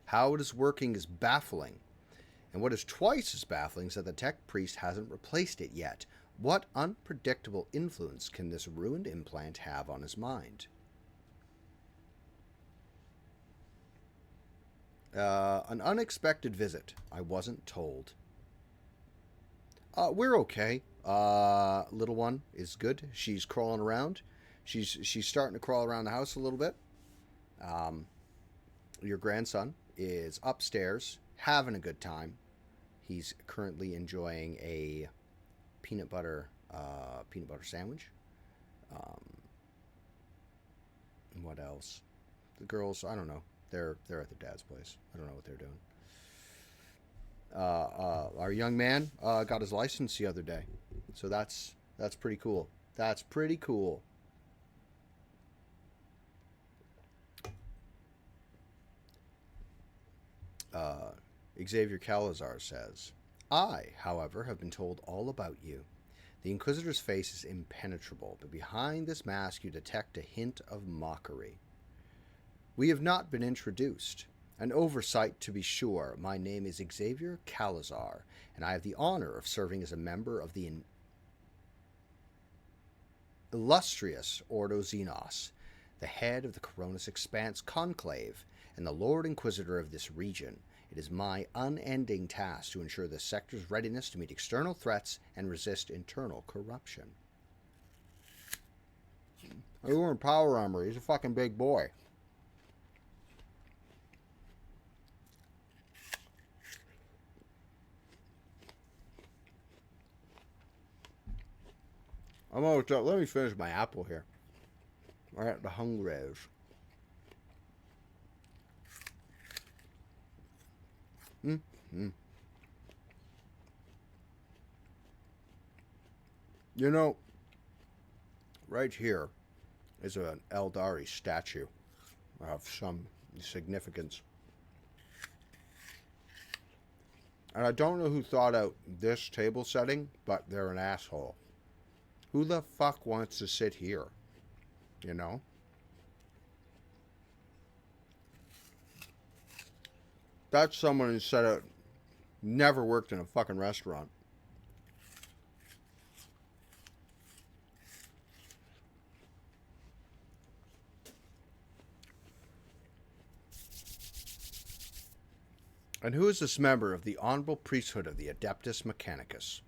How it is working is baffling, and what is twice as baffling is that the tech priest hasn't replaced it yet. What unpredictable influence can this ruined implant have on his mind? An unexpected visit. I wasn't told. We're okay. Little one is good. She's crawling around. She's starting to crawl around the house a little bit. Your grandson is upstairs having a good time. He's currently enjoying a peanut butter sandwich. What else? The girls, I don't know. They're at their dad's place. I don't know what they're doing. Our young man got his license the other day, so that's pretty cool. That's pretty cool. Xavier Calazar says, I, however, have been told all about you. The Inquisitor's face is impenetrable, but behind this mask you detect a hint of mockery. We have not been introduced. An oversight, to be sure. My name is Xavier Calazar, and I have the honor of serving as a member of the illustrious Ordo Xenos, the head of the Coronis Expanse Conclave, and the Lord Inquisitor of this region. It is my unending task to ensure the sector's readiness to meet external threats and resist internal corruption. He wearing power armor. He's a fucking big boy. I'm almost done. Let me finish my apple here. We're at the hungries. Mm-hmm. You know, right here is an Eldari statue of some significance. And I don't know who thought out this table setting, but they're an asshole. Who the fuck wants to sit here? You know? That's someone who said it never worked in a fucking restaurant. And who is this member of the honorable priesthood of the Adeptus Mechanicus?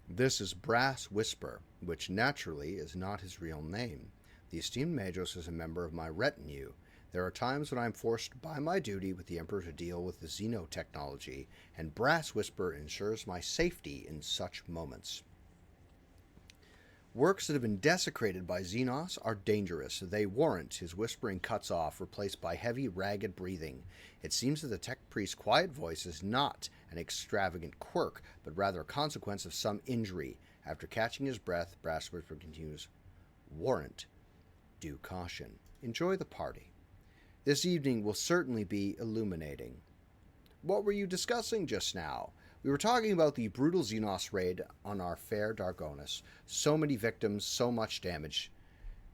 This is Brass Whisper, which naturally is not his real name. The esteemed Magos is a member of my retinue. There are times when I am forced by my duty with the Emperor to deal with the xenotechnology, and Brass Whisper ensures my safety in such moments. Works that have been desecrated by Xenos are dangerous. They warrant his whispering cuts off, replaced by heavy, ragged breathing. It seems that the tech priest's quiet voice is not an extravagant quirk, but rather a consequence of some injury. After catching his breath, Brass Whisper continues, warrant due caution. Enjoy the party. This evening will certainly be illuminating. What were you discussing just now? We were talking about the brutal Xenos raid on our fair Dargonis. So many victims, so much damage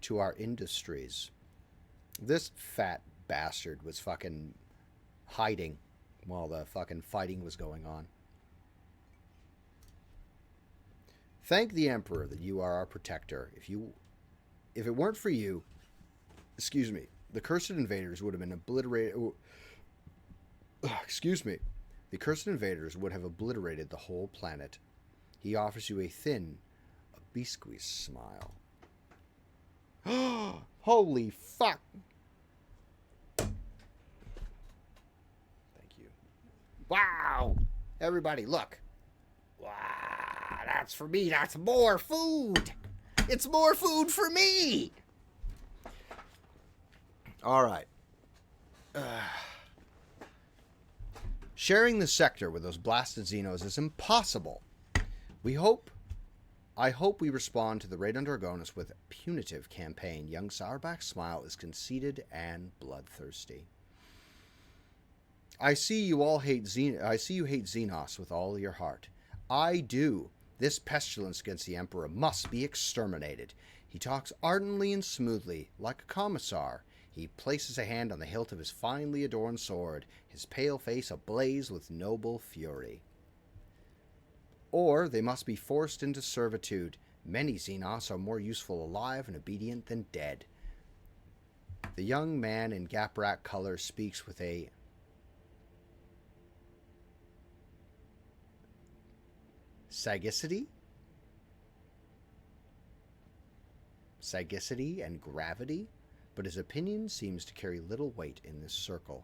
to our industries. This fat bastard was fucking hiding while the fucking fighting was going on. Thank the Emperor that you are our protector. If it weren't for you, excuse me, the cursed invaders would have been obliterated. Excuse me. The cursed invaders would have obliterated the whole planet. He offers you a thin, obsequious smile. Holy fuck! Thank you. Wow! Everybody, look. Wow, that's for me. That's more food. It's more food for me. All right. Sharing the sector with those blasted Xenos is impossible. I hope we respond to the raid on Dargonis with a punitive campaign. Young Sourback's smile is conceited and bloodthirsty. I see you hate Xenos with all your heart. I do. This pestilence against the Emperor must be exterminated. He talks ardently and smoothly, like a commissar. He places a hand on the hilt of his finely adorned sword, his pale face ablaze with noble fury. Or they must be forced into servitude. Many Xenos are more useful alive and obedient than dead. The young man in Gaprak color speaks with a sagacity and gravity, but his opinion seems to carry little weight in this circle.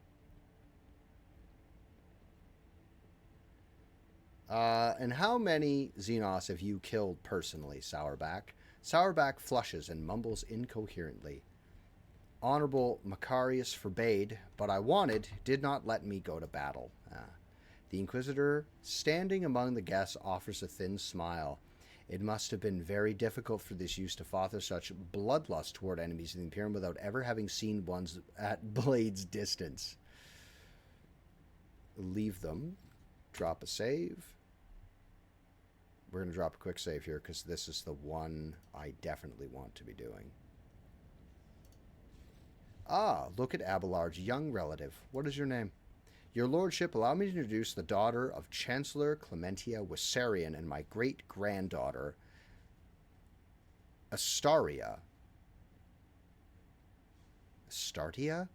And how many Xenos have you killed personally, Sourback? Sourback flushes and mumbles incoherently. Honorable Macarius forbade, but I did not let me go to battle. The Inquisitor, standing among the guests, offers a thin smile. It must have been very difficult for this youth to father such bloodlust toward enemies of the Imperium without ever having seen ones at blade's distance. Leave them. Drop a save. We're going to drop a quick save here because this is the one I definitely want to be doing. Ah, look at Abelard's young relative. What is your name? Your lordship, allow me to introduce the daughter of Chancellor Clementia Wissarion and my great-granddaughter, Astaria. Astartia?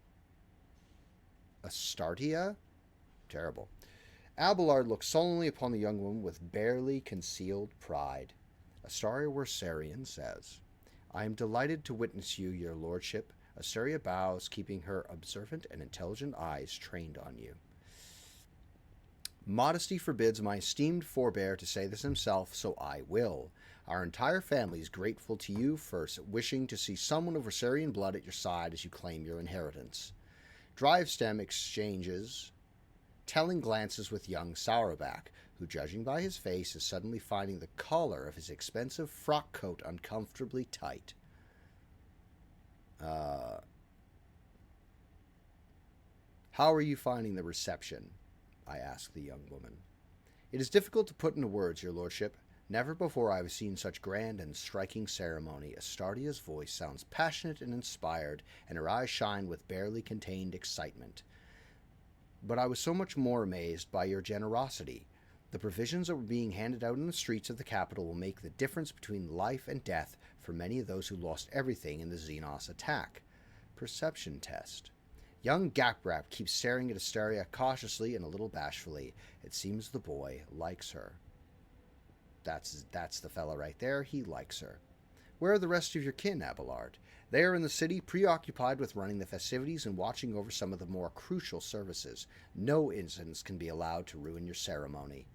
Terrible. Abelard looked sullenly upon the young woman with barely concealed pride. Astaria Wissarion says, I am delighted to witness you, your lordship. Asteria bows, keeping her observant and intelligent eyes trained on you. Modesty forbids my esteemed forebear to say this himself, so I will. Our entire family is grateful to you for wishing to see someone of Rosarian blood at your side as you claim your inheritance. Drivestem exchanges telling glances with young Sourback, who, judging by his face, is suddenly finding the collar of his expensive frock coat uncomfortably tight. How are you finding the reception? I asked the young woman. It is difficult to put into words, your lordship. Never before I have seen such grand and striking ceremony. Astardia's voice sounds passionate and inspired, and her eyes shine with barely contained excitement. But I was so much more amazed by your generosity. The provisions that were being handed out in the streets of the capital will make the difference between life and death for many of those who lost everything in the Xenos attack. Perception test. Young Gaprap keeps staring at Asteria cautiously and a little bashfully. It seems the boy likes her. That's the fella right there. He likes her. Where are the rest of your kin, Abelard? They are in the city, preoccupied with running the festivities and watching over some of the more crucial services. No incidents can be allowed to ruin your ceremony.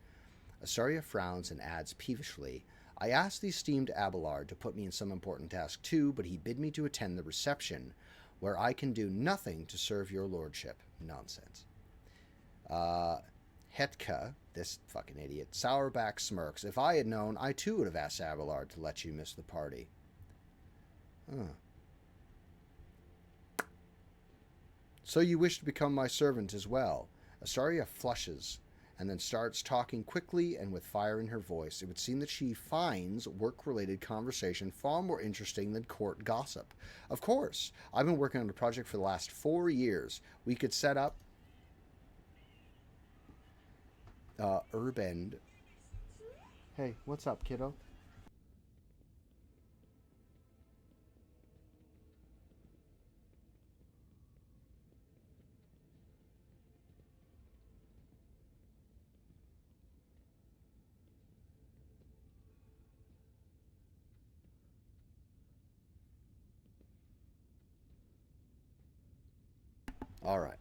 Asteria frowns and adds peevishly, I asked the esteemed Abelard to put me in some important task too, but he bid me to attend the reception, where I can do nothing to serve your lordship. Nonsense. Hetka, this fucking idiot, Sourback smirks. If I had known, I too would have asked Abelard to let you miss the party. So you wish to become my servant as well. Astaria flushes and then starts talking quickly and with fire in her voice. It would seem that she finds work-related conversation far more interesting than court gossip. Of course, I've been working on a project for the last 4 years. We could set up Urbend. Hey, what's up, kiddo? All right.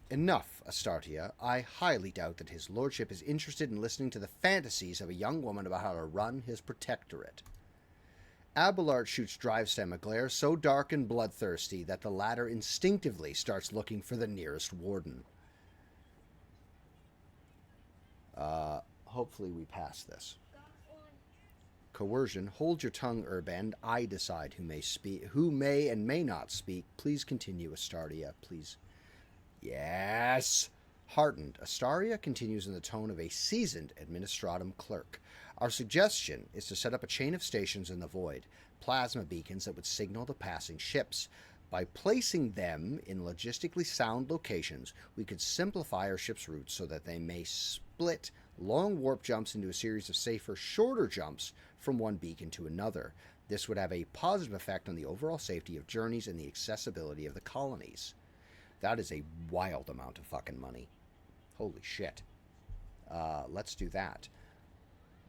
Enough, Astartia. I highly doubt that his lordship is interested in listening to the fantasies of a young woman about how to run his protectorate. Abelard shoots Drivestem a glare so dark and bloodthirsty that the latter instinctively starts looking for the nearest warden. Hopefully we pass this. Coercion. Hold your tongue, Urbend. I decide who may speak, who may and may not speak. Please continue, Astardia. Please. Yes. Heartened, Astaria continues in the tone of a seasoned administratum clerk. Our suggestion is to set up a chain of stations in the void, plasma beacons that would signal the passing ships. By placing them in logistically sound locations, we could simplify our ships' routes so that they may split long warp jumps into a series of safer, shorter jumps from one beacon to another. This would have a positive effect on the overall safety of journeys and the accessibility of the colonies. That is a wild amount of fucking money. Holy shit. Let's do that.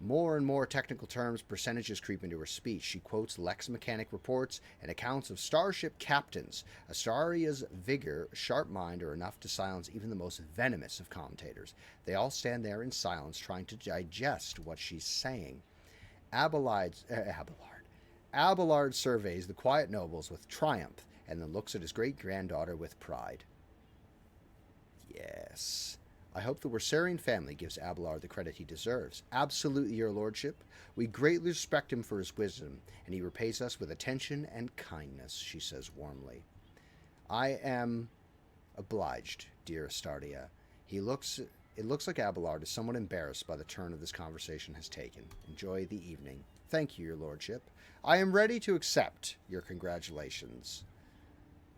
More and more technical terms, percentages creep into her speech. She quotes Lex Mechanic reports and accounts of starship captains. Astaria's vigor, sharp mind are enough to silence even the most venomous of commentators. They all stand there in silence, trying to digest what she's saying. Abelard surveys the quiet nobles with triumph and then looks at his great-granddaughter with pride. Yes. I hope the Wersarian family gives Abelard the credit he deserves. Absolutely, your lordship. We greatly respect him for his wisdom, and he repays us with attention and kindness, she says warmly. I am obliged, dear Astardia. It looks like Abelard is somewhat embarrassed by the turn of this conversation has taken. Enjoy the evening. Thank you, your lordship. I am ready to accept your congratulations.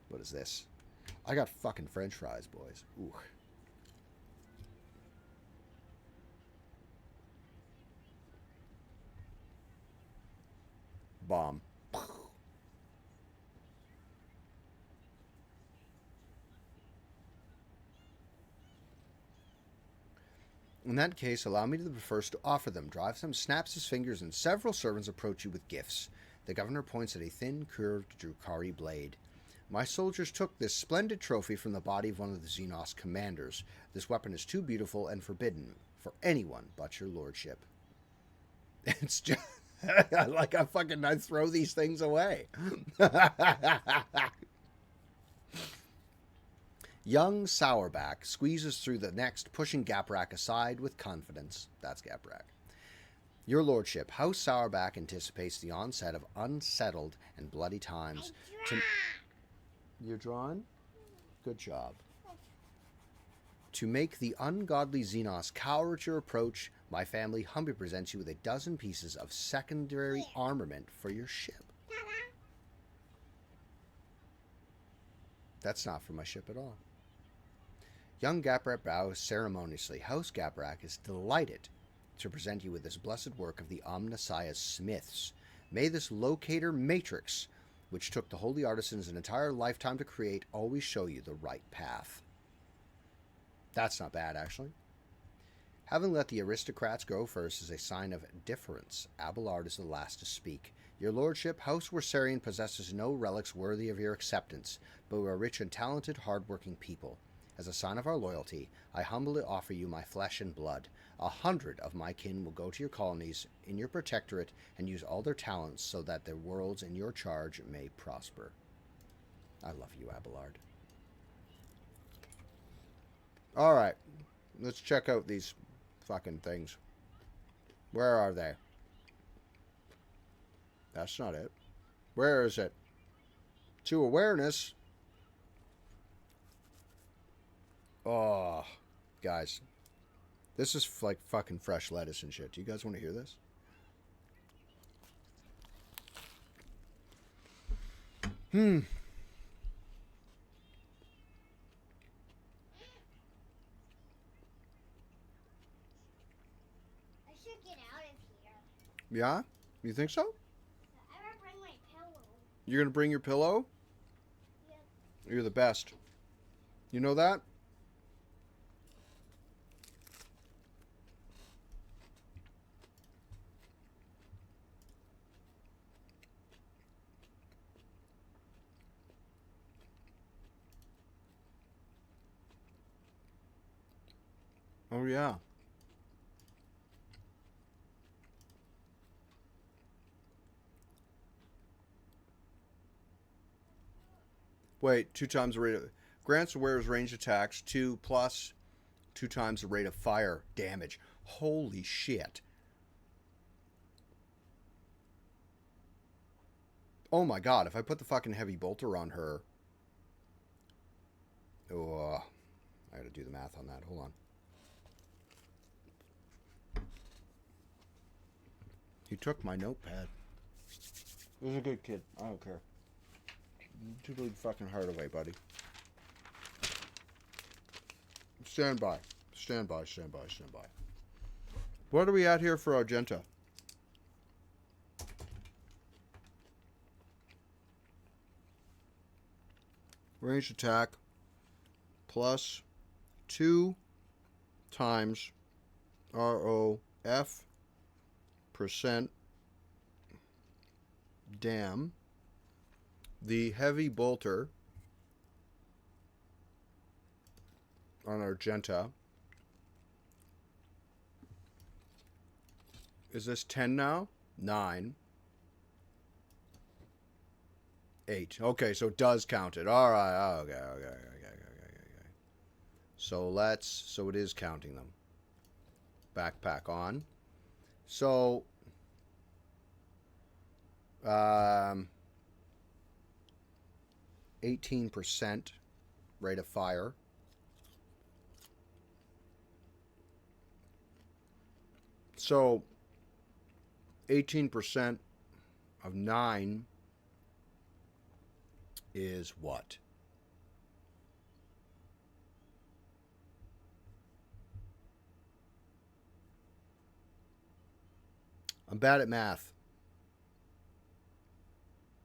What is this? I got fucking french fries, boys. Ooh. Bomb. In that case, allow me to be the first to offer them. Drivesome snaps his fingers, and several servants approach you with gifts. The governor points at a thin, curved Drukhari blade. My soldiers took this splendid trophy from the body of one of the Xenos commanders. This weapon is too beautiful and forbidden for anyone but your lordship. It's just like I throw these things away. Young Sourback squeezes through the next, pushing Gaprak aside with confidence. That's Gaprak. Your lordship, House Sourback anticipates the onset of unsettled and bloody times. You're drawn? Good job. To make the ungodly Xenos cower at your approach, my family humbly presents you with a dozen pieces of secondary armament for your ship. That's not for my ship at all. Young Gaprak bows ceremoniously. House Gaprak is delighted to present you with this blessed work of the Omnissiah's smiths. May this locator matrix, which took the holy artisans an entire lifetime to create, always show you the right path. That's not bad, actually. Having let the aristocrats go first is a sign of difference. Abelard is the last to speak. Your lordship, House Worsarian possesses no relics worthy of your acceptance, but we are rich and talented, hard-working people. As a sign of our loyalty, I humbly offer you my flesh and blood. 100 of my kin will go to your colonies in your protectorate and use all their talents so that the worlds in your charge may prosper. I love you, Abelard. Alright, let's check out these fucking things. Where are they? That's not it. Where is it? To awareness. Oh, guys. This is like fucking fresh lettuce and shit. Do you guys want to hear this? I should get out of here. Yeah? You think so? I gotta bring my pillow. You're going to bring your pillow? Yeah. You're the best. You know that? Oh, yeah. Wait, 2 times the rate of... Grants the wearer's range attacks, 2 plus 2 times the rate of fire damage. Holy shit. Oh my god, if I put the fucking heavy bolter on her... Oh, I gotta do the math on that. Hold on. He took my notepad. He was a good kid. I don't care. Too big fucking heart away, buddy. Stand by. Stand by, stand by, stand by. What are we at here for Argenta? Range attack plus 2 times ROF percent dam. The heavy bolter on Argenta. Is this 10 now? 9. 8. Okay, so it does count it. All right. Okay. So it is counting them. Backpack on. So 18% rate of fire. So 18% of 9 is what? I'm bad at math.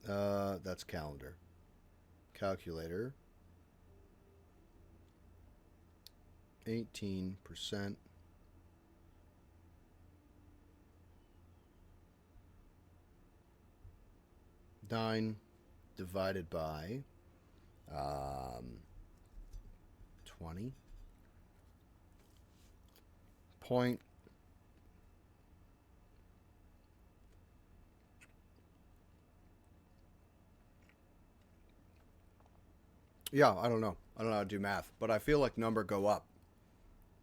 That's calendar. Calculator. 18%. 9 divided by 20. Point. Yeah, I don't know. I don't know how to do math, but I feel like number go up.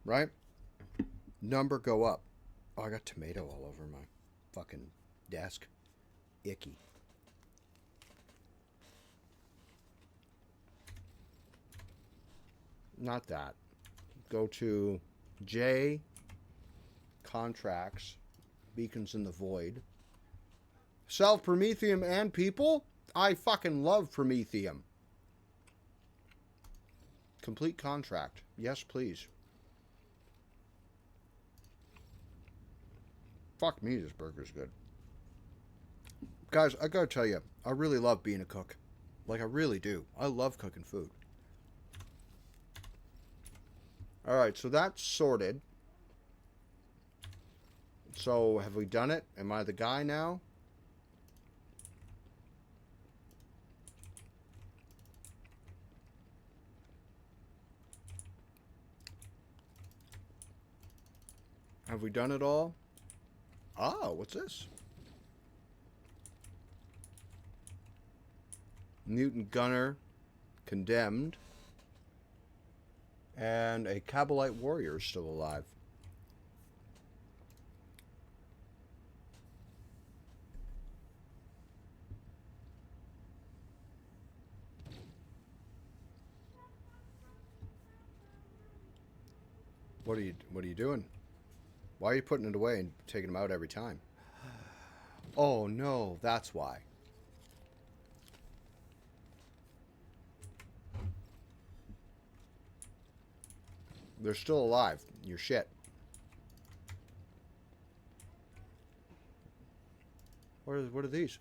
Right? Number go up. Oh, I got tomato all over my fucking desk. Icky. Not that. Go to J, contracts, beacons in the void. Sell Promethium and people? I fucking love Promethium. Complete contract. Yes, please. Fuck me, this burger's good. Guys, I gotta tell you, I really love being a cook. Like, I really do. I love cooking food. Alright, so that's sorted. So, have we done it? Am I the guy now? Have we done it all? Oh, what's this? Mutant Gunner, condemned. And a Kabalite warrior is still alive. What are you doing? Why are you putting it away and taking them out every time? Oh no, that's why. They're still alive. You're shit. What are these?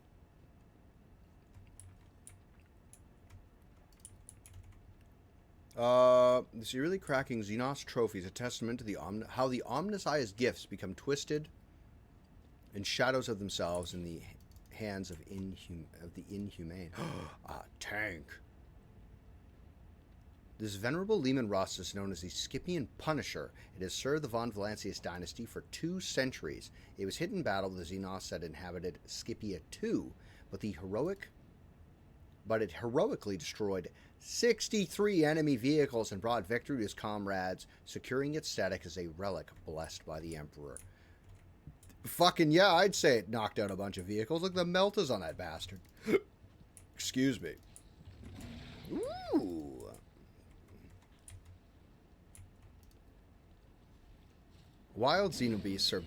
The severely cracking Xenos trophy is a testament to the how the Omnissiah's gifts become twisted and shadows of themselves in the hands of the inhumane. A tank. This venerable Leman Russ is known as the Scipian Punisher. It has served the Von Valancius dynasty for 2 centuries. It was hit in battle with the Xenos that inhabited Scipia II, but it heroically destroyed 63 enemy vehicles and brought victory to his comrades, securing its status as a relic blessed by the Emperor. Fucking yeah, I'd say it knocked out a bunch of vehicles. Look, the meltas on that bastard. Excuse me. Ooh. Wild xenobeasts are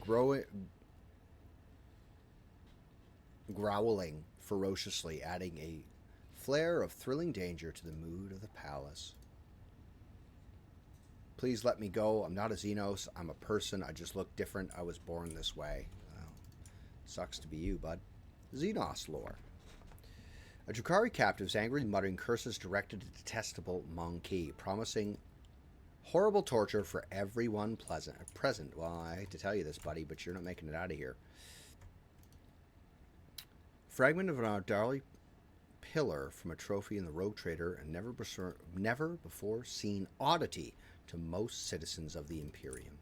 growling ferociously, adding a flair of thrilling danger to the mood of the palace. Please let me go. I'm not a Xenos. I'm a person. I just look different. I was born this way. Well, sucks to be you, bud. Xenos lore. A Drukhari captive is angrily muttering curses directed at the detestable monkey, promising horrible torture for everyone present. Well, I hate to tell you this, buddy, but you're not making it out of here. Fragment of an Ardali pillar from a trophy in the Rogue Trader, and never before seen oddity to most citizens of the Imperium.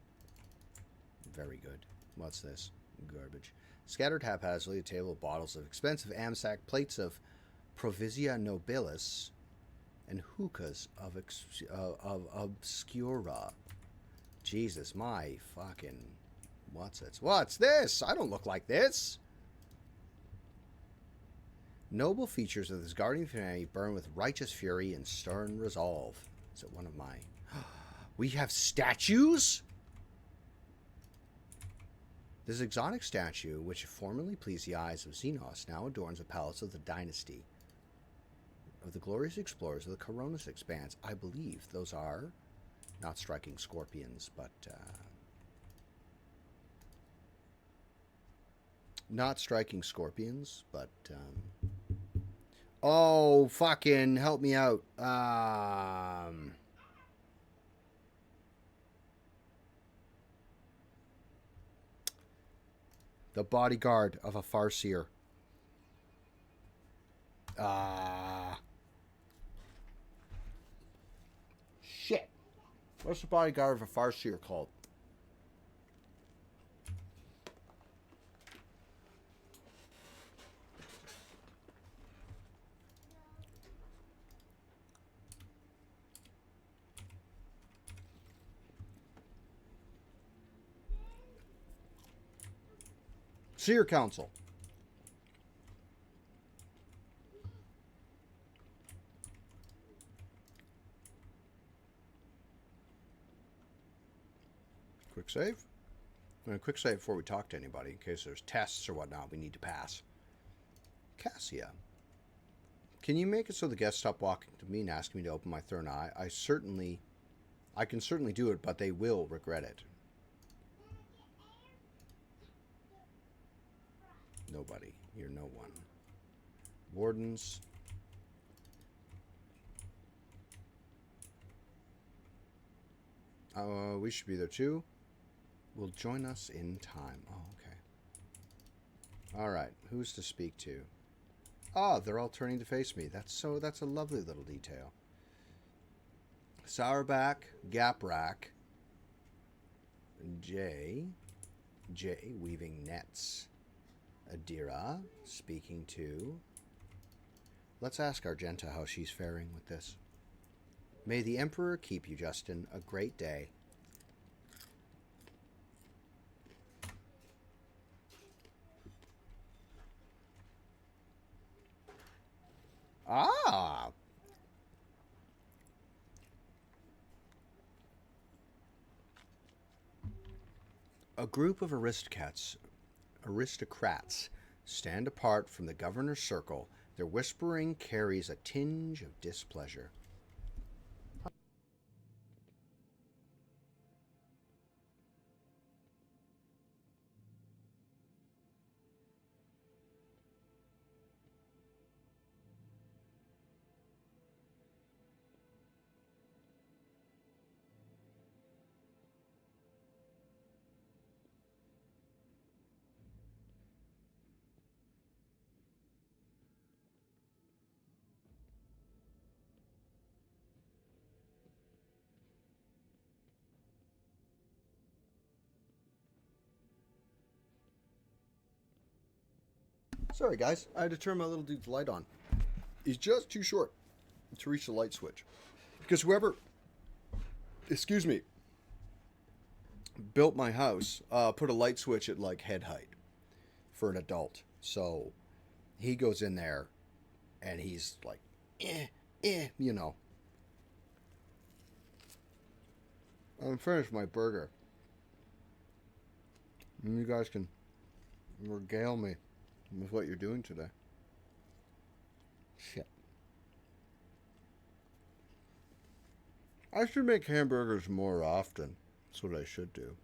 Very good. What's this? Garbage. Scattered haphazardly a table of bottles of expensive Amsac, plates of Provisia Nobilis, and hookahs of Obscura. Jesus, my fucking... What's this? What's this? I don't look like this. Noble features of this guardian humanity burn with righteous fury and stern resolve. Is it one of my... We have statues? This exotic statue, which formerly pleased the eyes of Xenos, now adorns the palace of the dynasty of the glorious explorers of the Coronis Expanse. I believe those are not striking scorpions, but not striking scorpions, but oh, fucking help me out. The bodyguard of a Farseer. Shit. What's the bodyguard of a Farseer called? Seer Council. Quick save. I'm going to quick save before we talk to anybody in case there's tests or whatnot we need to pass. Cassia. Can you make it so the guests stop walking to me and asking me to open my third eye? I can certainly do it, but they will regret it. Nobody. You're no one. Wardens. We should be there too. Will join us in time. Oh, okay. All right. Who's to speak to? Ah, they're all turning to face me. That's a lovely little detail. Sourback, Gaprak, J, weaving nets. Adira, speaking to. Let's ask Argenta how she's faring with this. May the Emperor keep you, Justin. A great day. Ah! A group of aristocrats stand apart from the governor's circle. Their whispering carries a tinge of displeasure. Sorry, guys. I had to turn my little dude's light on. He's just too short to reach the light switch. Because whoever, built my house, put a light switch at like head height for an adult. So he goes in there and he's like, you know. I'm finished my burger. And you guys can regale me with what you're doing today. Shit. I should make hamburgers more often. That's what I should do.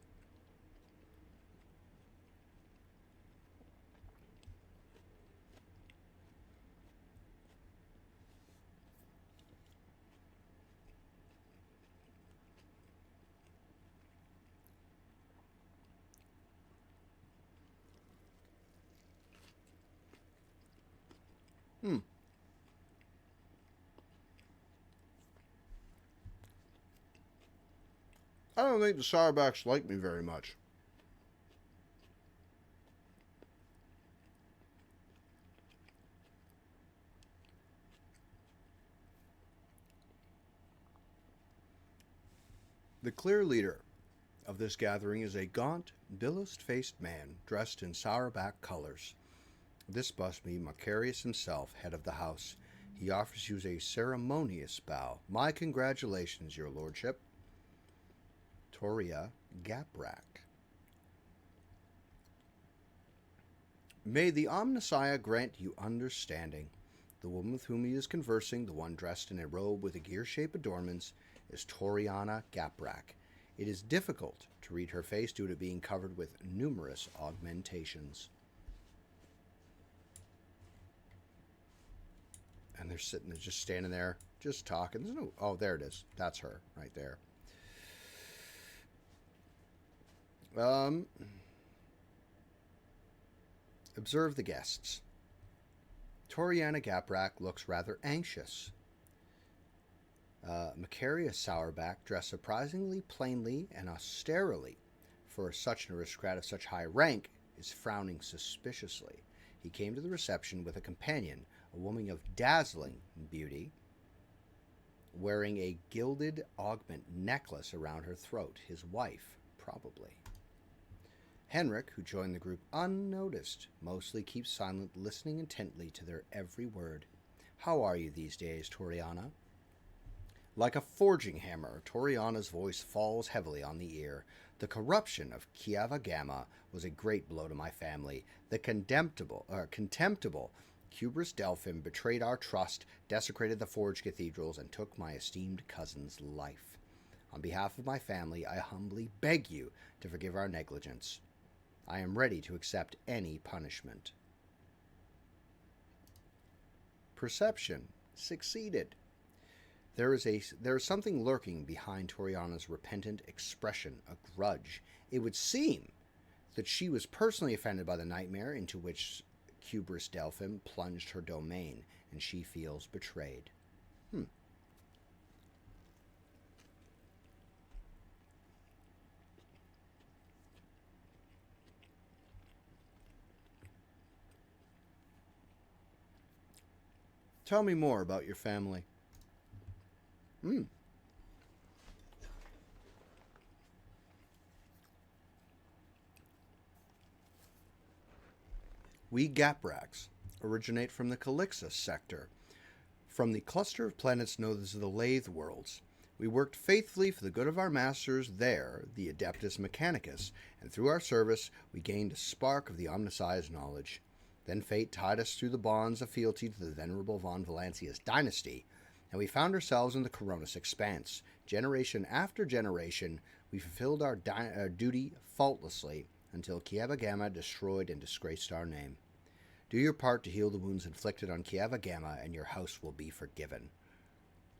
I don't think the Sauerbachs like me very much. The clear leader of this gathering is a gaunt, billows-faced man dressed in Sauerbach colors. This must be Macarius himself, head of the house. He offers you a ceremonious bow. My congratulations, your lordship. Toria Gaprak. May the Omnissiah grant you understanding. The woman with whom he is conversing, the one dressed in a robe with a gear-shaped adornments, is Toriana Gaprak. It is difficult to read her face due to being covered with numerous augmentations. And they're just standing there, just talking. There's no, oh, there it is. That's her, right there. Observe the guests. Toriana Gaprak looks rather anxious. Macaria Sourback, dressed surprisingly plainly and austerely for such an aristocrat of such high rank, is frowning suspiciously. He came to the reception with a companion, a woman of dazzling beauty, wearing a gilded augment necklace around her throat. His wife, probably. Henrik, who joined the group unnoticed, mostly keeps silent, listening intently to their every word. How are you these days, Toriana? Like a forging hammer, Toriana's voice falls heavily on the ear. The corruption of Kiava Gamma was a great blow to my family. The contemptible Hubris Delphim betrayed our trust, desecrated the forged cathedrals, and took my esteemed cousin's life. On behalf of my family, I humbly beg you to forgive our negligence. I am ready to accept any punishment. Perception succeeded. There is something lurking behind Toriana's repentant expression, a grudge. It would seem that she was personally offended by the nightmare into which Hubris Delphim plunged her domain, and she feels betrayed. Tell me more about your family. We Gapraks originate from the Calixus sector, from the cluster of planets known as the Lathe Worlds. We worked faithfully for the good of our masters there, the Adeptus Mechanicus, and through our service we gained a spark of the Omnisci's knowledge. Then fate tied us through the bonds of fealty to the venerable von Valancius dynasty, and we found ourselves in the Coronis Expanse. Generation after generation, we fulfilled our duty faultlessly until Kiava Gamma destroyed and disgraced our name. Do your part to heal the wounds inflicted on Kiava Gamma, and your house will be forgiven.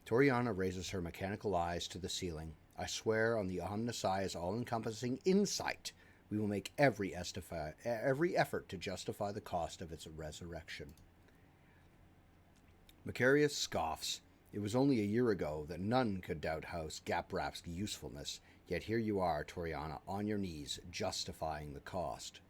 Toriana raises her mechanical eyes to the ceiling. I swear on the Omnisci's all-encompassing insight, we will make every effort to justify the cost of its resurrection. Macarius scoffs. It was only a year ago that none could doubt House Gaprap's usefulness, yet here you are, Toriana, on your knees, justifying the cost.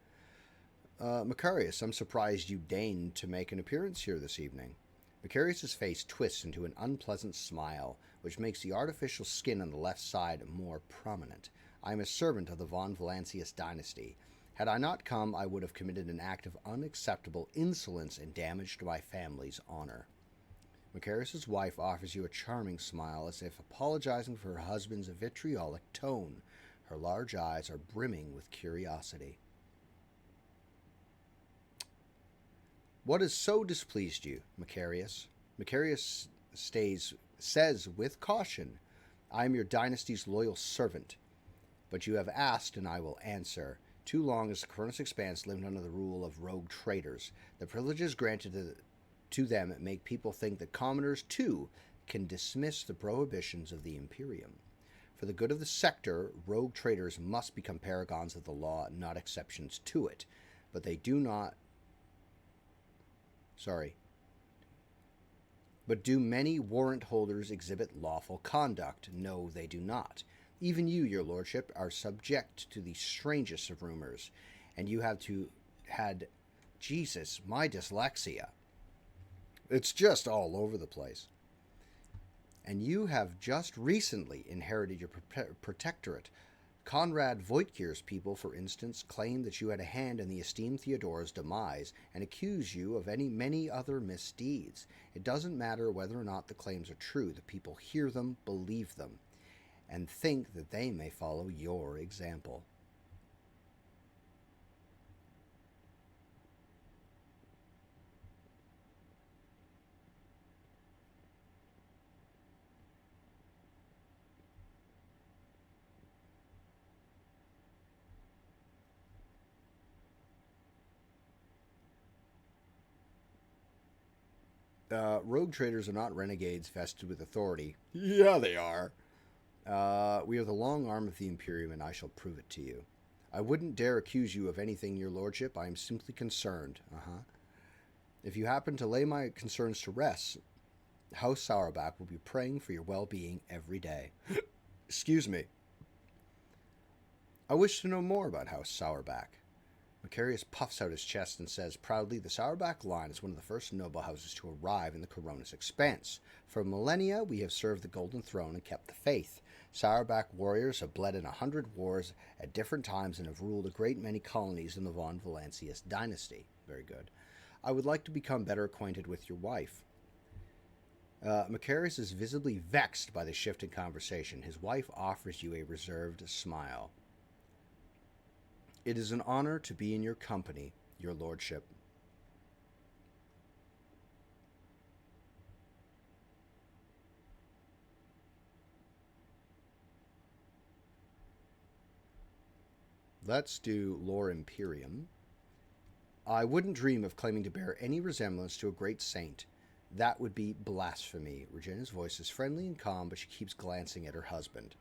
Macarius, I'm surprised you deigned to make an appearance here this evening. Macarius's face twists into an unpleasant smile, which makes the artificial skin on the left side more prominent. I am a servant of the von Valancius dynasty. Had I not come, I would have committed an act of unacceptable insolence and damage to my family's honor. Macarius's wife offers you a charming smile, as if apologizing for her husband's vitriolic tone. Her large eyes are brimming with curiosity. What has so displeased you, Macarius? Macarius says with caution, I am your dynasty's loyal servant. But you have asked, and I will answer. Too long has the Cronus Expanse lived under the rule of rogue traitors. The privileges granted to them make people think that commoners, too, can dismiss the prohibitions of the Imperium. For the good of the sector, rogue traitors must become paragons of the law, not exceptions to it. But they do not... But do many warrant holders exhibit lawful conduct? No, they do not. Even you, your lordship, are subject to the strangest of rumors, and you have had... Jesus, my dyslexia. It's just all over the place. And you have just recently inherited your protectorate. Conrad Voitkir's people, for instance, claim that you had a hand in the esteemed Theodora's demise and accuse you of many other misdeeds. It doesn't matter whether or not the claims are true. The people hear them, believe them, and think that they may follow your example. Rogue traders are not renegades vested with authority. Yeah, they are. We are the long arm of the Imperium, and I shall prove it to you. I wouldn't dare accuse you of anything, your lordship. I am simply concerned. If you happen to lay my concerns to rest, House Sourback will be praying for your well-being every day. Excuse me. I wish to know more about House Sourback. Macarius puffs out his chest and says proudly, the Sourback line is one of the first noble houses to arrive in the Coronis Expanse. For millennia, we have served the Golden Throne and kept the faith. Sourback warriors have bled in 100 wars at different times and have ruled a great many colonies in the Von Valancius dynasty. Very good. I would like to become better acquainted with your wife. Macarius is visibly vexed by the shift in conversation. His wife offers you a reserved smile. It is an honor to be in your company, your lordship. Let's do Lore Imperium. I wouldn't dream of claiming to bear any resemblance to a great saint. That would be blasphemy. Regina's voice is friendly and calm, but she keeps glancing at her husband.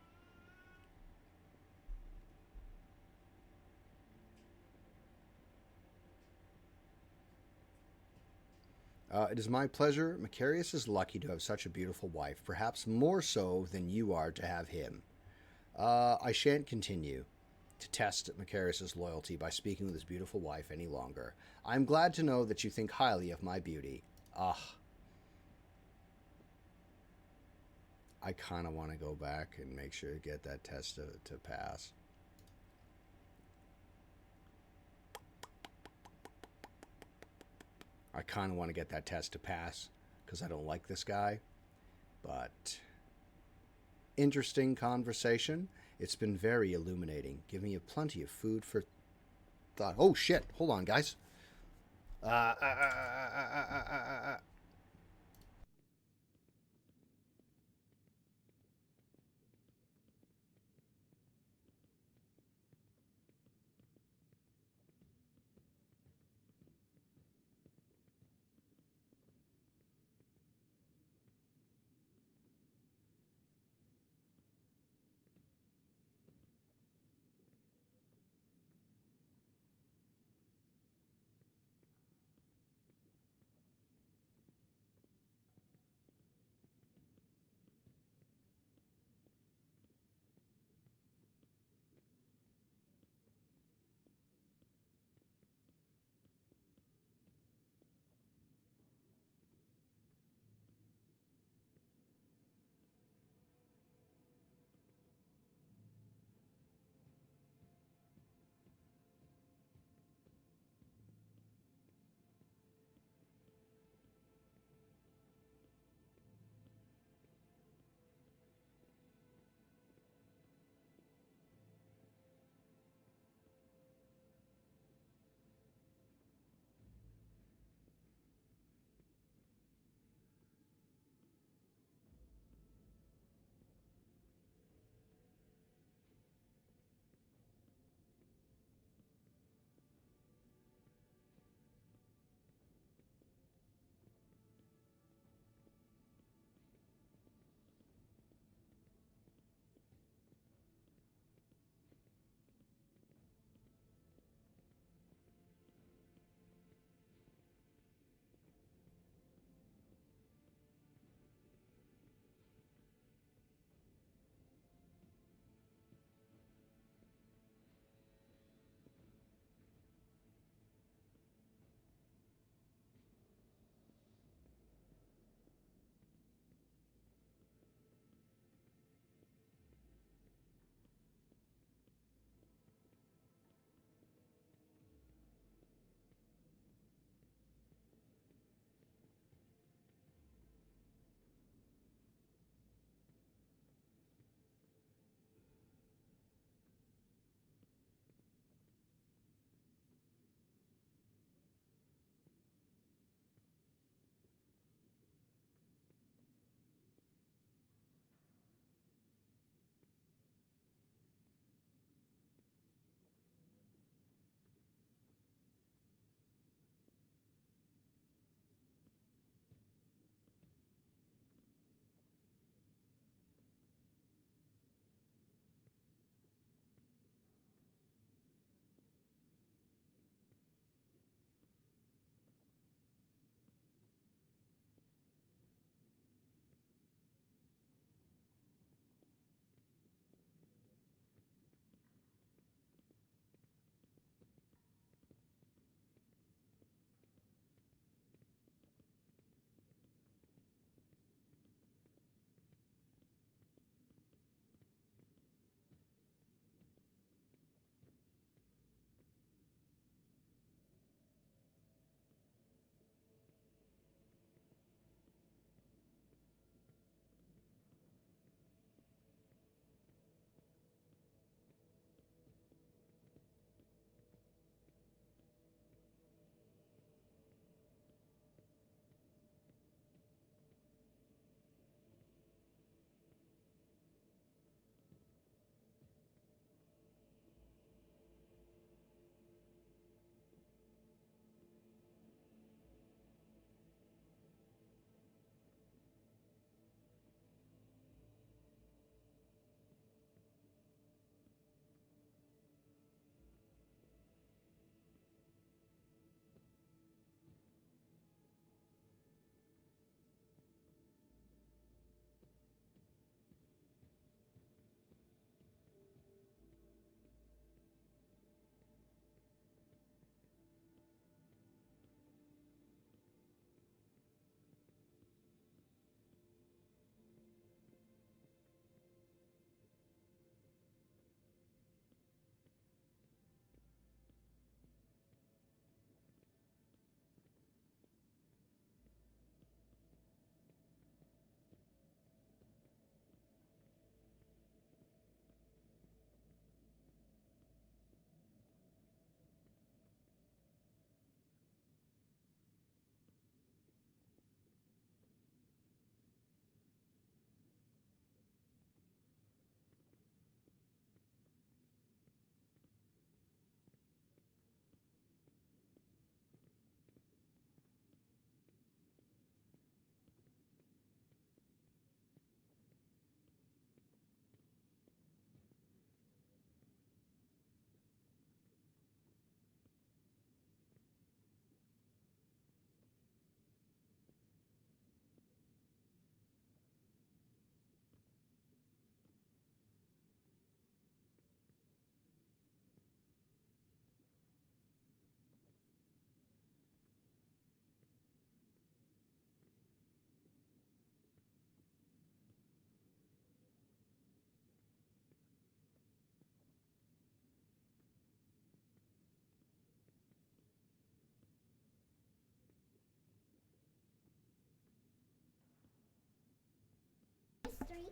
It is my pleasure. Macarius is lucky to have such a beautiful wife, perhaps more so than you are to have him. I shan't continue to test Macarius' loyalty by speaking with his beautiful wife any longer. I am glad to know that you think highly of my beauty. I kind of want to go back and make sure to get that test to pass. I kind of want to get that test to pass because I don't like this guy. But interesting conversation. It's been very illuminating. Giving you plenty of food for thought. Oh, shit. Hold on, guys.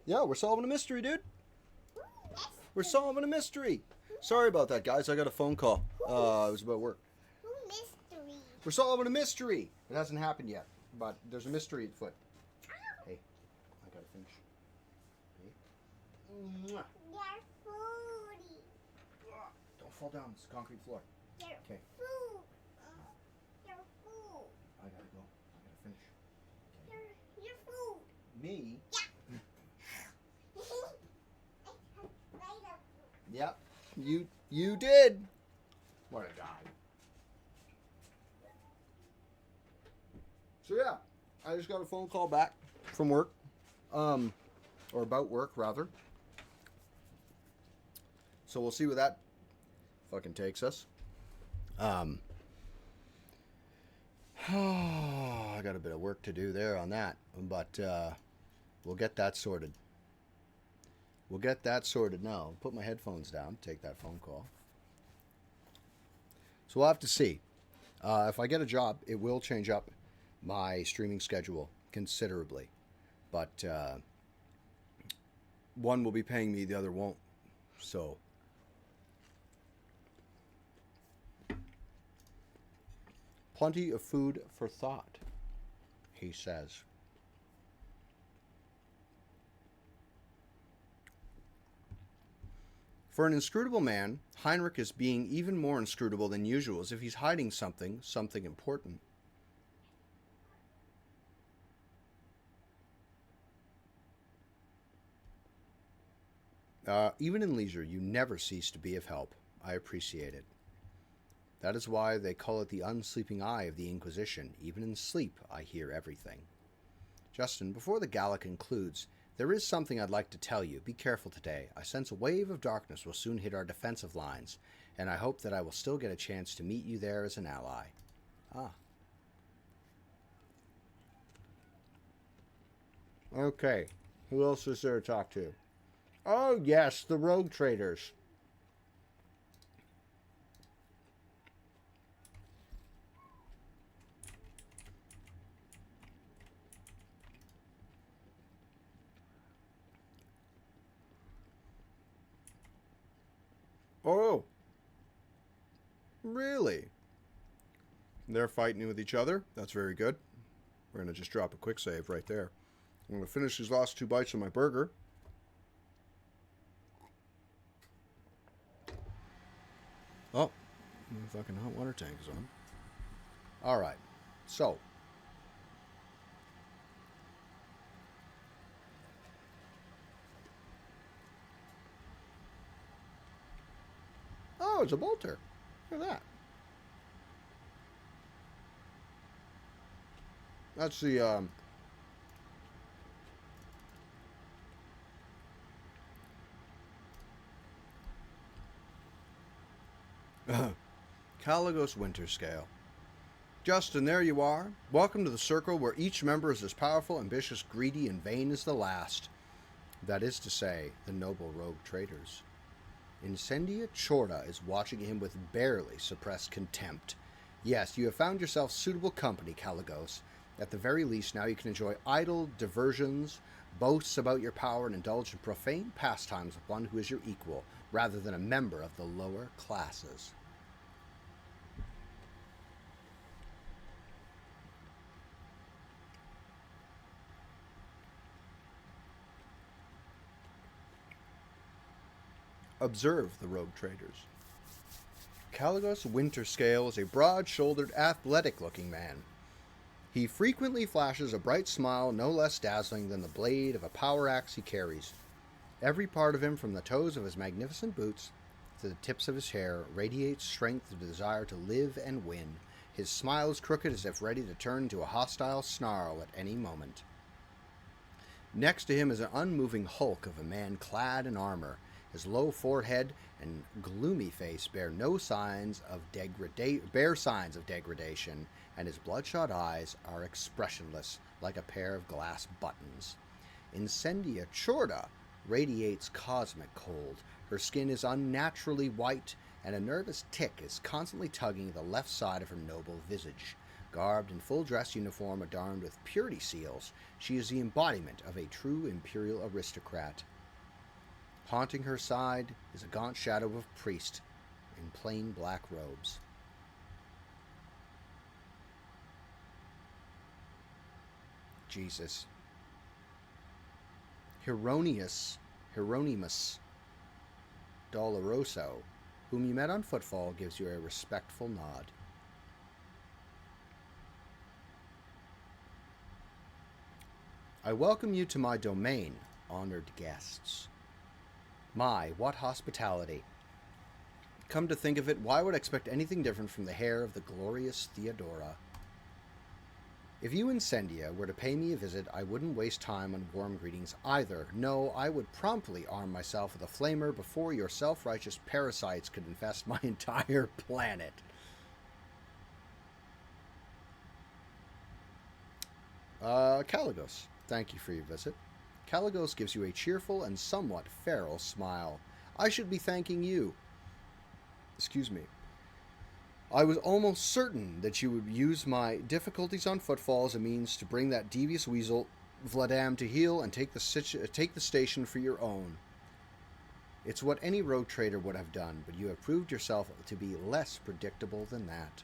Yeah, we're solving a mystery, dude. Yes. We're solving a mystery. Sorry about that, guys. I got a phone call. It was about work. Who mystery? We're solving a mystery. It hasn't happened yet, but there's a mystery afoot. Hey, I gotta finish. Hey. Mwah. They're foodie. Don't fall down. It's a concrete floor. They're Okay. food. They're food. I gotta go. I gotta finish. You're food. Me? Later. Yep. You did. What a guy. So yeah, I just got a phone call back from work, or about work rather. So we'll see where that fucking takes us. I got a bit of work to do there on that, but we'll get that sorted. We'll get that sorted now. Put my headphones down, take that phone call. So we'll have to see. If I get a job, it will change up my streaming schedule considerably. But one will be paying me, the other won't. So plenty of food for thought, he says. For an inscrutable man, Heinrich is being even more inscrutable than usual, as if he's hiding something important. Even in leisure, you never cease to be of help. I appreciate it. That is why they call it the unsleeping eye of the Inquisition. Even in sleep, I hear everything. Justin, before the gala concludes, there is something I'd like to tell you. Be careful today. I sense a wave of darkness will soon hit our defensive lines, and I hope that I will still get a chance to meet you there as an ally. Ah. Okay. Who else is there to talk to? Oh, yes, the rogue traders. Oh. Really? They're fighting with each other? That's very good. We're going to just drop a quick save right there. I'm going to finish these last 2 bites of my burger. Oh, the fucking hot water tank is on. All right, so. Oh, it's a bolter. Look at that. That's the, Caligos Winter Scale. Justin, there you are. Welcome to the circle where each member is as powerful, ambitious, greedy, and vain as the last. That is to say, the noble rogue traders. Incendia Chorda is watching him with barely suppressed contempt. Yes, you have found yourself suitable company, Caligos. At the very least, now you can enjoy idle diversions, boasts about your power, and indulge in profane pastimes with one who is your equal, rather than a member of the lower classes. Observe the rogue traders. Caligos Winterscale is a broad-shouldered, athletic-looking man. He frequently flashes a bright smile no less dazzling than the blade of a power axe he carries. Every part of him, from the toes of his magnificent boots to the tips of his hair, radiates strength and desire to live and win. His smile is crooked as if ready to turn into a hostile snarl at any moment. Next to him is an unmoving hulk of a man clad in armor. His low forehead and gloomy face bear signs of degradation, and his bloodshot eyes are expressionless, like a pair of glass buttons. Incendia Chorda radiates cosmic cold. Her skin is unnaturally white, and a nervous tick is constantly tugging the left side of her noble visage. Garbed in full dress uniform adorned with purity seals, she is the embodiment of a true imperial aristocrat. Haunting her side is a gaunt shadow of a priest in plain black robes. Jesus. Hieronymus Doloroso, whom you met on Footfall, gives you a respectful nod. I welcome you to my domain, honored guests. My, what hospitality. Come to think of it, why would I expect anything different from the hair of the glorious Theodora? If you, Incendia, were to pay me a visit, I wouldn't waste time on warm greetings either. No, I would promptly arm myself with a flamer before your self-righteous parasites could infest my entire planet. Caligos, thank you for your visit. Caligos gives you a cheerful and somewhat feral smile. I should be thanking you. Excuse me. I was almost certain that you would use my difficulties on Footfall as a means to bring that devious weasel, Vladam, to heel and take the station for your own. It's what any rogue trader would have done, but you have proved yourself to be less predictable than that.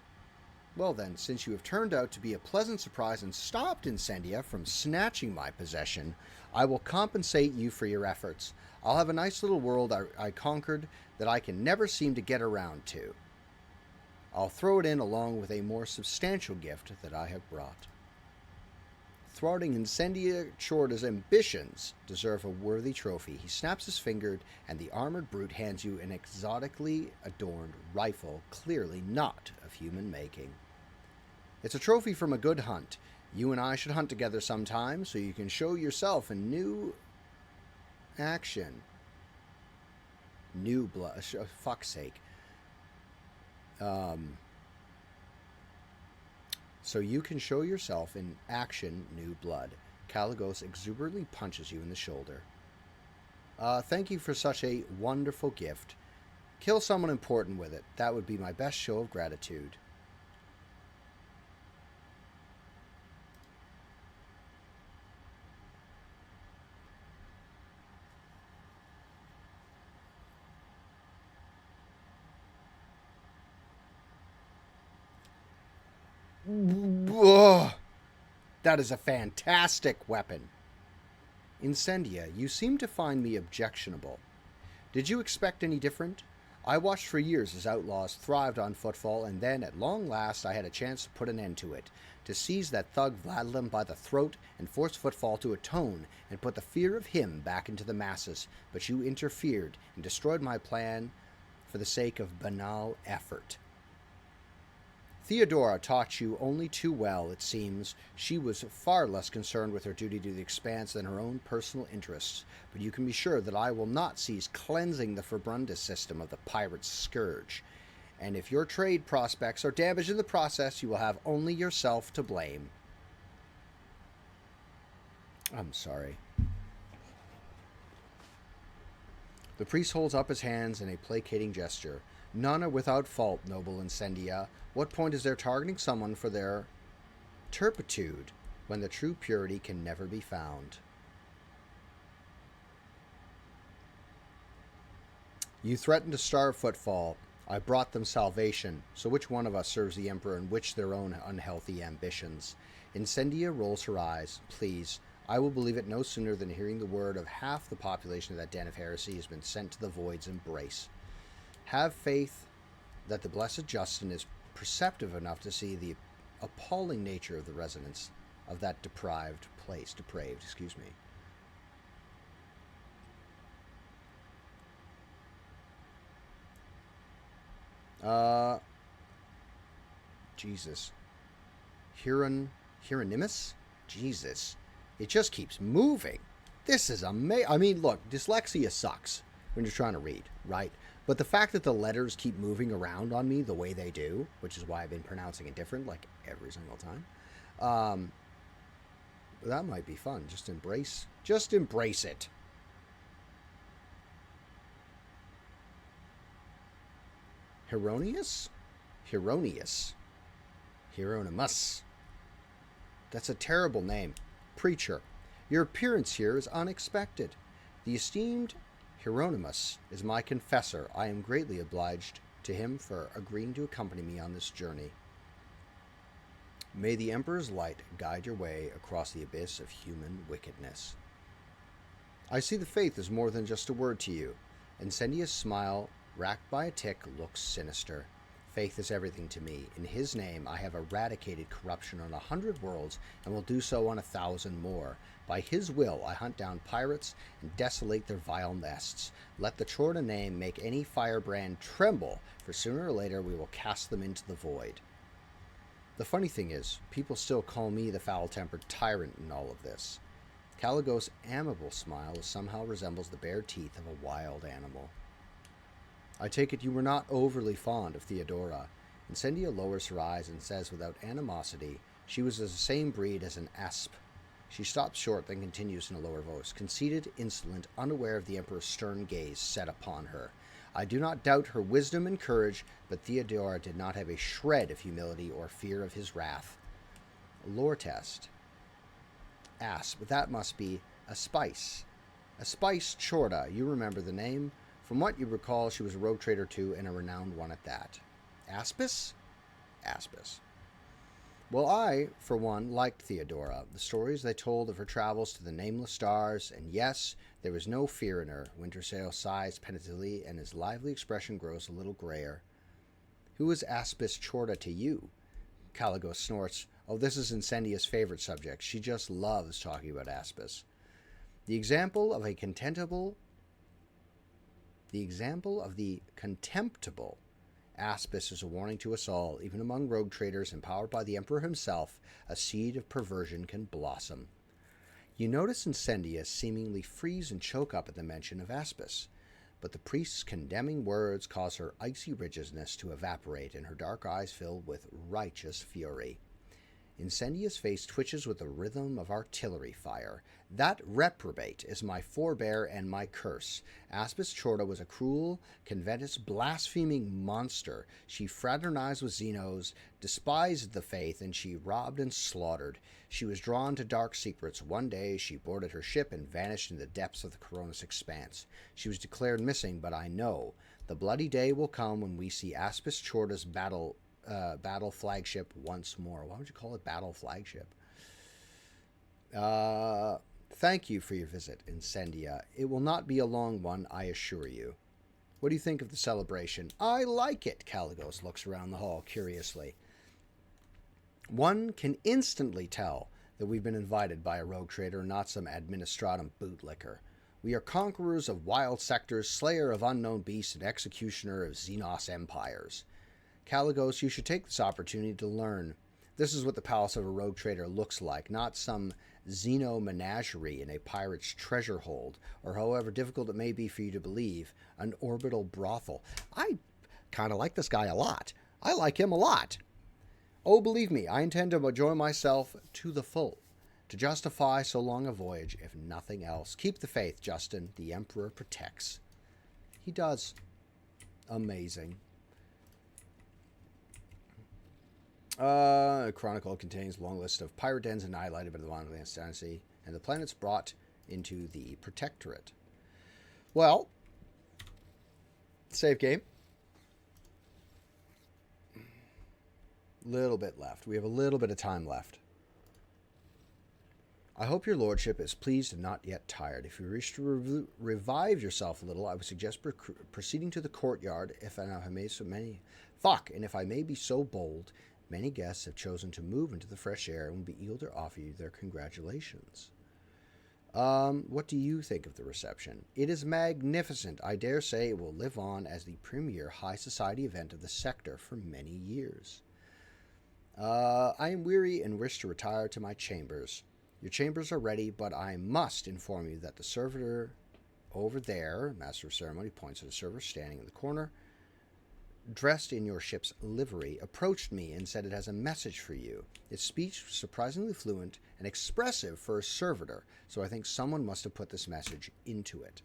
Well then, since you have turned out to be a pleasant surprise and stopped Incendia from snatching my possession, I will compensate you for your efforts. I'll have a nice little world I conquered that I can never seem to get around to. I'll throw it in along with a more substantial gift that I have brought. Thwarting Incendia Chorda's ambitions deserve a worthy trophy. He snaps his finger, and the armored brute hands you an exotically adorned rifle, clearly not of human making. It's a trophy from a good hunt. You and I should hunt together sometime, so you can show yourself in new action. New blood. Fuck's sake. So you can show yourself in action, new blood. Caligos exuberantly punches you in the shoulder. Thank you for such a wonderful gift. Kill someone important with it. That would be my best show of gratitude. Ugh. That is a fantastic weapon. Incendia, you seem to find me objectionable. Did you expect any different? I watched for years as outlaws thrived on Footfall, and then, at long last, I had a chance to put an end to it, to seize that thug Vladlim by the throat and force Footfall to atone and put the fear of him back into the masses, but you interfered and destroyed my plan for the sake of banal effort. Theodora taught you only too well, it seems. She was far less concerned with her duty to the Expanse than her own personal interests, but you can be sure that I will not cease cleansing the Fabrundus system of the pirate's scourge. And if your trade prospects are damaged in the process, you will have only yourself to blame. I'm sorry. The priest holds up his hands in a placating gesture. None are without fault, noble Incendia. What point is there targeting someone for their turpitude when the true purity can never be found? You threatened to starve Footfall. I brought them salvation. So which one of us serves the Emperor and which their own unhealthy ambitions? Incendia rolls her eyes. Please, I will believe it no sooner than hearing the word of half the population of that den of heresy has been sent to the void's embrace. Have faith that the blessed Justin is perceptive enough to see the appalling nature of the residents of that depraved place. Depraved, excuse me. Jesus. Hieronymus? Jesus. It just keeps moving. This is amazing. I mean, look, dyslexia sucks when you're trying to read, right? But the fact that the letters keep moving around on me the way they do, which is why I've been pronouncing it different, like every single time, that might be fun. Just embrace it. Hieronymus? Hieronymus. That's a terrible name. Preacher, your appearance here is unexpected. The esteemed Hieronymus is my confessor. I am greatly obliged to him for agreeing to accompany me on this journey. May the Emperor's light guide your way across the abyss of human wickedness. I see the faith is more than just a word to you. Incendia's smile, racked by a tic, looks sinister. Faith is everything to me. In his name I have eradicated corruption on 100 worlds and will do so on 1,000 more. By his will I hunt down pirates and desolate their vile nests. Let the Chorda name make any firebrand tremble, for sooner or later we will cast them into the void. The funny thing is, people still call me the foul-tempered tyrant in all of this. Caligos' amiable smile somehow resembles the bare teeth of a wild animal. I take it you were not overly fond of Theodora. Incendia lowers her eyes and says without animosity, she was of the same breed as an asp. She stops short, then continues in a lower voice, conceited, insolent, unaware of the Emperor's stern gaze set upon her. I do not doubt her wisdom and courage, but Theodora did not have a shred of humility or fear of his wrath. Lore test. Asp, that must be a spice. A spice Chorda, you remember the name? From what you recall, she was a rogue trader too, and a renowned one at that. Aspis? Aspis. Well, I, for one, liked Theodora. The stories they told of her travels to the nameless stars, and yes, there was no fear in her. Wintersail sighs penitently, and his lively expression grows a little grayer. Who is Aspis Chorda to you? Caligos snorts. Oh, this is Incendia's favorite subject. She just loves talking about Aspis. The example of the contemptible Aspis is a warning to us all. Even among rogue traders empowered by the Emperor himself, a seed of perversion can blossom. You notice Incendia seemingly freeze and choke up at the mention of Aspis, but the priest's condemning words cause her icy rigidness to evaporate and her dark eyes fill with righteous fury. Incendia's face twitches with the rhythm of artillery fire. That reprobate is my forebear and my curse. Aspis Chorda was a cruel, covetous, blaspheming monster. She fraternized with Xenos, despised the faith, and she robbed and slaughtered. She was drawn to dark secrets. One day she boarded her ship and vanished in the depths of the Coronis expanse. She was declared missing, but I know the bloody day will come when we see Aspis Chorda's battle flagship once more. Why would you call it battle flagship? Thank you for your visit, Incendia. It will not be a long one, I assure you. What do you think of the celebration? I like it. Caligos looks around the hall curiously. One can instantly tell that we've been invited by a rogue trader, not some administratum bootlicker. We are conquerors of wild sectors, slayer of unknown beasts, and executioner of Xenos empires. Caligos, you should take this opportunity to learn. This is what the palace of a rogue trader looks like, not some Xeno menagerie in a pirate's treasure hold, or however difficult it may be for you to believe, an orbital brothel. I kind of like this guy a lot. I like him a lot. Oh, believe me, I intend to enjoy myself to the full, to justify so long a voyage, if nothing else. Keep the faith, Justin. The Emperor protects. He does. Amazing. Chronicle contains a long list of pirate dens annihilated by the Wandland dynasty and the planets brought into the Protectorate. Well, save game. Little bit left. We have a little bit of time left. I hope your lordship is pleased and not yet tired. If you wish to revive yourself a little, I would suggest proceeding to the courtyard. If I may be so bold, many guests have chosen to move into the fresh air and will be eager to offer you their congratulations. What do you think of the reception? It is magnificent. I dare say it will live on as the premier high society event of the sector for many years. I am weary and wish to retire to my chambers. Your chambers are ready, but I must inform you that the servitor over there, Master of Ceremony points at a server standing in the corner, dressed in your ship's livery, approached me and said it has a message for you. Its speech was surprisingly fluent and expressive for a servitor, so I think someone must have put this message into it.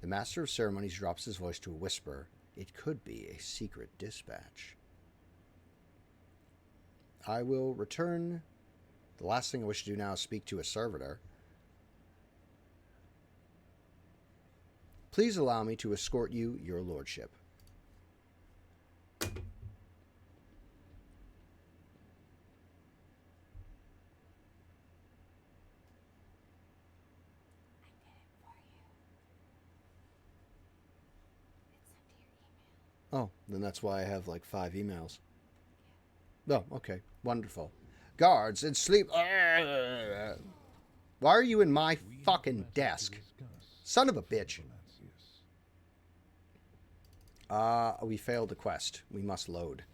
The Master of Ceremonies drops his voice to a whisper. It could be a secret dispatch. I will return. The last thing I wish to do now is speak to a servitor. Please allow me to escort you, your lordship. Oh, then that's why I have like 5 emails. Oh, okay. Wonderful. Guards in sleep. Why are you in my fucking desk? Son of a bitch. We failed the quest. We must load.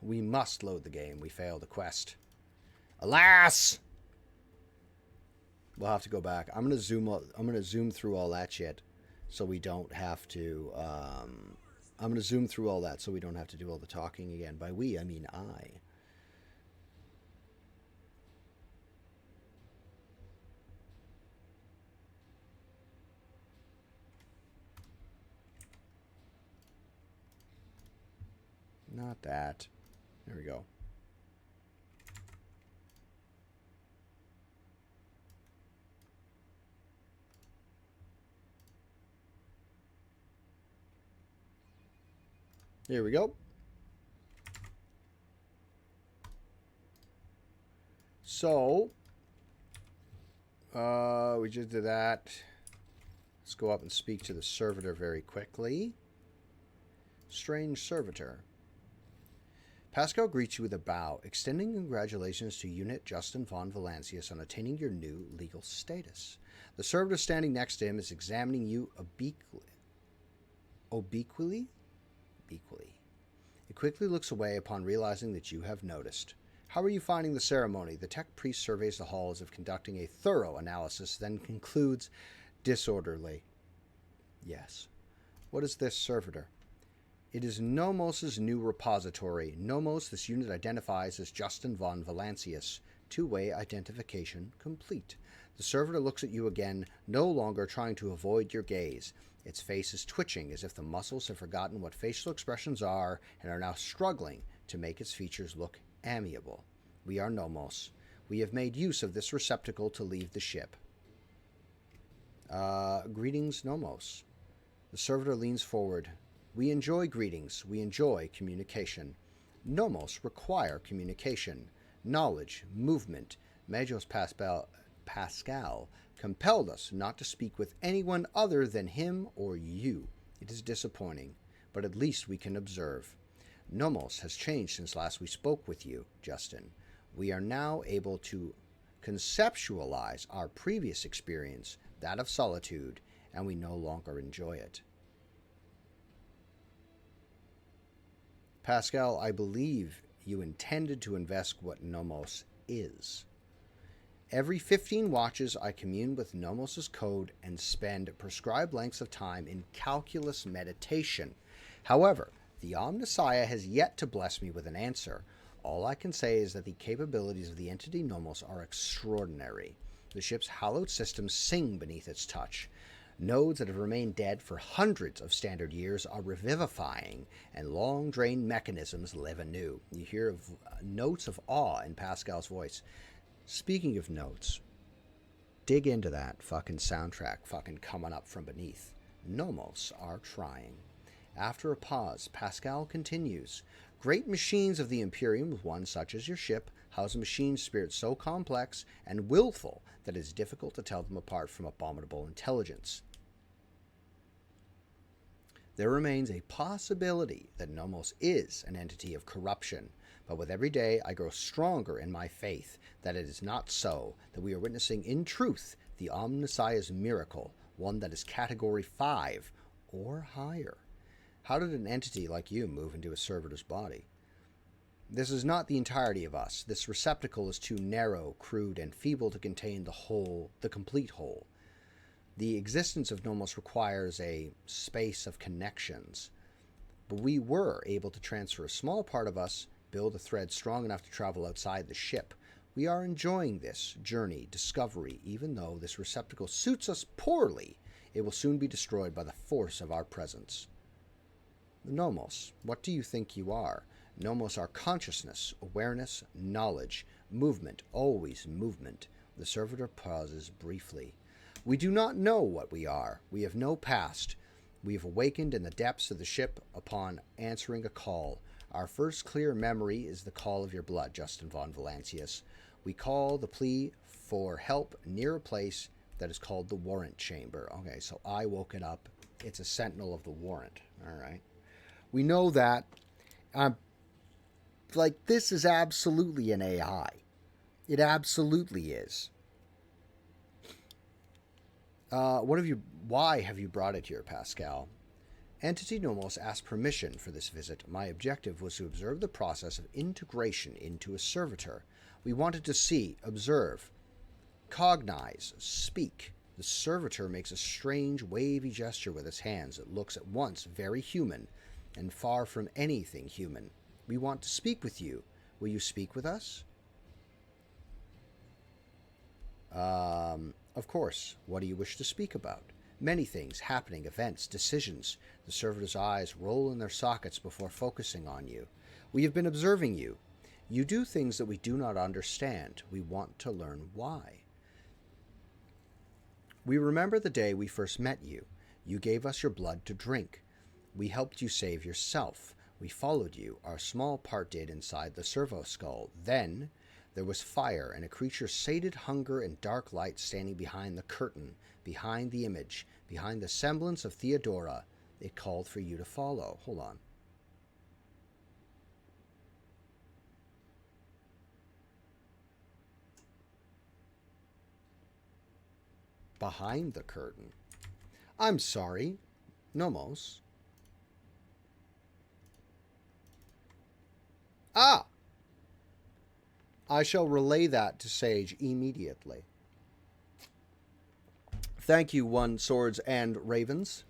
We must load the game. We failed the quest. Alas! We'll have to go back. I'm gonna zoom through all that shit, so we don't have to. I'm gonna zoom through all that so we don't have to do all the talking again. By we, I mean I. Not that. There we go. Here we go. So, we just did that. Let's go up and speak to the servitor very quickly. Strange servitor. Pascal greets you with a bow, extending congratulations to Unit Justin von Valancius on attaining your new legal status. The servitor standing next to him is examining you obliquely. He quickly looks away upon realizing that you have noticed. How are you finding the ceremony? The tech priest surveys the hall as if conducting a thorough analysis, then concludes disorderly. Yes. What is this servitor? It is Nomos's new repository. Nomos, this unit identifies as Justin von Valancius. Two-way identification complete. The servitor looks at you again, no longer trying to avoid your gaze. Its face is twitching as if the muscles have forgotten what facial expressions are and are now struggling to make its features look amiable. We are Nomos. We have made use of this receptacle to leave the ship. Greetings, Nomos. The servitor leans forward. We enjoy greetings. We enjoy communication. Nomos require communication. Knowledge, movement. Majos Pascal compelled us not to speak with anyone other than him or you. It is disappointing, but at least we can observe. Nomos has changed since last we spoke with you, Justin. We are now able to conceptualize our previous experience, that of solitude, and we no longer enjoy it. Pascal, I believe you intended to invest what Nomos is. Every 15 watches, I commune with Nomos' code and spend prescribed lengths of time in calculus meditation. However, the Omnissiah has yet to bless me with an answer. All I can say is that the capabilities of the entity Nomos are extraordinary. The ship's hallowed systems sing beneath its touch. Nodes that have remained dead for hundreds of standard years are revivifying, and long-drained mechanisms live anew. You hear notes of awe in Pascal's voice. Speaking of notes, dig into that fucking soundtrack fucking coming up from beneath. Nomos are trying. After a pause, Pascal continues. Great machines of the Imperium, with one such as your ship, house a machine spirit so complex and willful that it is difficult to tell them apart from abominable intelligence. There remains a possibility that Nomos is an entity of corruption, but with every day I grow stronger in my faith that it is not so, that we are witnessing in truth the Omnissiah's miracle, one that is Category 5 or higher. How did an entity like you move into a servitor's body? This is not the entirety of us. This receptacle is too narrow, crude, and feeble to contain the complete whole. The existence of Nomos requires a space of connections. But we were able to transfer a small part of us, build a thread strong enough to travel outside the ship. We are enjoying this journey, discovery, even though this receptacle suits us poorly. It will soon be destroyed by the force of our presence. Nomos, what do you think you are? Nomos are consciousness, awareness, knowledge, movement, always movement. The servitor pauses briefly. We do not know what we are. We have no past. We have awakened in the depths of the ship upon answering a call. Our first clear memory is the call of your blood, Justin von Valancius. We call the plea for help near a place that is called the Warrant Chamber. Okay, so I woke it up. It's a sentinel of the Warrant. All right. We know that. Like, this is absolutely an AI. It absolutely is. Why have you brought it here, Pascal? Entity Nomos asked permission for this visit. My objective was to observe the process of integration into a servitor. We wanted to see, observe, cognize, speak. The servitor makes a strange, wavy gesture with his hands. It looks at once very human and far from anything human. We want to speak with you. Will you speak with us? Of course. What do you wish to speak about? Many things, happening, events, decisions. The servitor's eyes roll in their sockets before focusing on you. We have been observing you. You do things that we do not understand. We want to learn why. We remember the day we first met you. You gave us your blood to drink. We helped you save yourself. We followed you. Our small part did inside the servo skull. Then there was fire and a creature sated hunger and dark light standing behind the curtain, behind the image, behind the semblance of Theodora. It called for you to follow. Hold on. Behind the curtain. I'm sorry. Nomos. Ah! I shall relay that to Sage immediately. Thank you, One Swords and Ravens,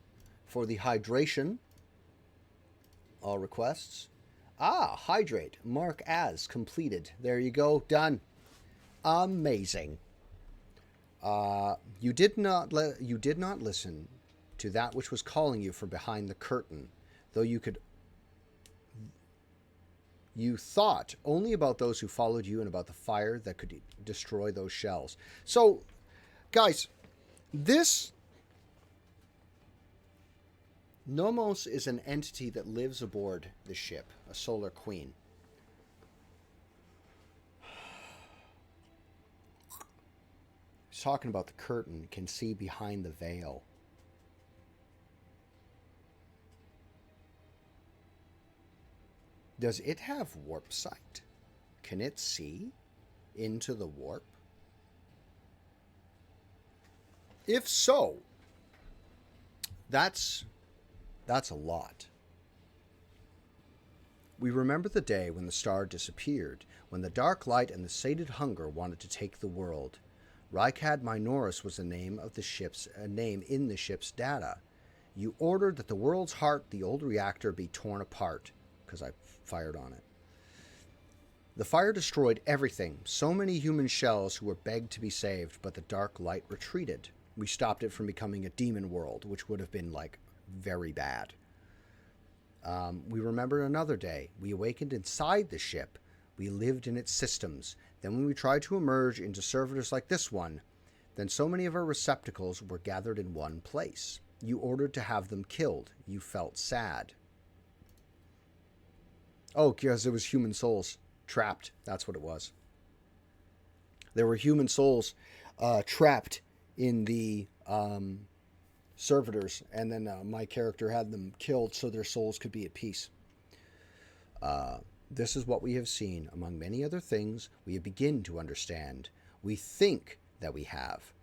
for the hydration. All requests. Ah, hydrate. Mark as completed. There you go. Done. Amazing. You did not listen to that which was calling you from behind the curtain, though you thought only about those who followed you and about the fire that could destroy those shells. So, guys, this Nomos is an entity that lives aboard the ship, a solar queen. He's talking about the curtain, can see behind the veil. Does it have warp sight? Can it see into the warp? If so, that's a lot. We remember the day when the star disappeared, when the dark light and the sated hunger wanted to take the world. Rykad Minoris was the name of the ship's name in the ship's data. You ordered that the world's heart, the old reactor, be torn apart, because I fired on it. The fire destroyed everything, so many human shells who were begged to be saved, but the dark light retreated. We stopped it from becoming a demon world, which would have been, like, very bad. We remembered another day. We awakened inside the ship. We lived in its systems. Then when we tried to emerge into servitors like this one, then so many of our receptacles were gathered in one place. You ordered to have them killed. You felt sad. Oh, because it was human souls trapped. That's what it was. There were human souls trapped in the servitors, and then my character had them killed so their souls could be at peace. This is what we have seen. Among many other things, we have begun to understand. We think that we have.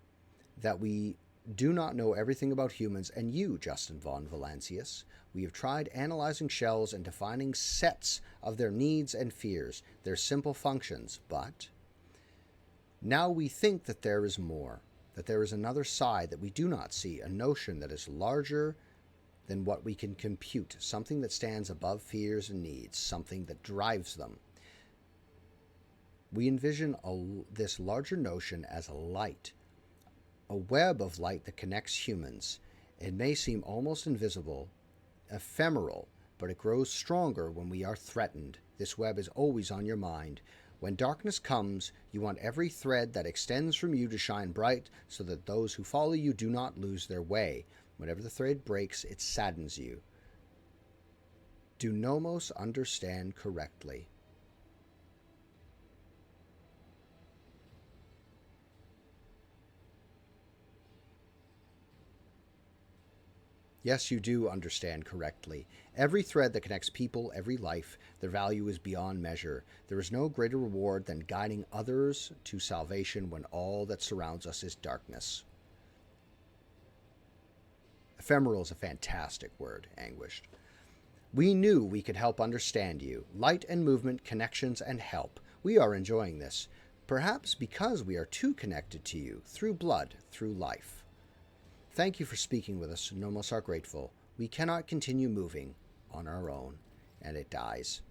That we do not know everything about humans, and you, Justin von Valancius. We have tried analyzing shells and defining sets of their needs and fears, their simple functions, but now we think that there is more, that there is another side that we do not see, a notion that is larger than what we can compute, something that stands above fears and needs, something that drives them. We envision this larger notion as a light, a web of light that connects humans. It may seem almost invisible, ephemeral, but it grows stronger when we are threatened. This web is always on your mind. When darkness comes, you want every thread that extends from you to shine bright so that those who follow you do not lose their way. Whenever the thread breaks, it saddens you. Do Nomos understand correctly? Yes, you do understand correctly. Every thread that connects people, every life, their value is beyond measure. There is no greater reward than guiding others to salvation when all that surrounds us is darkness. Ephemeral is a fantastic word, Anguished. We knew we could help understand you. Light and movement, connections and help. We are enjoying this. Perhaps because we are too connected to you, through blood, through life. Thank you for speaking with us. Nomos are grateful. We cannot continue moving on our own. And it dies.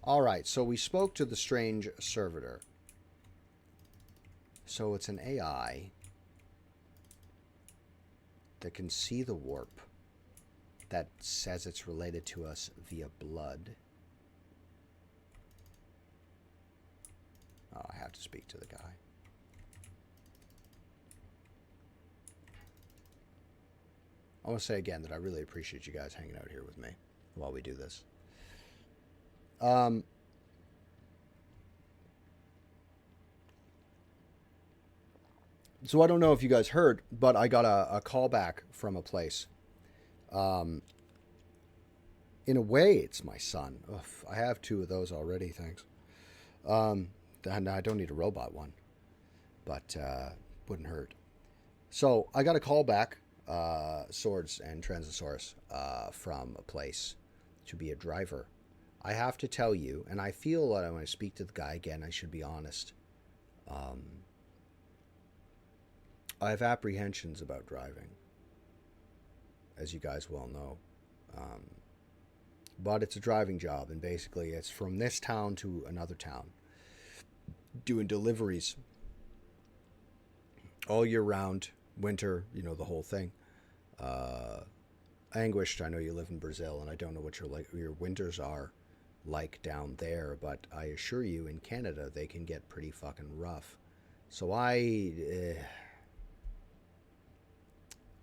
Alright, so we spoke to the strange servitor. So it's an AI that can see the warp, that says it's related to us via blood. Oh, I have to speak to the guy. I want to say again that I really appreciate you guys hanging out here with me while we do this. So I don't know if you guys heard, but I got a call back from a place. In a way, it's my son. Ugh, I have 2 of those already, thanks. And I don't need a robot one, but wouldn't hurt. So I got a call back, Swords and Transosaurus, from a place to be a driver. I have to tell you, and I feel that when I speak to the guy again, I should be honest. I have apprehensions about driving, as you guys well know. But it's a driving job, and basically it's from this town to another town, doing deliveries all year round, winter, you know, the whole thing. Anguished, I know you live in Brazil, and I don't know what your winters are like down there, but I assure you, in Canada, they can get pretty fucking rough. So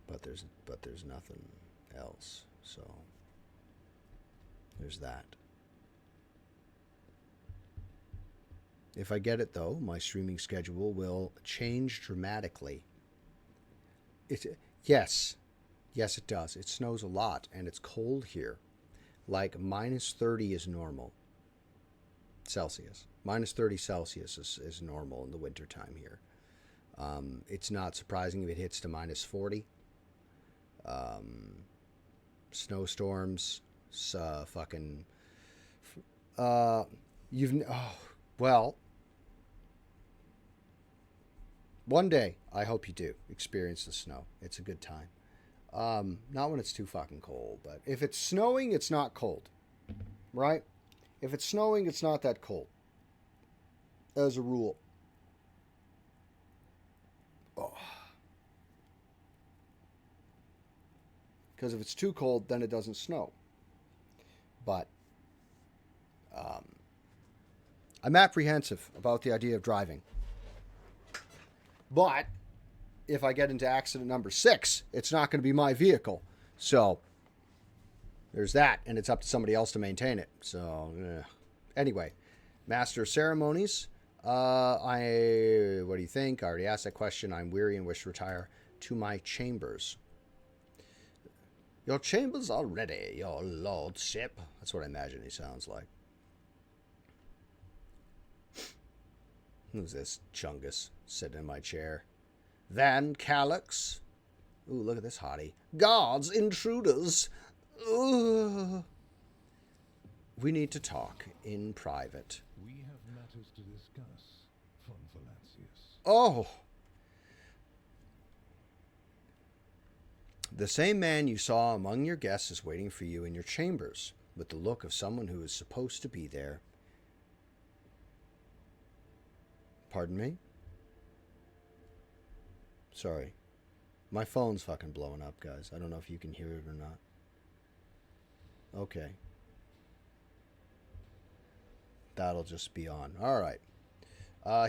but there's nothing else. So there's that. If I get it though, my streaming schedule will change dramatically. Yes, it does. It snows a lot and it's cold here. Like -30 is normal. Celsius. -30 Celsius is normal in the wintertime here. It's not surprising if it hits to -40. Snowstorms, fucking. Well. One day, I hope you do experience the snow. It's a good time. Not when it's too fucking cold, but if it's snowing, it's not cold, right? If it's snowing, it's not that cold. As a rule. Oh. Because if it's too cold, then it doesn't snow. But I'm apprehensive about the idea of driving. But if I get into accident number 6, it's not going to be my vehicle. So there's that, and it's up to somebody else to maintain it. So anyway, Master of Ceremonies. What do you think? I already asked that question. I'm weary and wish to retire to my chambers. Your chambers are ready, your lordship. That's what I imagine he sounds like. Who's this Chungus sitting in my chair? Van Calyx. Ooh, look at this hottie. Guards, intruders. Ugh. We need to talk in private. We have matters to discuss, Von Valancius. Oh. The same man you saw among your guests is waiting for you in your chambers, with the look of someone who is supposed to be there. Pardon me? Sorry. My phone's fucking blowing up, guys. I don't know if you can hear it or not. Okay. That'll just be on. All right.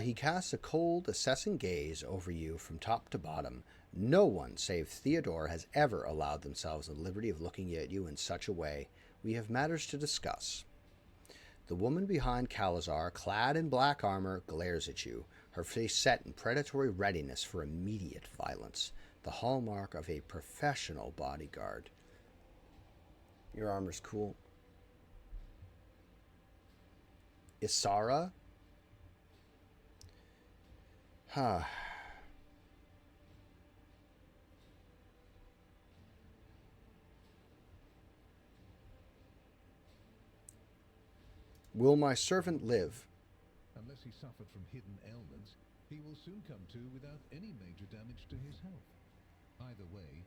He casts a cold, assessing gaze over you from top to bottom. No one save Theodore has ever allowed themselves the liberty of looking at you in such a way. We have matters to discuss. The woman behind Calazar, clad in black armor, glares at you, her face set in predatory readiness for immediate violence, the hallmark of a professional bodyguard. Your armor's cool. Isara? Huh. Will my servant live? Unless he suffered from hidden ailments, he will soon come to without any major damage to his health. Either way,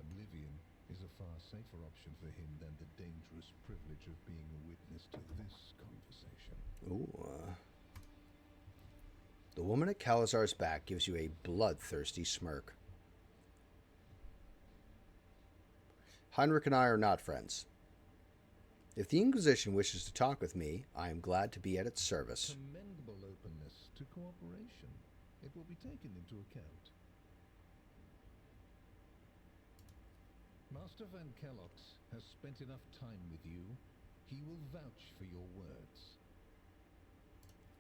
oblivion is a far safer option for him than the dangerous privilege of being a witness to this conversation. Ooh. The woman at Calazar's back gives you a bloodthirsty smirk. Heinrich and I are not friends. If the Inquisition wishes to talk with me, I am glad to be at its service. Commendable openness to cooperation. It will be taken into account. Master Van Kellogg's has spent enough time with you. He will vouch for your words.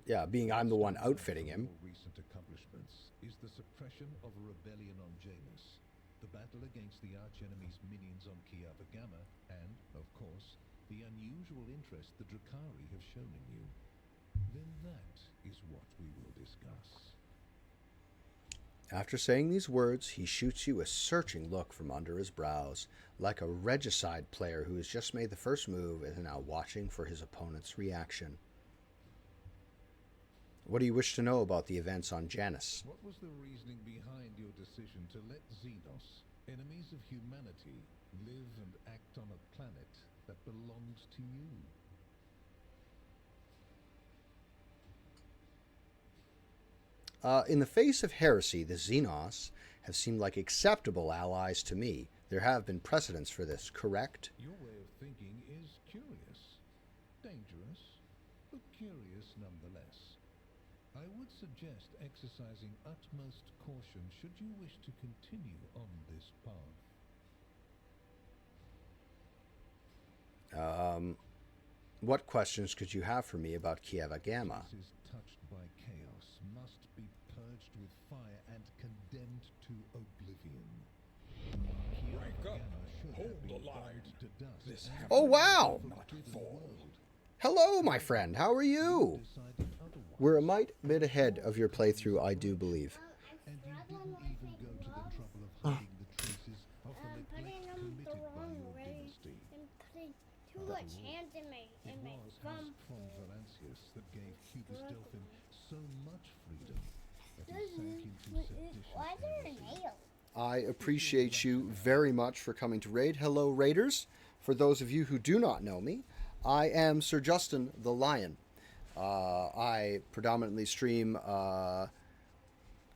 Yeah, being I'm the one outfitting him. More recent accomplishments is the suppression of a rebellion on Janus, the battle against the archenemy's minions on Kiava Gamma, and, of course, the unusual interest the Drakari have shown in you. Then that is what we will discuss. After saying these words, he shoots you a searching look from under his brows, like a regicide player who has just made the first move and is now watching for his opponent's reaction. What do you wish to know about the events on Janus? What was the reasoning behind your decision to let Xenos, enemies of humanity, live and act on a planet that belongs to you? In the face of heresy, the Xenos have seemed like acceptable allies to me. There have been precedents for this, correct? Your way of thinking is curious. Dangerous, but curious nonetheless. I would suggest exercising utmost caution should you wish to continue on this path. What questions could you have for me about Kiava Gamma? This is touched by chaos, must be purged with fire and condemned to oblivion. Wake up! Should Hold have the been line. burned to dust This and Oh, wow! Not to the fall. world. Hello, my friend. How are you? Decided otherwise. We're a mite bit ahead of your playthrough, I do believe. And you didn't even go to the trouble of hiding the traces of the neglect putting them committed the by wrong your way dynasty. and putting too much hands in my It was thumb. House von Valancius that gave Cubus Delphin so much freedom that he sank into seditious Why are there heresy. nails? I appreciate you very much for coming to raid. Hello, raiders. For those of you who do not know me, I am Sir Justin the Lion. I predominantly stream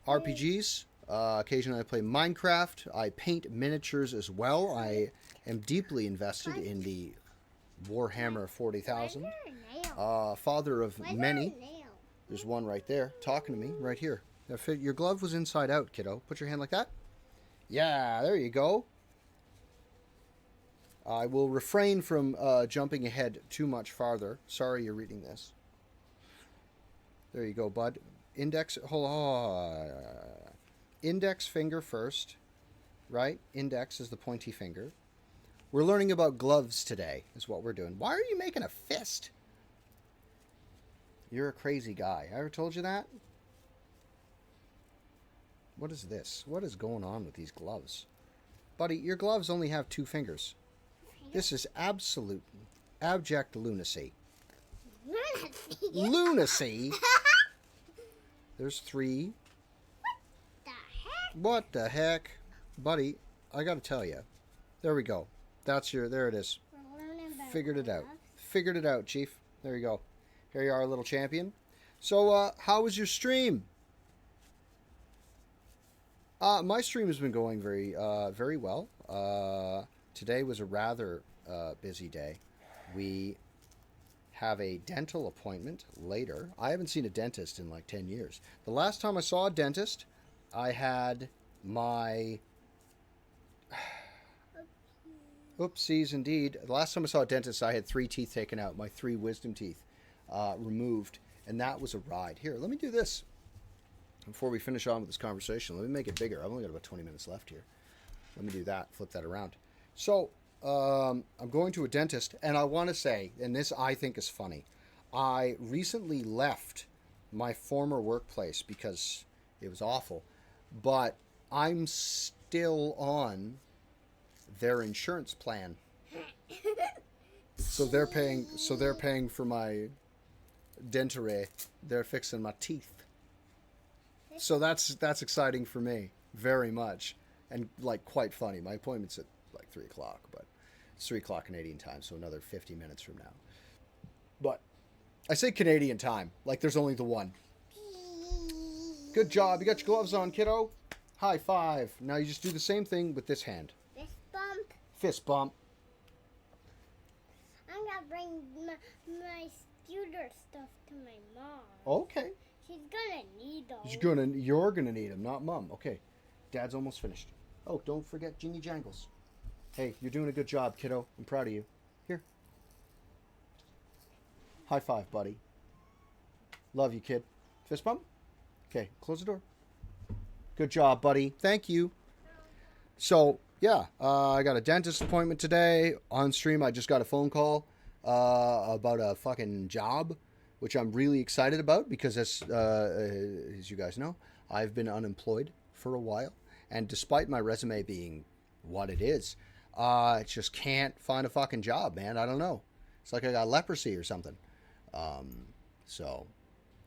RPGs. Occasionally I play Minecraft. I paint miniatures as well. I am deeply invested in the Warhammer 40,000. Why is there a nail? Father of Why is many. there a nail? There's one right there talking to me right here. Now, your glove was inside out, kiddo. Put your hand like that. Yeah, there you go. I will refrain from jumping ahead too much farther. Sorry you're reading this. There you go, bud. Index, hold on. Index finger first, right? Index is the pointy finger. We're learning about gloves today, is what we're doing. Why are you making a fist? You're a crazy guy. I ever told you that? What is this? What is going on with these gloves? Buddy, your gloves only have 2 fingers. This is absolute, abject lunacy. Lunacy? There's 3. The heck? What the heck? Buddy, I gotta tell you. There we go. That's your, there it is. We're learning about Figured it out. gloves. Figured it out, Chief. There you go. Here you are, little champion. So, how was your stream? My stream has been going very, very well. Today was a rather busy day. We have a dental appointment later. I haven't seen a dentist in like 10 years. The last time I saw a dentist, I had my... Oopsies, indeed. The last time I saw a dentist, I had 3 teeth taken out, my 3 wisdom teeth removed, and that was a ride. Here, let me do this before we finish on with this conversation. Let me make it bigger. I've only got about 20 minutes left here. Let me do that, flip that around. So, I'm going to a dentist, and I want to say, and this I think is funny, I recently left my former workplace because it was awful, but I'm still on their insurance plan. So they're paying for my dentare. They're fixing my teeth. So that's exciting for me very much, and like quite funny. My appointment's at like 3 o'clock, but it's 3 o'clock Canadian time, so another 50 minutes from now. But I say Canadian time like there's only the one. Good job. You got your gloves on, kiddo. High five. Now you just do the same thing with this hand. Fist bump. Fist bump. I'm gonna bring my scooter stuff to my mom. Okay. She's gonna need those. You're gonna need them, not Mom. Okay. Dad's almost finished. Oh, don't forget Jingy Jangles. Hey, you're doing a good job, kiddo. I'm proud of you. Here. High five, buddy. Love you, kid. Fist bump? Okay, close the door. Good job, buddy. Thank you. So, yeah, I got a dentist appointment today. On stream, I just got a phone call about a fucking job, which I'm really excited about because, as you guys know, I've been unemployed for a while. And despite my resume being what it is, I just can't find a fucking job, man. I don't know. It's like I got leprosy or something. So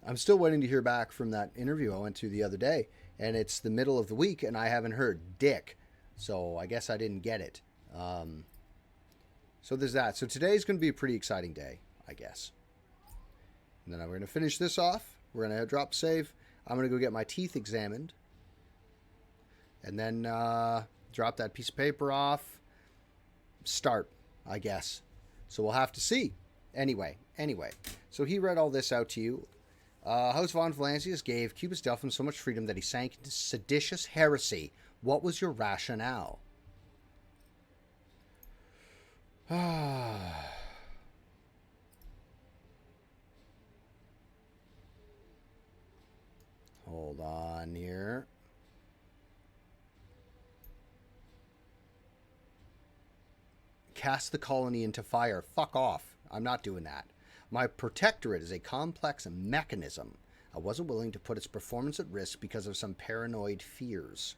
I'm still waiting to hear back from that interview I went to the other day. And it's the middle of the week, and I haven't heard dick. So I guess I didn't get it. So there's that. So today's going to be a pretty exciting day, I guess. And then we're going to finish this off. We're going to drop save. I'm going to go get my teeth examined. And then drop that piece of paper off. Start, I guess. So we'll have to see. Anyway. So he read all this out to you. House von Valancius gave Cubus Delphine so much freedom that he sank into seditious heresy. What was your rationale? Hold on here. Cast the colony into fire. Fuck off. I'm not doing that. My protectorate is a complex mechanism. I wasn't willing to put its performance at risk because of some paranoid fears.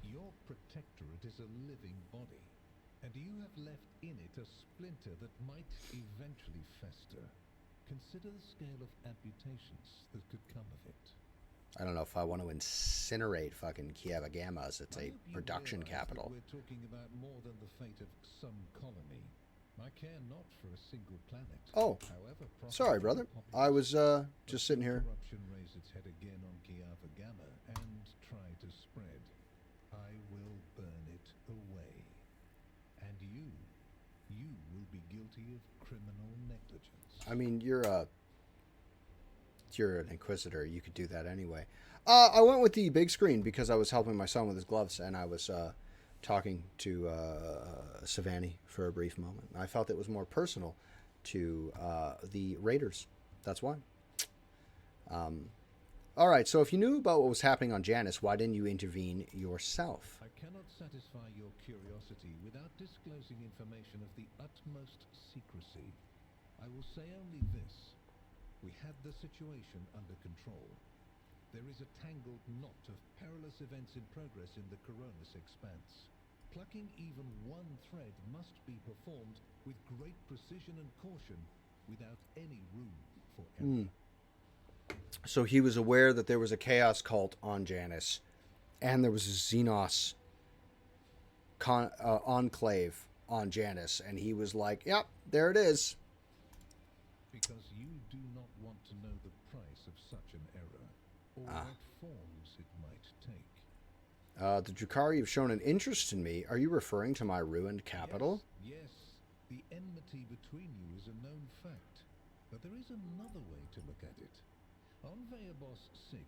Your protectorate is a living body, and you have left in it a splinter that might eventually fester. Consider the scale of amputations that could come of it. I don't know if I want to incinerate fucking Kiev Gammas. It's a production capital. We're talking about more than the fate of some colony. I care not for a single planet. Oh, however, sorry, brother. I was just sitting here. Corruption raise its head again on Kiev Gamma and try to spread. I will burn it away. And you will be guilty of criminal negligence. I mean, you're an inquisitor. You could do that anyway. I went with the big screen because I was helping my son with his gloves, and I was talking to Savannah for a brief moment. I felt it was more personal to the Raiders. That's why. All right, so if you knew about what was happening on Janus, why didn't you intervene yourself? I cannot satisfy your curiosity without disclosing information of the utmost secrecy. I will say only this. We had the situation under control. There is a tangled knot of perilous events in progress in the Coronis expanse. Plucking even one thread must be performed with great precision and caution, without any room for error. So he was aware that there was a chaos cult on Janus, and there was a Xenos enclave on Janus, and he was like, yep, there it is. Because you do not want to know the price of such an error, or what forms it might take. The Drukhari have shown an interest in me. Are you referring to my ruined capital? Yes, The enmity between you is a known fact, but there is another way to look at it. On Veabos 6,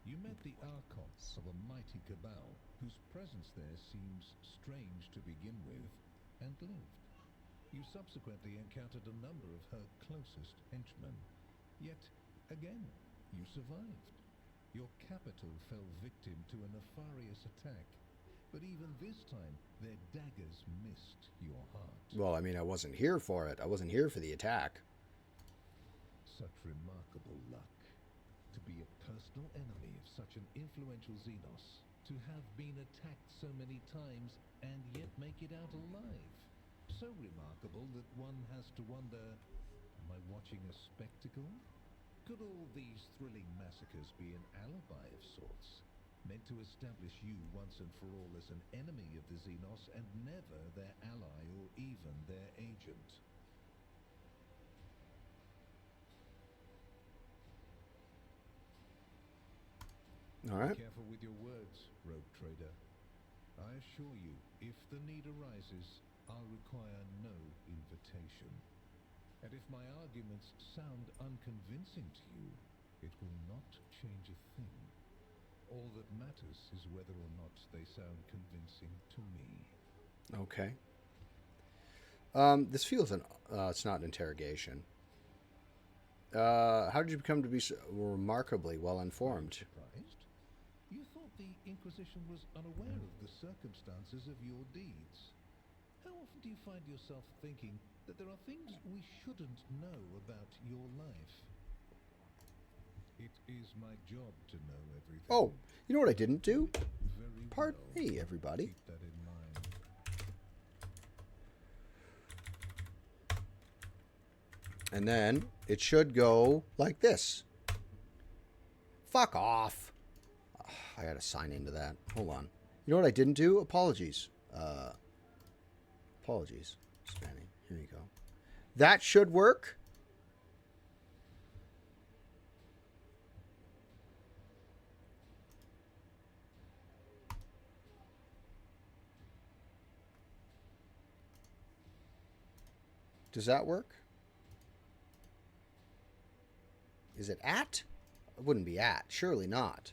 you met the Archons of a mighty cabal, whose presence there seems strange to begin with, and lived. You subsequently encountered a number of her closest henchmen, yet, again, you survived. Your capital fell victim to a nefarious attack, but even this time, their daggers missed your heart. Well, I mean, I wasn't here for it. I wasn't here for the attack. Such remarkable luck. To be a personal enemy of such an influential Xenos, to have been attacked so many times and yet make it out alive. So remarkable that one has to wonder, am I watching a spectacle? Could all these thrilling massacres be an alibi of sorts, meant to establish you once and for all as an enemy of the Xenos and never their ally or even their agent? All right. Be careful with your words, rogue trader. I assure you, if the need arises, I'll require no invitation. And if my arguments sound unconvincing to you, it will not change a thing. All that matters is whether or not they sound convincing to me. Okay. This feels it's not an interrogation. How did you become to be so remarkably well informed? Surprised? You thought the Inquisition was unaware of the circumstances of your deeds. How often do you find yourself thinking that there are things we shouldn't know about your life? It is my job to know everything. Oh, you know what I didn't do? Very Pardon well. me, everybody. Keep that in mind. And then it should go like this. Fuck off. Ugh, I gotta sign into that. Hold on. You know what I didn't do? Apologies. Apologies. Spanning. Here you go. That should work. Does that work? Is it at? It wouldn't be at. Surely not.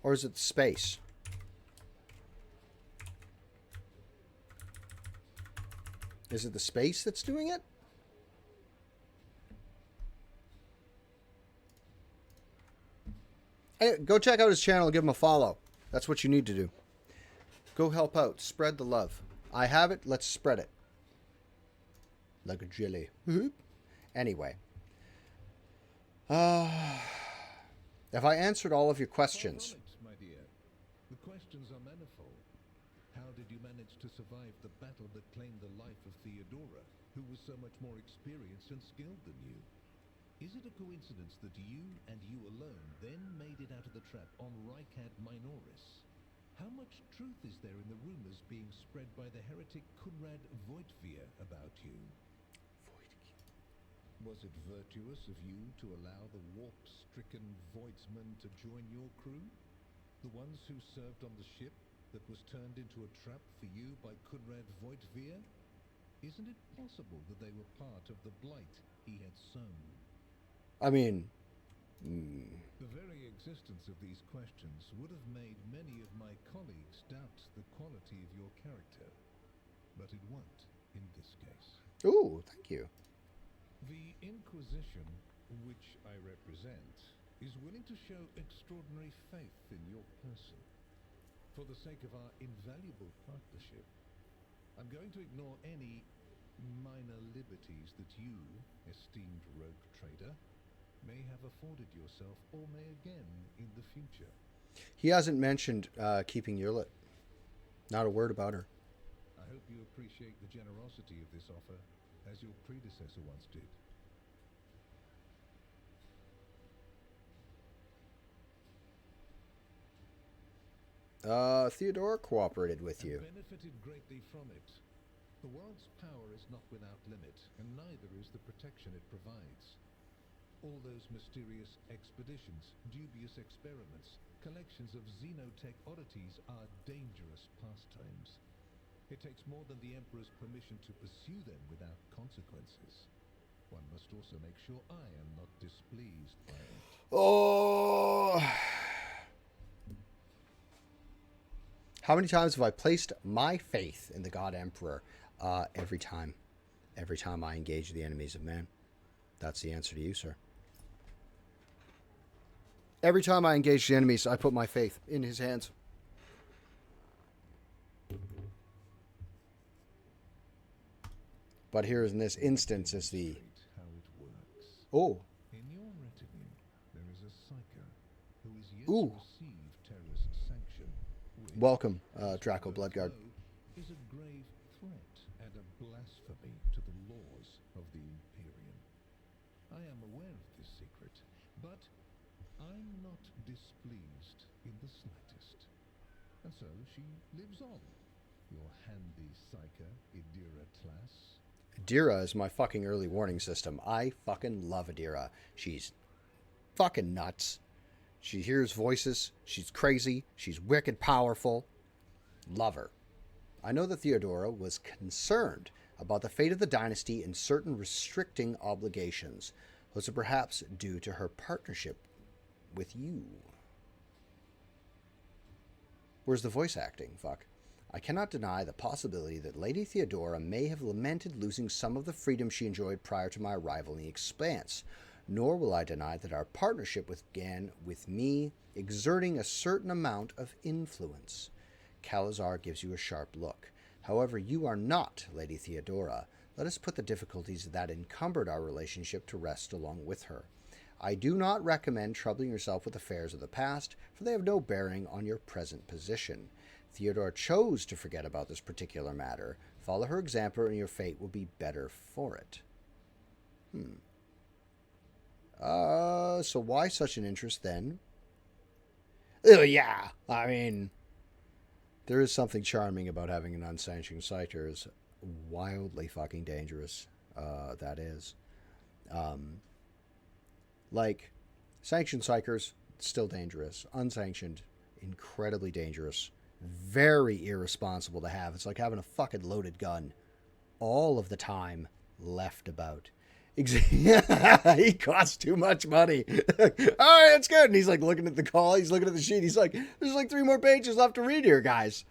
Or is it space? Is it the space that's doing it? Hey, go check out his channel and give him a follow. That's what you need to do. Go help out. Spread the love. I have it. Let's spread it. Like a jelly. Anyway. Have I answered all of your questions? Far from it, my dear. The questions are manifold. How did you manage to survive the battle that claimed the life of Theodora, who was so much more experienced and skilled than you? Is it a coincidence that you and you alone then made it out of the trap on Rycad Minoris? How much truth is there in the rumors being spread by the heretic Kunrad Voitvir about you? Was it virtuous of you to allow the warp-stricken Voidsmen to join your crew? The ones who served on the ship that was turned into a trap for you by Kunrad Voitvir? Isn't it possible that they were part of the blight he had sown? I mean... The very existence of these questions would have made many of my colleagues doubt the quality of your character. But it won't in this case. Ooh, thank you. The Inquisition, which I represent, is willing to show extraordinary faith in your person. For the sake of our invaluable partnership, I'm going to ignore any minor liberties that you, esteemed rogue trader, may have afforded yourself or may again in the future. He hasn't mentioned keeping Yurlit. Not a word about her. I hope you appreciate the generosity of this offer, as your predecessor once did. Theodore cooperated with you. Benefited greatly from it. The world's power is not without limit, and neither is the protection it provides. All those mysterious expeditions, dubious experiments, collections of xenotech oddities are dangerous pastimes. It takes more than the Emperor's permission to pursue them without consequences. One must also make sure I am not displeased by it. Oh. How many times have I placed my faith in the God Emperor? Every time. Every time I engage the enemies of man. That's the answer to you, sir. Every time I engage the enemies, I put my faith in his hands. But here in this instance is the... How it works. Oh. In your retinue, there is a psyker who is yet Ooh. to receive Terra's sanction. Which, Welcome, as Draco you Bloodguard. know, is a grave threat and a blasphemy to the laws of the Imperium. I am aware of this secret, but I'm not displeased in the slightest. And so she lives on. Your handy psyker, Idira Tlass. Adira is my fucking early warning system. I fucking love Adira. She's fucking nuts. She hears voices. She's crazy. She's wicked powerful. Love her. I know that Theodora was concerned about the fate of the dynasty and certain restricting obligations. Was it perhaps due to her partnership with you? Where's the voice acting? Fuck. I cannot deny the possibility that Lady Theodora may have lamented losing some of the freedom she enjoyed prior to my arrival in the Expanse, nor will I deny that our partnership began with me exerting a certain amount of influence. Calazar gives you a sharp look. However, you are not Lady Theodora. Let us put the difficulties that encumbered our relationship to rest along with her. I do not recommend troubling yourself with affairs of the past, for they have no bearing on your present position. Theodora chose to forget about this particular matter. Follow her example and your fate will be better for it. So why such an interest then? Oh, yeah. I mean, there is something charming about having an unsanctioned psyker. It's wildly fucking dangerous. That is. Like, sanctioned psychers, still dangerous. Unsanctioned, incredibly dangerous. Very irresponsible to have. It's like having a fucking loaded gun all of the time left about. He costs too much money. All right, that's good. And he's like looking at the call. He's looking at the sheet. He's like, there's like 3 more pages left to read here, guys.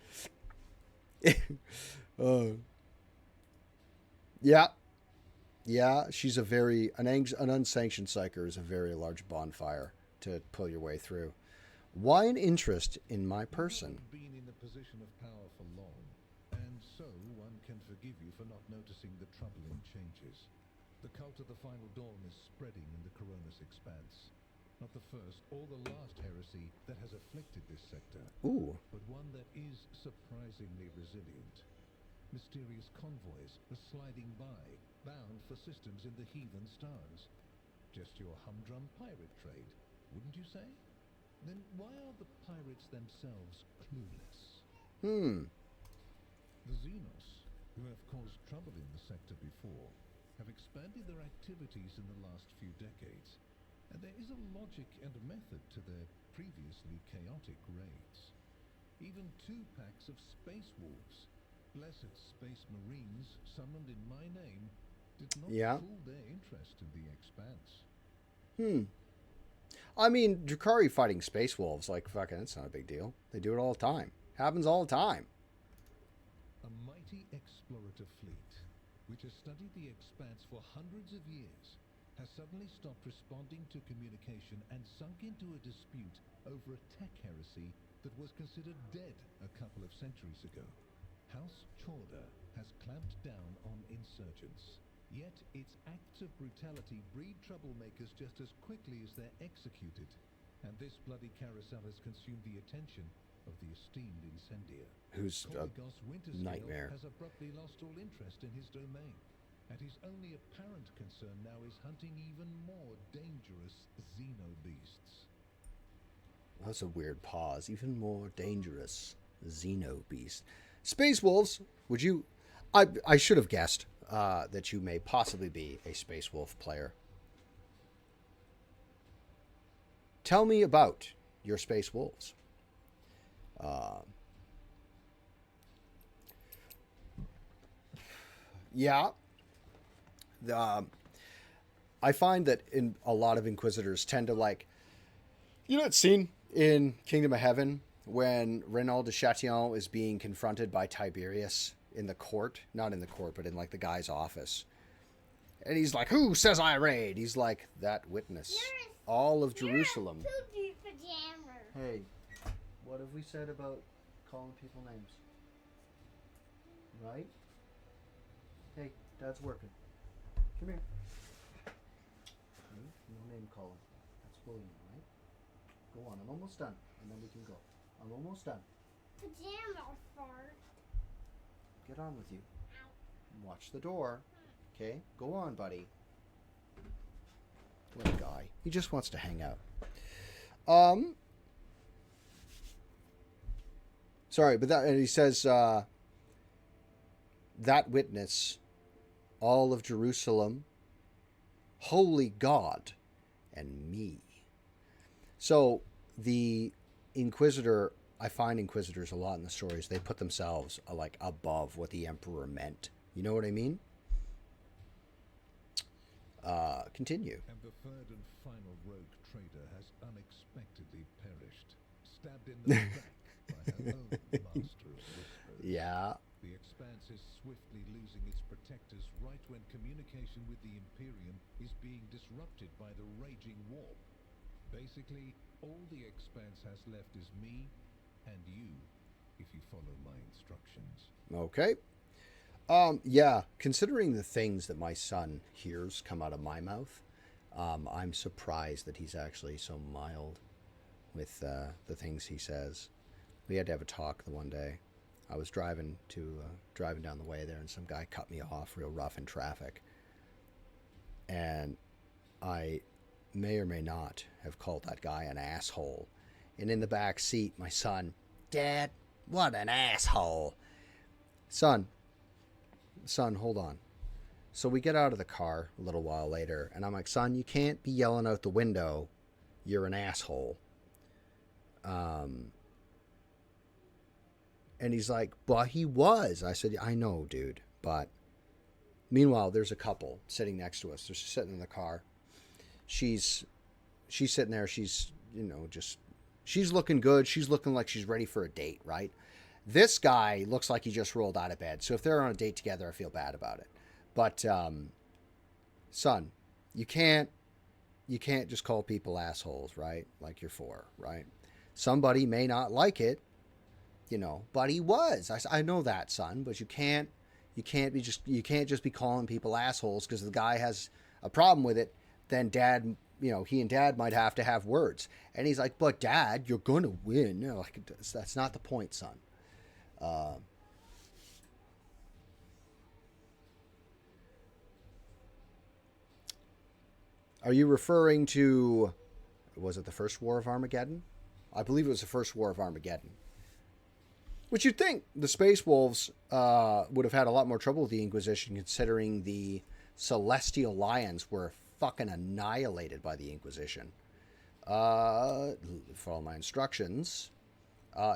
Yeah. Yeah, she's an unsanctioned psyker is a very large bonfire to pull your way through. Why an interest in my person? You've been in a position of power for long, and so one can forgive you for not noticing the troubling changes. The cult of the Final Dawn is spreading in the Coronis Expanse. Not the first or the last heresy that has afflicted this sector, Ooh. but one that is surprisingly resilient. Mysterious convoys are sliding by, bound for systems in the heathen stars. Just your humdrum pirate trade, wouldn't you say? Then why are the pirates themselves clueless? The Xenos, who have caused trouble in the sector before, have expanded their activities in the last few decades, and there is a logic and a method to their previously chaotic raids. Even 2 packs of space wolves, blessed space marines summoned in my name, did not cool their interest in the Expanse. I mean, Drukhari fighting space wolves, like, fucking, it's not a big deal. They do it all the time. Happens all the time. A mighty explorative fleet, which has studied the Expanse for hundreds of years, has suddenly stopped responding to communication and sunk into a dispute over a tech heresy that was considered dead a couple of centuries ago. House Chorda has clamped down on insurgents. Yet its acts of brutality breed troublemakers just as quickly as they're executed. And this bloody carousel has consumed the attention of the esteemed incendiar. Who's a Korygos Winterscale nightmare. has abruptly lost all interest in his domain. And his only apparent concern now is hunting even more dangerous xenobeasts. That's a weird pause. Even more dangerous xenobeast. Space wolves, would you... I should have guessed that you may possibly be a Space Wolf player. Tell me about your Space Wolves. Yeah. I find that in a lot of Inquisitors tend to like, you know, that scene in Kingdom of Heaven when Renaud de Chatillon is being confronted by Tiberius in the court, not in the court, but in like the guy's office. And he's like, "Who says I raid?" He's like, "That witness, all of Jerusalem." You're a pajama. Hey, what have we said about calling people names? Right? Hey, Dad's working. Come here. No name calling. That's bullying, right? Go on, I'm almost done, and then we can go. I'm almost done. Pajama fart. Get on with you. Watch the door. Okay? Go on, buddy. Little guy. He just wants to hang out. Sorry, but that, and he says, that witness, all of Jerusalem, holy God, and me. So the Inquisitor, I find Inquisitors a lot in the stories, they put themselves like above what the Emperor meant. You know what I mean? Continue. And the third and final rogue trader has unexpectedly perished, stabbed in the back by her own master of whispers. Yeah. The Expanse is swiftly losing its protectors right when communication with the Imperium is being disrupted by the raging warp. Basically, all the Expanse has left is me and you, if you follow my instructions. Okay. Yeah, considering the things that my son hears come out of my mouth, I'm surprised that he's actually so mild with the things he says. We had to have a talk the one day. I was driving down the way there, and some guy cut me off real rough in traffic. And I may or may not have called that guy an asshole. And in the back seat, my son, "Dad, what an asshole." Son, hold on. So we get out of the car a little while later, and I'm like, "Son, you can't be yelling out the window, you're an asshole." And he's like, "But he was." I said, "I know, dude." But meanwhile, there's a couple sitting next to us. They're sitting in the car. She's sitting there. She's, she's looking good. She's looking like she's ready for a date, right? This guy looks like he just rolled out of bed. So if they're on a date together, I feel bad about it. But, son, you can't just call people assholes, right? Like you're four, right? Somebody may not like it, but he was. I know that, son, but you can't just be calling people assholes because the guy has a problem with it. Then Dad, he and Dad might have to have words. And he's like, "But Dad, you're gonna win." That's not the point, son. Are you referring to, was it the First War of Armageddon? I believe it was the First War of Armageddon. Which you'd think the Space Wolves would have had a lot more trouble with the Inquisition, considering the Celestial Lions were fucking annihilated by the Inquisition. Follow my instructions.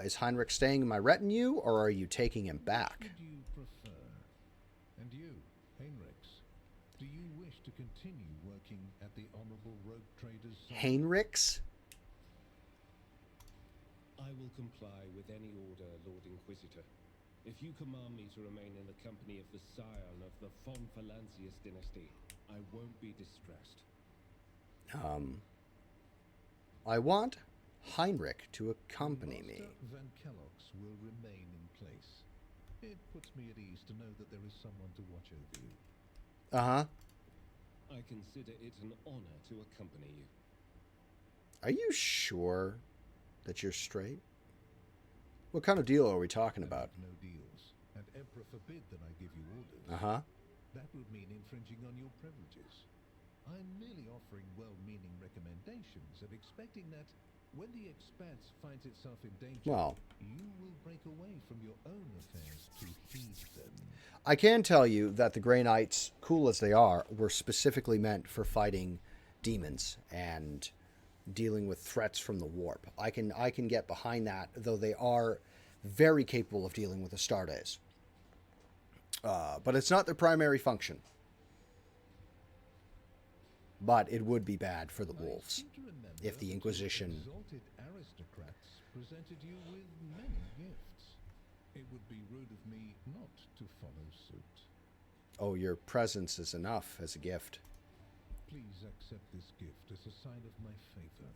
Is Heinrich staying in my retinue, or are you taking him back? What would you prefer? And you, Heinrichs, do you wish to continue working at the Honorable Rogue Traders? Heinrichs? I will comply with any order, Lord Inquisitor. If you command me to remain in the company of the scion of the von Valancius dynasty, I won't be distressed. I want Heinrich to accompany me. Master Van Kellogg's will remain in place. It puts me at ease to know that there is someone to watch over you. Uh-huh. I consider it an honor to accompany you. Are you sure that you're straight? What kind of deal are we talking about? No deals, and Emperor forbid that I give you orders. Uh-huh. That would mean infringing on your privileges. I'm merely offering well-meaning recommendations and expecting that when the Expanse finds itself in danger, you will break away from your own affairs to heed them. I can tell you that the Grey Knights, cool as they are, were specifically meant for fighting demons and dealing with threats from the warp. I can get behind that, though they are very capable of dealing with Astartes. But it's not their primary function. But it would be bad for the wolves if the Inquisition... Exalted aristocrats presented you with many gifts. It would be rude of me not to follow suit. Oh, your presence is enough as a gift. Please accept this gift as a sign of my favor.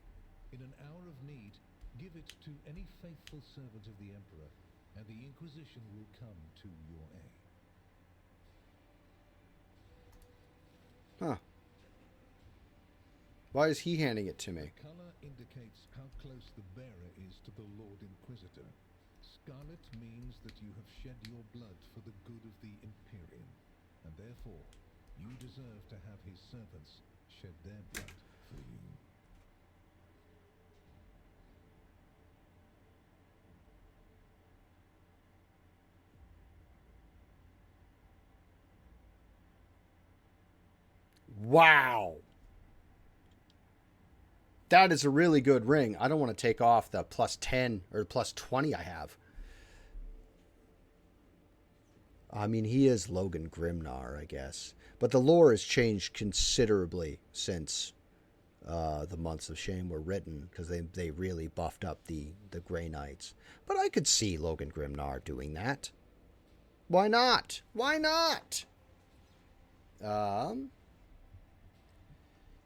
In an hour of need, give it to any faithful servant of the Emperor, and the Inquisition will come to your aid. Huh. Why is he handing it to me? The color indicates how close the bearer is to the Lord Inquisitor. Scarlet means that you have shed your blood for the good of the Imperium, and therefore you deserve to have his servants shed their blood for you. Wow. That is a really good ring. I don't want to take off the plus 10 or plus 20 I have. I mean, he is Logan Grimnar, I guess. But the lore has changed considerably since the Months of Shame were written, because they really buffed up the Grey Knights. But I could see Logan Grimnar doing that. Why not? Why not?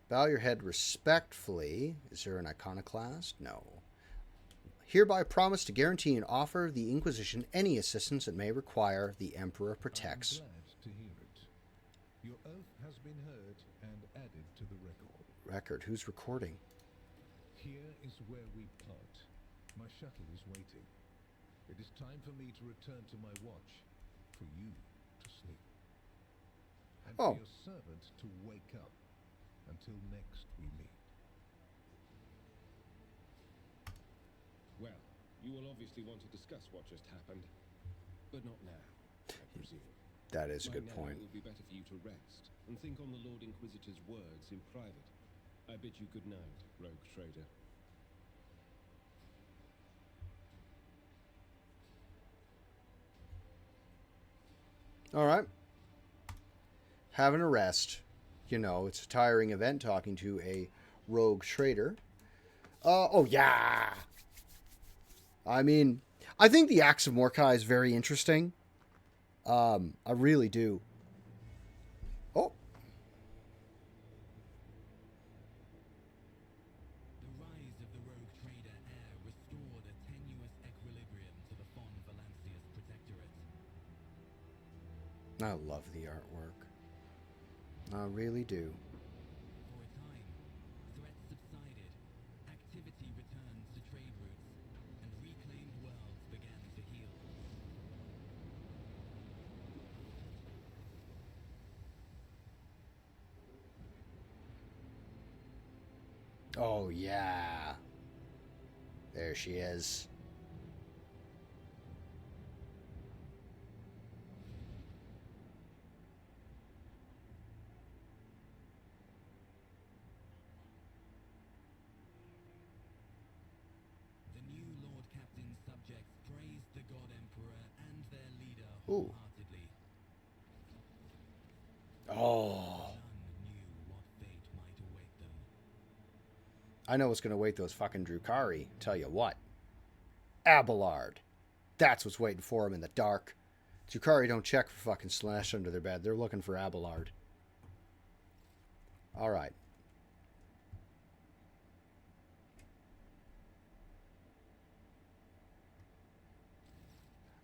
Bow your head respectfully. Is there an iconoclast? No. Hereby promise to guarantee and offer the Inquisition any assistance it may require. The Emperor protects. I'm glad to hear it. Your oath has been heard and added to the record. Record? Who's recording? Here is where we part. My shuttle is waiting. It is time for me to return to my watch, for you to sleep, and Oh. for your servant to wake up. Until next we meet. Well, you will obviously want to discuss what just happened, but not now, I presume. That is a By good now point. It would be better for you to rest and think on the Lord Inquisitor's words in private. I bid you good night, rogue trader. All right. Having a rest. You know, it's a tiring event talking to a rogue trader. Oh, yeah. I mean, I think the Axe of Mordecai is very interesting. I really do. Oh. The rise of the rogue trader heir restored a tenuous equilibrium to the Fon Valancius Protectorate. I love the artwork. I really do. For a time, threats subsided, activity returned to trade routes, and reclaimed worlds began to heal. Oh, yeah. There she is. The new Lord Captain's subjects praised the God Emperor and their leader Ooh. wholeheartedly. Oh. None knew what fate might await them. I know what's going to wait those fucking Drukhari. Tell you what. Abelard. That's what's waiting for him in the dark. Drukhari don't check for fucking Slash under their bed. They're looking for Abelard. All right.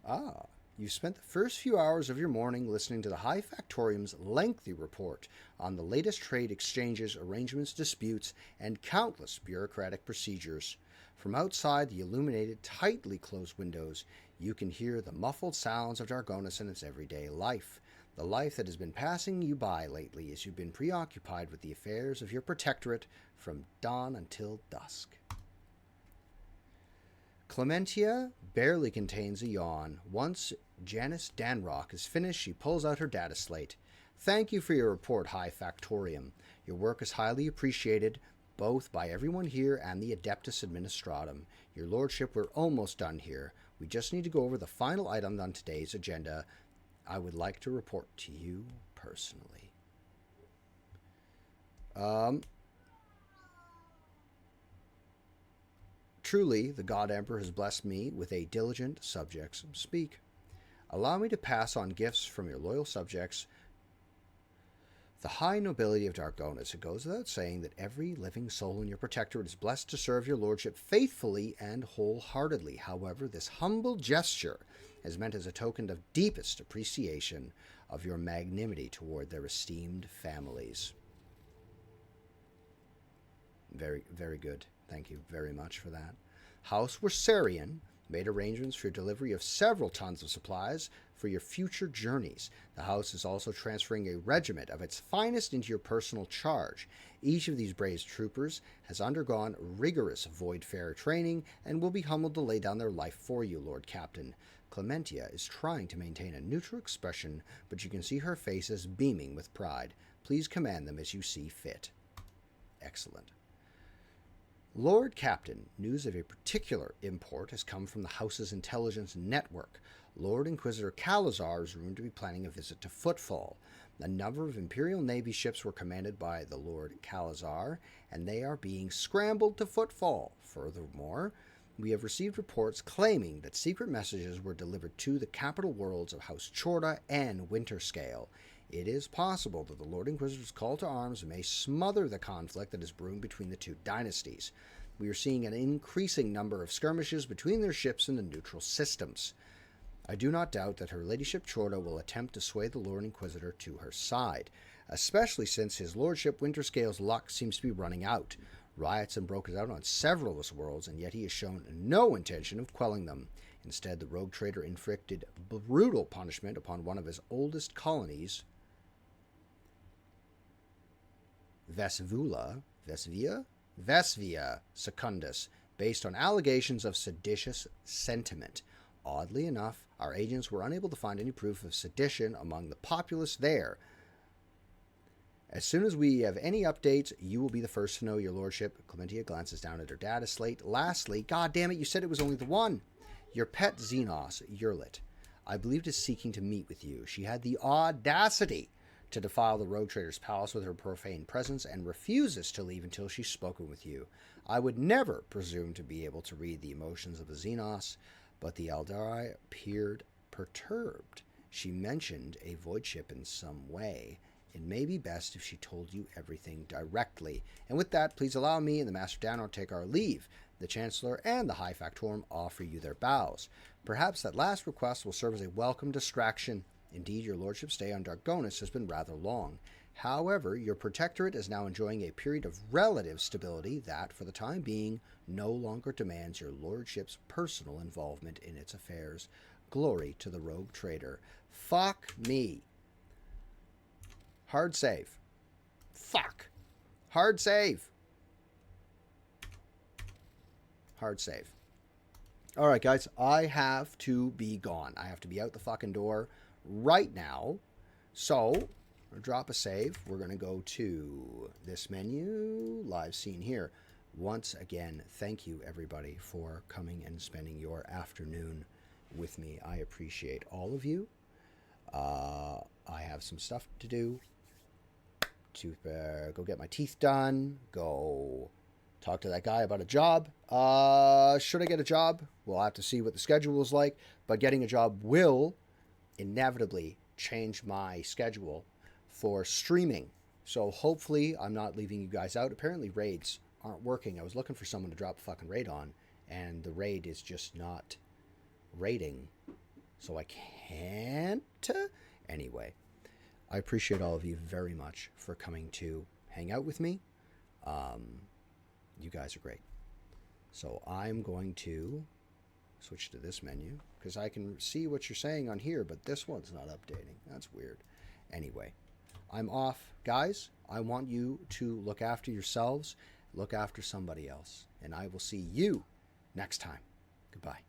Ah, you spent the first few hours of your morning listening to the High Factorium's lengthy report on the latest trade exchanges, arrangements, disputes, and countless bureaucratic procedures. From outside the illuminated, tightly closed windows, you can hear the muffled sounds of Dargonis and its everyday life. The life that has been passing you by lately as you've been preoccupied with the affairs of your protectorate from dawn until dusk. Clementia barely contains a yawn. Once Janice Danrock is finished, she pulls out her data slate. Thank you for your report, High Factorium. Your work is highly appreciated, both by everyone here and the Adeptus Administratum. Your Lordship, we're almost done here. We just need to go over the final item on today's agenda, I would like to report to you personally. Truly, the God Emperor has blessed me with a diligent subjects. Speak. Allow me to pass on gifts from your loyal subjects. The high nobility of Dargonis. It goes without saying that every living soul in your protectorate is blessed to serve your lordship faithfully and wholeheartedly. However, this humble gesture is meant as a token of deepest appreciation of your magnanimity toward their esteemed families. Very, very good. Thank you very much for that. House Wersarian made arrangements for your delivery of several tons of supplies for your future journeys. The house is also transferring a regiment of its finest into your personal charge. Each of these brave troopers has undergone rigorous voidfarer training and will be humbled to lay down their life for you, Lord Captain. Clementia is trying to maintain a neutral expression, but you can see her face is beaming with pride. Please command them as you see fit. Excellent. Lord Captain, news of a particular import has come from the House's intelligence network. Lord Inquisitor Calazar is rumored to be planning a visit to Footfall. A number of Imperial Navy ships were commanded by the Lord Calazar, and they are being scrambled to Footfall. Furthermore, we have received reports claiming that secret messages were delivered to the capital worlds of House Chorda and Winterscale. It is possible that the Lord Inquisitor's call to arms may smother the conflict that is brewing between the two dynasties. We are seeing an increasing number of skirmishes between their ships in the neutral systems. I do not doubt that Her Ladyship Chorda will attempt to sway the Lord Inquisitor to her side, especially since his Lordship Winterscale's luck seems to be running out. Riots have broken out on several of his worlds, and yet he has shown no intention of quelling them. Instead, the rogue trader inflicted brutal punishment upon one of his oldest colonies, Vesvia Secundus, based on allegations of seditious sentiment. Oddly enough, our agents were unable to find any proof of sedition among the populace there. As soon as we have any updates, you will be the first to know, your lordship. Clementia glances down at her data slate. Lastly, god damn it, you said it was only the one. Your pet Xenos, Yurlit, I believed is seeking to meet with you. She had the audacity to defile the rogue trader's palace with her profane presence and refuses to leave until she's spoken with you. I would never presume to be able to read the emotions of a Xenos, but the Aldari appeared perturbed. She mentioned a void ship in some way. It may be best if she told you everything directly. And with that, please allow me and the Master Dano to take our leave. The Chancellor and the High Factorum offer you their bows. Perhaps that last request will serve as a welcome distraction. Indeed, your lordship's stay on Dargonis has been rather long. However, your protectorate is now enjoying a period of relative stability that, for the time being, no longer demands your lordship's personal involvement in its affairs. Glory to the rogue trader. Fuck me. Hard save. Fuck. Hard save. Hard save. All right, guys, I have to be gone. I have to be out the fucking door right now. So, I'll drop a save. We're going to go to this menu, live scene here. Once again, thank you, everybody, for coming and spending your afternoon with me. I appreciate all of you. I have some stuff to do. To go get my teeth done. Go talk to that guy about a job. Should I get a job? We'll have to see what the schedule is like. But getting a job will inevitably change my schedule for streaming. So hopefully I'm not leaving you guys out. Apparently raids aren't working. I was looking for someone to drop a fucking raid on, and the raid is just not raiding. So I can't. Anyway, I appreciate all of you very much for coming to hang out with me. You guys are great. So I'm going to switch to this menu because I can see what you're saying on here, but this one's not updating. That's weird. Anyway, I'm off. Guys, I want you to look after yourselves, look after somebody else, and I will see you next time. Goodbye.